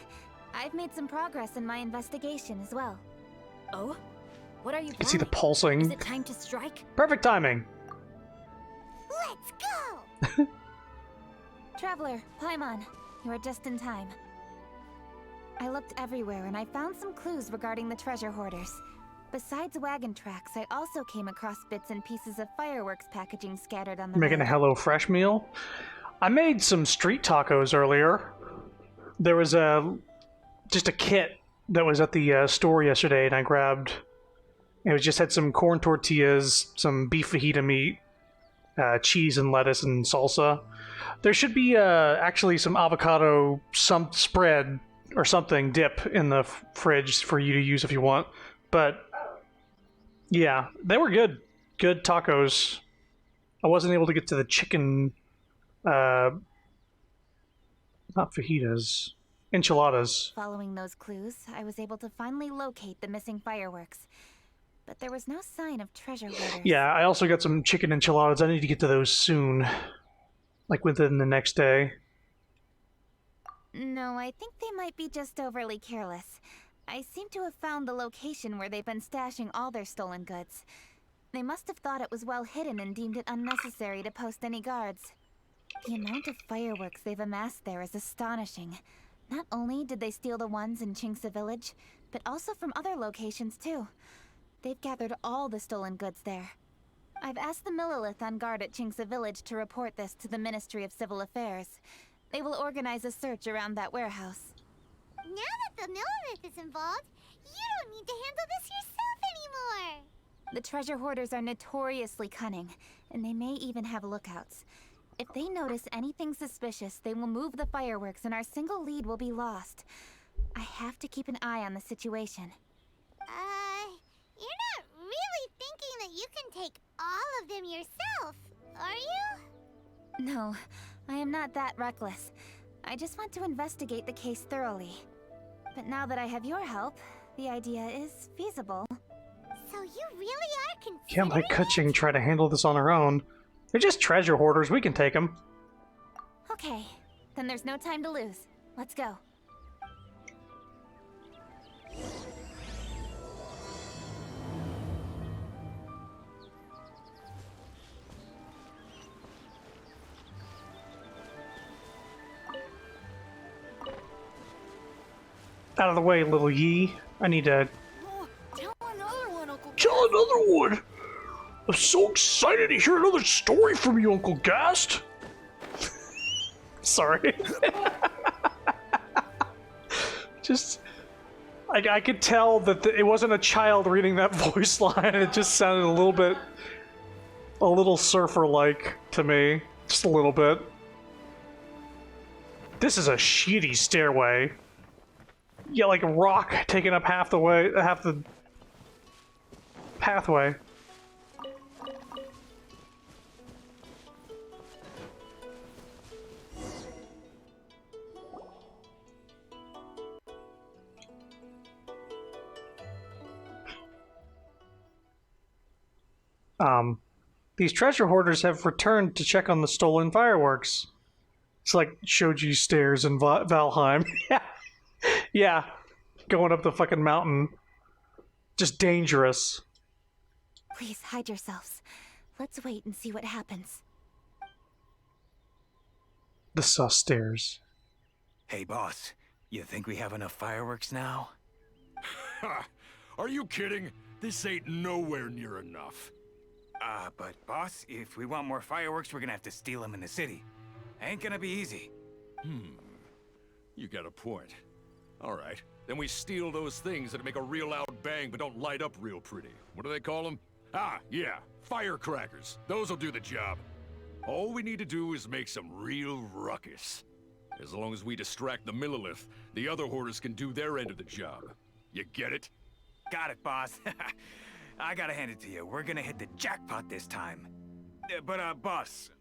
I've made some progress in my investigation as well. Oh? What are you You can see the planning? pulsing. Is it time to strike? Perfect timing. Let's go! Traveler, Paimon, you are just in time. I looked everywhere and I found some clues regarding the treasure hoarders. Besides wagon tracks, I also came across bits and pieces of fireworks packaging scattered on the Making a road. Hello Fresh meal. I made some street tacos earlier. There was just a kit that was at the store yesterday, and I grabbed. It just had some corn tortillas, some beef fajita meat, cheese and lettuce and salsa. There should be actually some avocado spread or something dip in the fridge for you to use if you want. But yeah, they were good. Good tacos. I wasn't able to get to the chicken, not fajitas, enchiladas. Following those clues, I was able to finally locate the missing fireworks. But there was no sign of treasure hoarders. Yeah, I also got some chicken enchiladas. I need to get to those soon. Like within the next day. No, I think they might be just overly careless. I seem to have found the location where they've been stashing all their stolen goods. They must have thought it was well hidden and deemed it unnecessary to post any guards. The amount of fireworks they've amassed there is astonishing. Not only did they steal the ones in Chingsa village, but also from other locations too. They've gathered all the stolen goods there. I've asked the Millilith on guard at Chingsa village to report this to the Ministry of Civil Affairs. They will organize a search around that warehouse. Now that the Millilith is involved, you don't need to handle this yourself anymore! The treasure hoarders are notoriously cunning, and they may even have lookouts. If they notice anything suspicious, they will move the fireworks and our single lead will be lost. I have to keep an eye on the situation. You're not really thinking that you can take all of them yourself, are you? No, I am not that reckless. I just want to investigate the case thoroughly. But now that I have your help, the idea is feasible. So you really are considering Can't let Kuching try to handle this on her own. They're just treasure hoarders. We can take them. Okay, then there's no time to lose. Let's go. Out of the way, little Yi. I need to... Tell another one, Uncle Tell another one! I'm so excited to hear another story from you, Uncle Gast! Sorry. Just... I could tell that it wasn't a child reading that voice line. It just sounded a little surfer-like to me. Just a little bit. This is a shitty stairway. Yeah, like a rock taking up half the pathway. These treasure hoarders have returned to check on the stolen fireworks. It's like Shoji stairs in Valheim. Yeah. Yeah, going up the fucking mountain. Just dangerous. Please hide yourselves. Let's wait and see what happens. The sus stairs. Hey, boss. You think we have enough fireworks now? Ha! Are you kidding? This ain't nowhere near enough. But boss, if we want more fireworks, we're gonna have to steal them in the city. Ain't gonna be easy. You got a point. All right, then we steal those things that make a real loud bang but don't light up real pretty. What do they call them? Ah, yeah, firecrackers. Those'll do the job. All we need to do is make some real ruckus. As long as we distract the Millilith, the other hoarders can do their end of the job. You get it? Got it, boss. I gotta hand it to you. We're gonna hit the jackpot this time. But boss,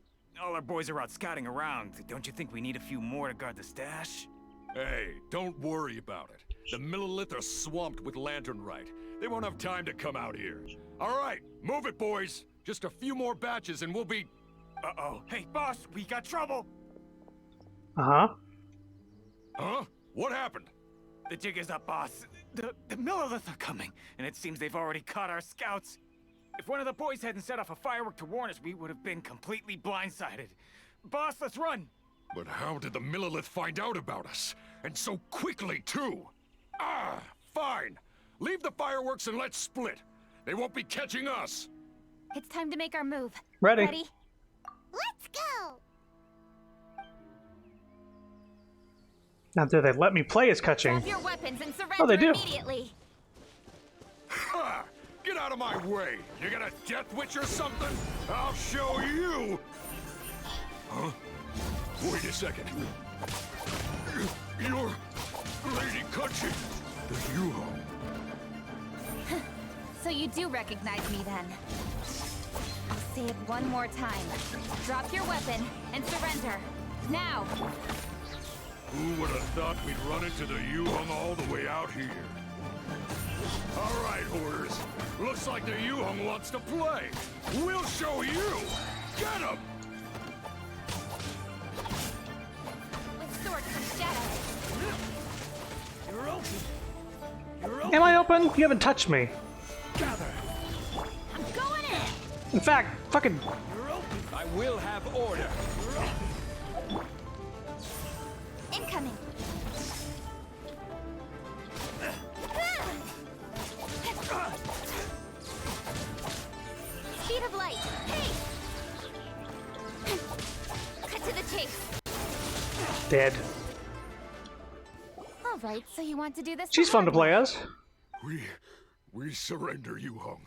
all our boys are out scouting around. Don't you think we need a few more to guard the stash? Hey, don't worry about it. The Millilith are swamped with lanternite. They won't have time to come out here. All right, move it, boys. Just a few more batches and we'll be... Uh-oh. Hey, boss, we got trouble. Uh-huh. Huh? What happened? The jig is up, boss. The Millilith are coming, and it seems they've already caught our scouts. If one of the boys hadn't set off a firework to warn us, we would have been completely blindsided. Boss, let's run! But how did the Millilith find out about us? And so quickly, too? Ah, fine. Leave the fireworks and let's split. They won't be catching us. It's time to make our move. Ready. Let's go! Now, do they let me play as Kutching? Grab your weapons and surrender Oh, they do. immediately. Ha! Get out of my way! You got a death witch or something? I'll show you! Huh? Wait a second. You're Lady Kutching, the Yuho. So you do recognize me then. I'll say it one more time. Drop your weapon and surrender. Now! Who would have thought we'd run into the Yuhong all the way out here? All right, Hoarders. Looks like the Yuhong wants to play. We'll show you! Get him! With sword from shadow. You're open. Am I open? You haven't touched me. Gather. I'm going in! In fact, fucking... I will have order. Incoming! Speed of light! Hey! Cut to the chase! Dead. Alright, so you want to do this? She's fun to play as. We surrender, Yuhong.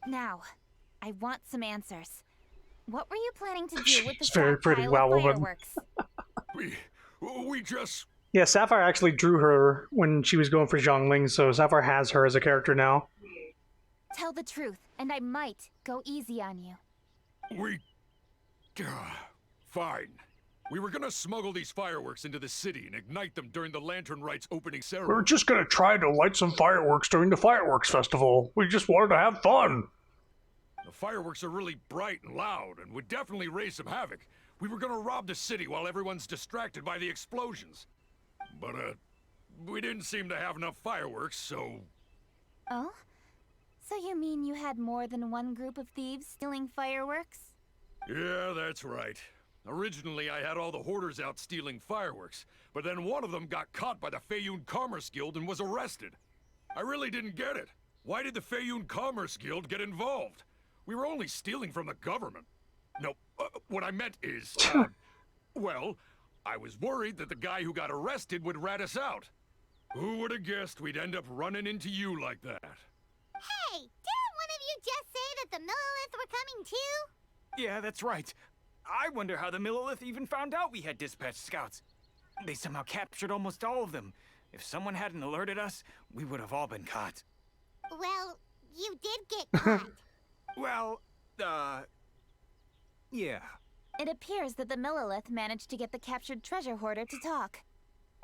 Now, I want some answers. What were you planning to do with the She's very pretty. stockpile Wow, of woman. fireworks? We just... Yeah, Sapphire actually drew her when she was going for Zhongling, so Sapphire has her as a character now. Tell the truth, and I might go easy on you. Fine. We were gonna smuggle these fireworks into the city and ignite them during the Lantern Rite's opening ceremony. We were just gonna try to light some fireworks during the fireworks festival. We just wanted to have fun. The fireworks are really bright and loud and would definitely raise some havoc. We were gonna rob the city while everyone's distracted by the explosions. But, we didn't seem to have enough fireworks, so... Oh? So you mean you had more than one group of thieves stealing fireworks? Yeah, that's right. Originally, I had all the hoarders out stealing fireworks, but then one of them got caught by the Feiyun Commerce Guild and was arrested. I really didn't get it. Why did the Feiyun Commerce Guild get involved? We were only stealing from the government. No, what I meant is, well, I was worried that the guy who got arrested would rat us out. Who would have guessed we'd end up running into you like that? Hey, didn't one of you just say that the Millilith were coming too? Yeah, that's right. I wonder how the Millilith even found out we had dispatched scouts. They somehow captured almost all of them. If someone hadn't alerted us, we would have all been caught. Well, you did get caught. Well, yeah. It appears that the Millilith managed to get the captured treasure hoarder to talk.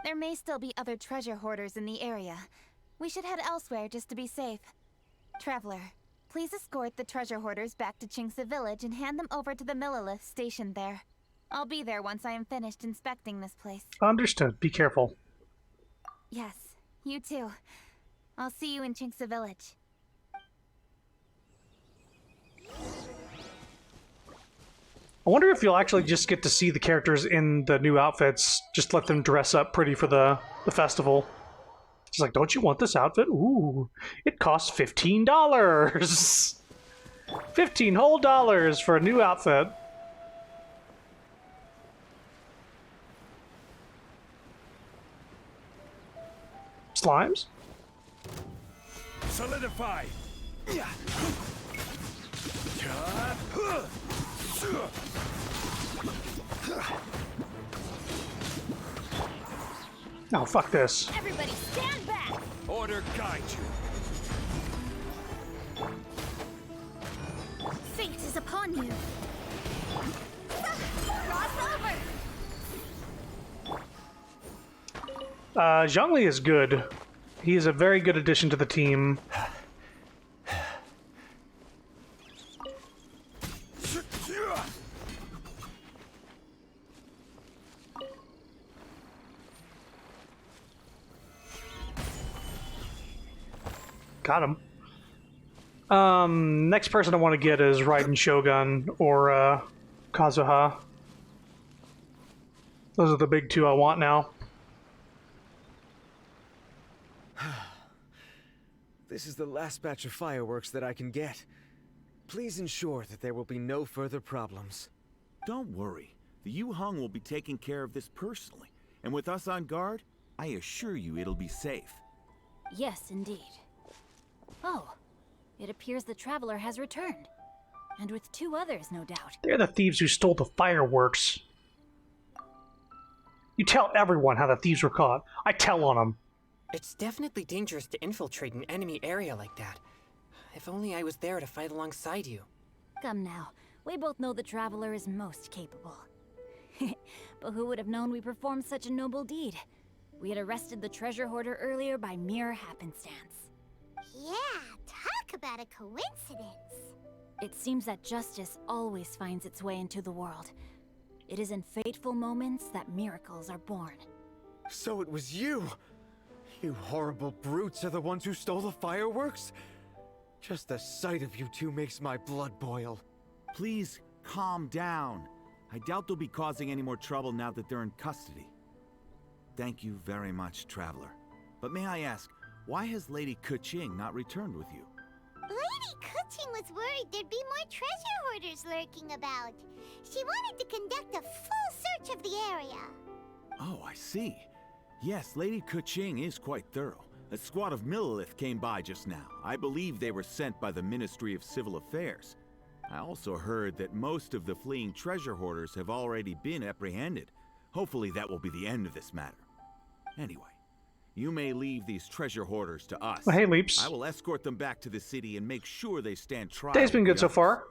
There may still be other treasure hoarders in the area. We should head elsewhere just to be safe. Traveler, please escort the treasure hoarders back to Chingsa village and hand them over to the Millilith stationed there. I'll be there once I am finished inspecting this place. Understood. Be careful. Yes, you too. I'll see you in Chingsa village. I wonder if you'll actually just get to see the characters in the new outfits. Just let them dress up pretty for the festival. It's like, don't you want this outfit? Ooh, it costs $15. $15 whole dollars for a new outfit. Slimes? Solidify! Oh, fuck this. Everybody stand back! Order guide you. Fate is upon you. Cross over! Zhongli is good. He is a very good addition to the team. got him. Next person I want to get is Raiden Shogun or Kazuha. Those are the big two I want now. This is the last batch of fireworks that I can get. Please ensure that there will be no further problems. Don't worry. The Yu-Hung will be taking care of this personally. And with us on guard, I assure you it'll be safe. Yes, indeed. Oh, it appears the Traveler has returned. And with 2 others, no doubt. They're the thieves who stole the fireworks. You tell everyone how the thieves were caught. I tell on them. It's definitely dangerous to infiltrate an enemy area like that. If only I was there to fight alongside you. Come now, we both know the Traveler is most capable. But who would have known we performed such a noble deed? We had arrested the treasure hoarder earlier by mere happenstance. Yeah, talk about a coincidence. It seems that justice always finds its way into the world. It is in fateful moments that miracles are born. So it was you! You horrible brutes are the ones who stole the fireworks? Just the sight of you two makes my blood boil. Please, calm down. I doubt they'll be causing any more trouble now that they're in custody. Thank you very much, Traveler. But may I ask, why has Lady Keqing not returned with you? Lady Keqing was worried there'd be more treasure hoarders lurking about. She wanted to conduct a full search of the area. Oh, I see. Yes, Lady Keqing is quite thorough. A squad of Millilith came by just now. I believe they were sent by the Ministry of Civil Affairs. I also heard that most of the fleeing treasure hoarders have already been apprehended. Hopefully that will be the end of this matter. Anyway, you may leave these treasure hoarders to us. Well, hey, Leaps. I will escort them back to the city and make sure they stand trial. Day's been good so far.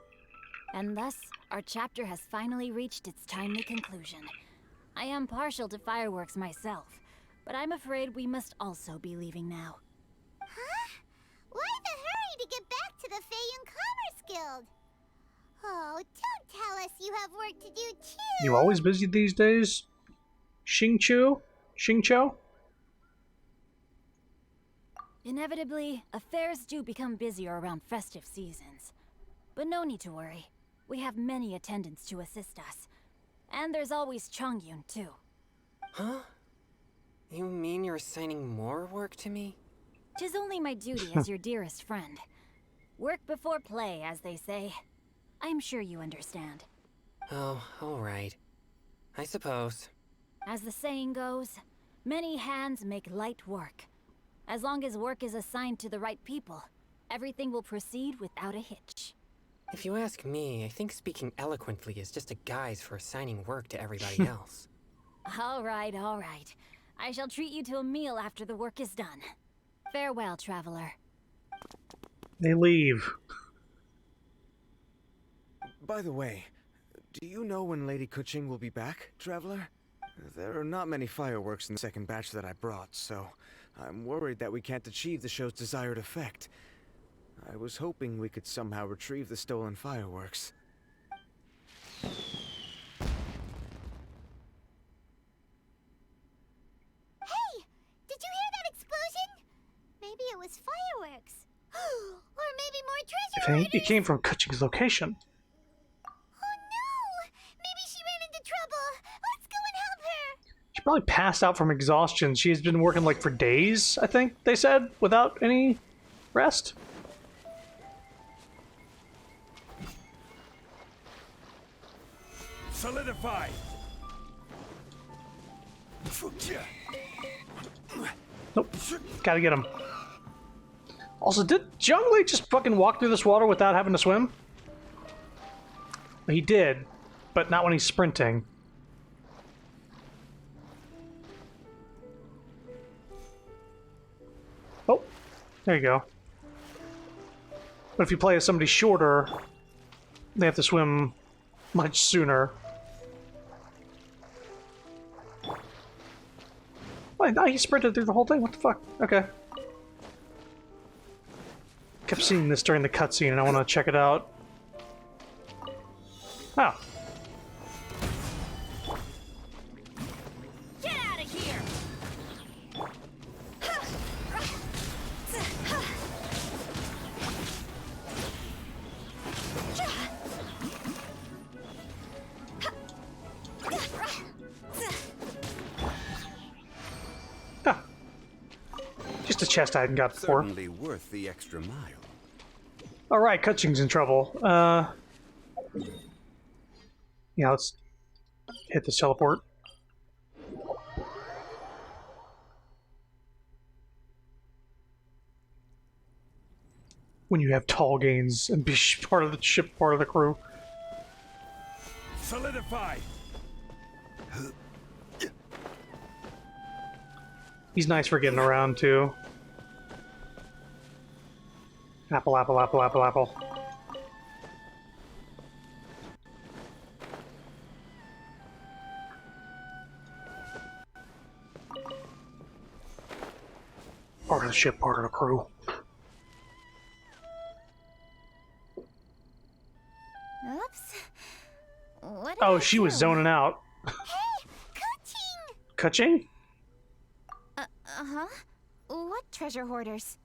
And thus, our chapter has finally reached its timely conclusion. I am partial to fireworks myself, but I'm afraid we must also be leaving now. Huh? Why the hurry to get back to the Feiyun Commerce Guild? Oh, don't tell us you have work to do too. You always busy these days? Xingqiu? Inevitably, affairs do become busier around festive seasons. But no need to worry. We have many attendants to assist us. And there's always Chongyun, too. Huh? You mean you're assigning more work to me? 'Tis only my duty as your dearest friend. Work before play, as they say. I'm sure you understand. Oh, alright. I suppose. As the saying goes, many hands make light work. As long as work is assigned to the right people, everything will proceed without a hitch. If you ask me, I think speaking eloquently is just a guise for assigning work to everybody else. All right. I shall treat you to a meal after the work is done. Farewell, traveler. They leave. By the way, do you know when Lady Keqing will be back, Traveler? There are not many fireworks in the second batch that I brought, so I'm worried that we can't achieve the show's desired effect. I was hoping we could somehow retrieve the stolen fireworks. Hey! Did you hear that explosion? Maybe it was fireworks. Or maybe more treasure hoarders. It came from Keqing's location. Oh no! Maybe she ran into trouble. Let's go and help her. She probably passed out from exhaustion. She has been working like for days, I think they said, without any rest. Solidify! Nope. Gotta get him. Also, did Zhongli just fucking walk through this water without having to swim? He did, but not when he's sprinting. Oh, there you go. But if you play as somebody shorter, they have to swim much sooner. Wait, no, he sprinted through the whole thing? What the fuck? Okay. Kept seeing this during the cutscene and I want to check it out. Oh. Get out of here! Just a chest I hadn't got before. Certainly worth the extra mile. Alright, Kutching's in trouble. Yeah, let's hit this teleport. When you have tall gains and be part of the ship, part of the crew. Solidify. He's nice for getting around too. Apple, apple, apple, apple, apple. Part of the ship, part of the crew. Oops. What did Oh, I she was do? zoning out. Kutching? Uh-huh. What treasure hoarders?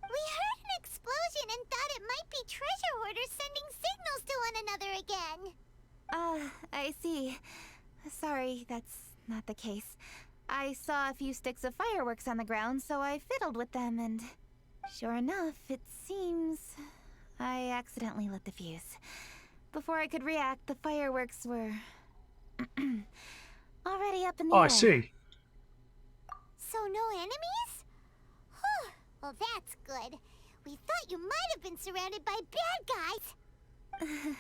We heard an explosion and thought it might be treasure hoarders sending signals to one another again. I see. Sorry, that's not the case. I saw a few sticks of fireworks on the ground, so I fiddled with them, and sure enough, it seems I accidentally lit the fuse. Before I could react, the fireworks were already up in the air. I see. So no enemies? Whew. Well, that's good. We thought you might have been surrounded by bad guys.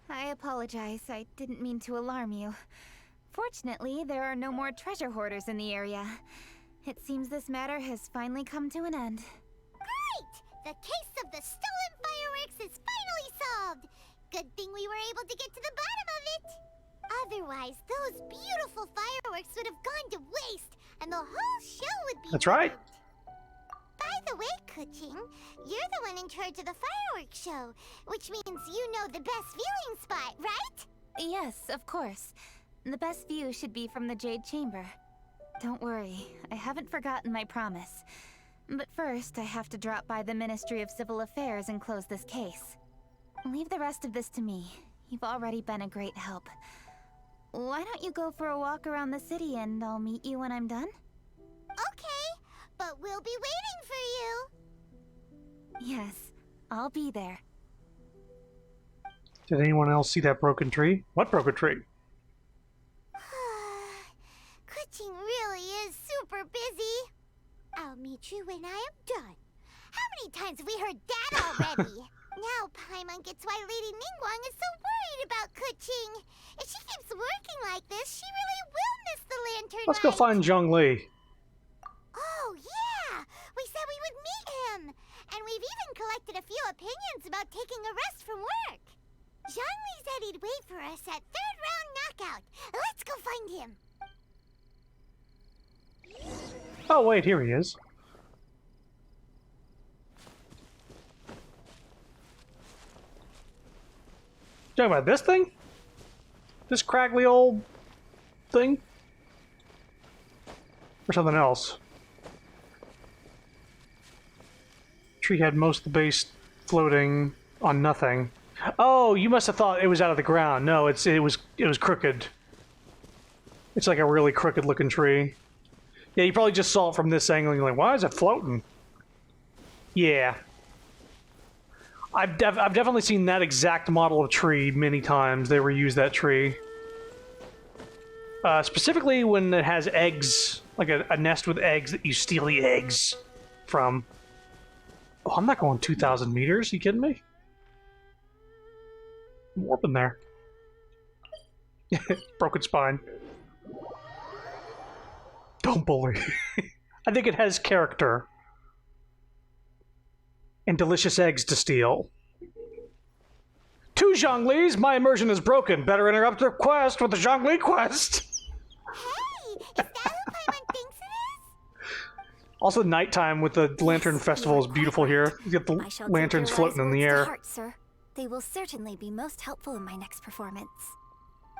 I apologize. I didn't mean to alarm you. Fortunately, there are no more treasure hoarders in the area. It seems this matter has finally come to an end. Great! The case of the stolen fireworks is finally solved. Good thing we were able to get to the bottom of it. Otherwise, those beautiful fireworks would have gone to waste, and the whole show would be That's right. By the way, Kutching, you're the one in charge of the fireworks show, which means you know the best viewing spot, right? Yes, of course. The best view should be from the Jade Chamber. Don't worry, I haven't forgotten my promise. But first, I have to drop by the Ministry of Civil Affairs and close this case. Leave the rest of this to me. You've already been a great help. Why don't you go for a walk around the city and I'll meet you when I'm done? Okay, but we'll be waiting for you. Yes, I'll be there. Did anyone else see that broken tree? What broken tree? Kutching really is super busy. I'll meet you when I am done. How many times have we heard that already? Now Paimon gets why Lady Ningguang is so worried about Kutching. If she keeps working like this, she really will miss the lantern Let's go night. find Zhongli. Oh, yeah! We said we would meet him! And we've even collected a few opinions about taking a rest from work. Zhongli said he'd wait for us at third round knockout. Let's go find him. Oh, wait, here he is. Talking about this thing? This craggly old thing? Or something else? Tree had most of the base floating on nothing. Oh, you must have thought it was out of the ground. No, it was crooked. It's like a really crooked looking tree. Yeah, you probably just saw it from this angle and you're like, why is it floating? Yeah. I've definitely seen that exact model of tree many times. They reuse that tree. Specifically when it has eggs, like a nest with eggs that you steal the eggs from. Oh, I'm not going 2,000 meters. You kidding me? I'm warping there. Broken spine. Don't bully. I think it has character. And delicious eggs to steal. Two Zhonglis, my immersion is broken. Better interrupt the quest with the Zhongli quest. Hey, is that who Paimon thinks it is? Also, nighttime with the lantern festival is beautiful here. You get the lanterns floating in the air. Heart, sir. They will certainly be most helpful in my next performance.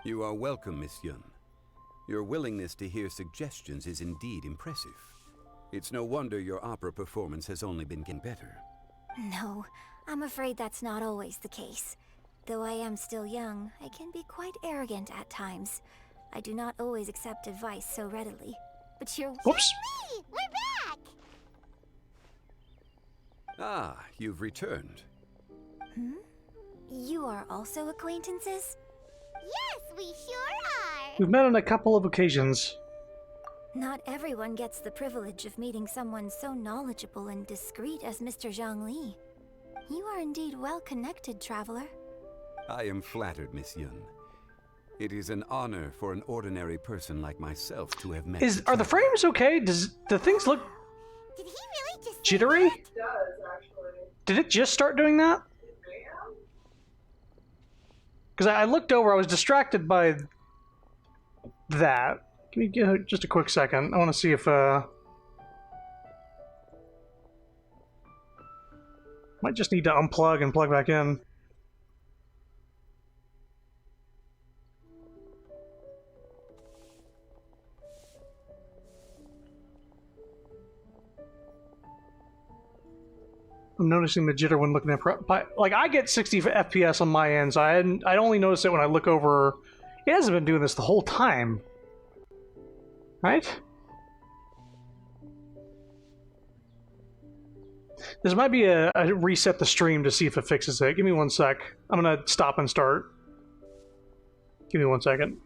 You are welcome, Miss Yun. Your willingness to hear suggestions is indeed impressive. It's no wonder your opera performance has only been getting better. No, I'm afraid that's not always the case. Though I am still young, I can be quite arrogant at times. I do not always accept advice so readily. But you're... Whoops. Hey, we're back! Ah, you've returned. Hmm? You are also acquaintances? Yes, we sure are! We've met on a couple of occasions. Not everyone gets the privilege of meeting someone so knowledgeable and discreet as Mr. Zhongli. You are indeed well connected, traveler. I am flattered, Miss Yun. It is an honor for an ordinary person like myself to have met. Are the frames okay? Does the things look Did he really just jittery? It does, actually. Did it just start doing that? Because I looked over, I was distracted by that. Can you give just a quick second? I want to see if might just need to unplug and plug back in. I'm noticing the jitter when looking at like I get 60 FPS on my end, so I only notice it when I look over. It hasn't been doing this the whole time, right? This might be a reset the stream to see if it fixes it. Give me 1 sec. I'm gonna stop and start. Give me 1 second.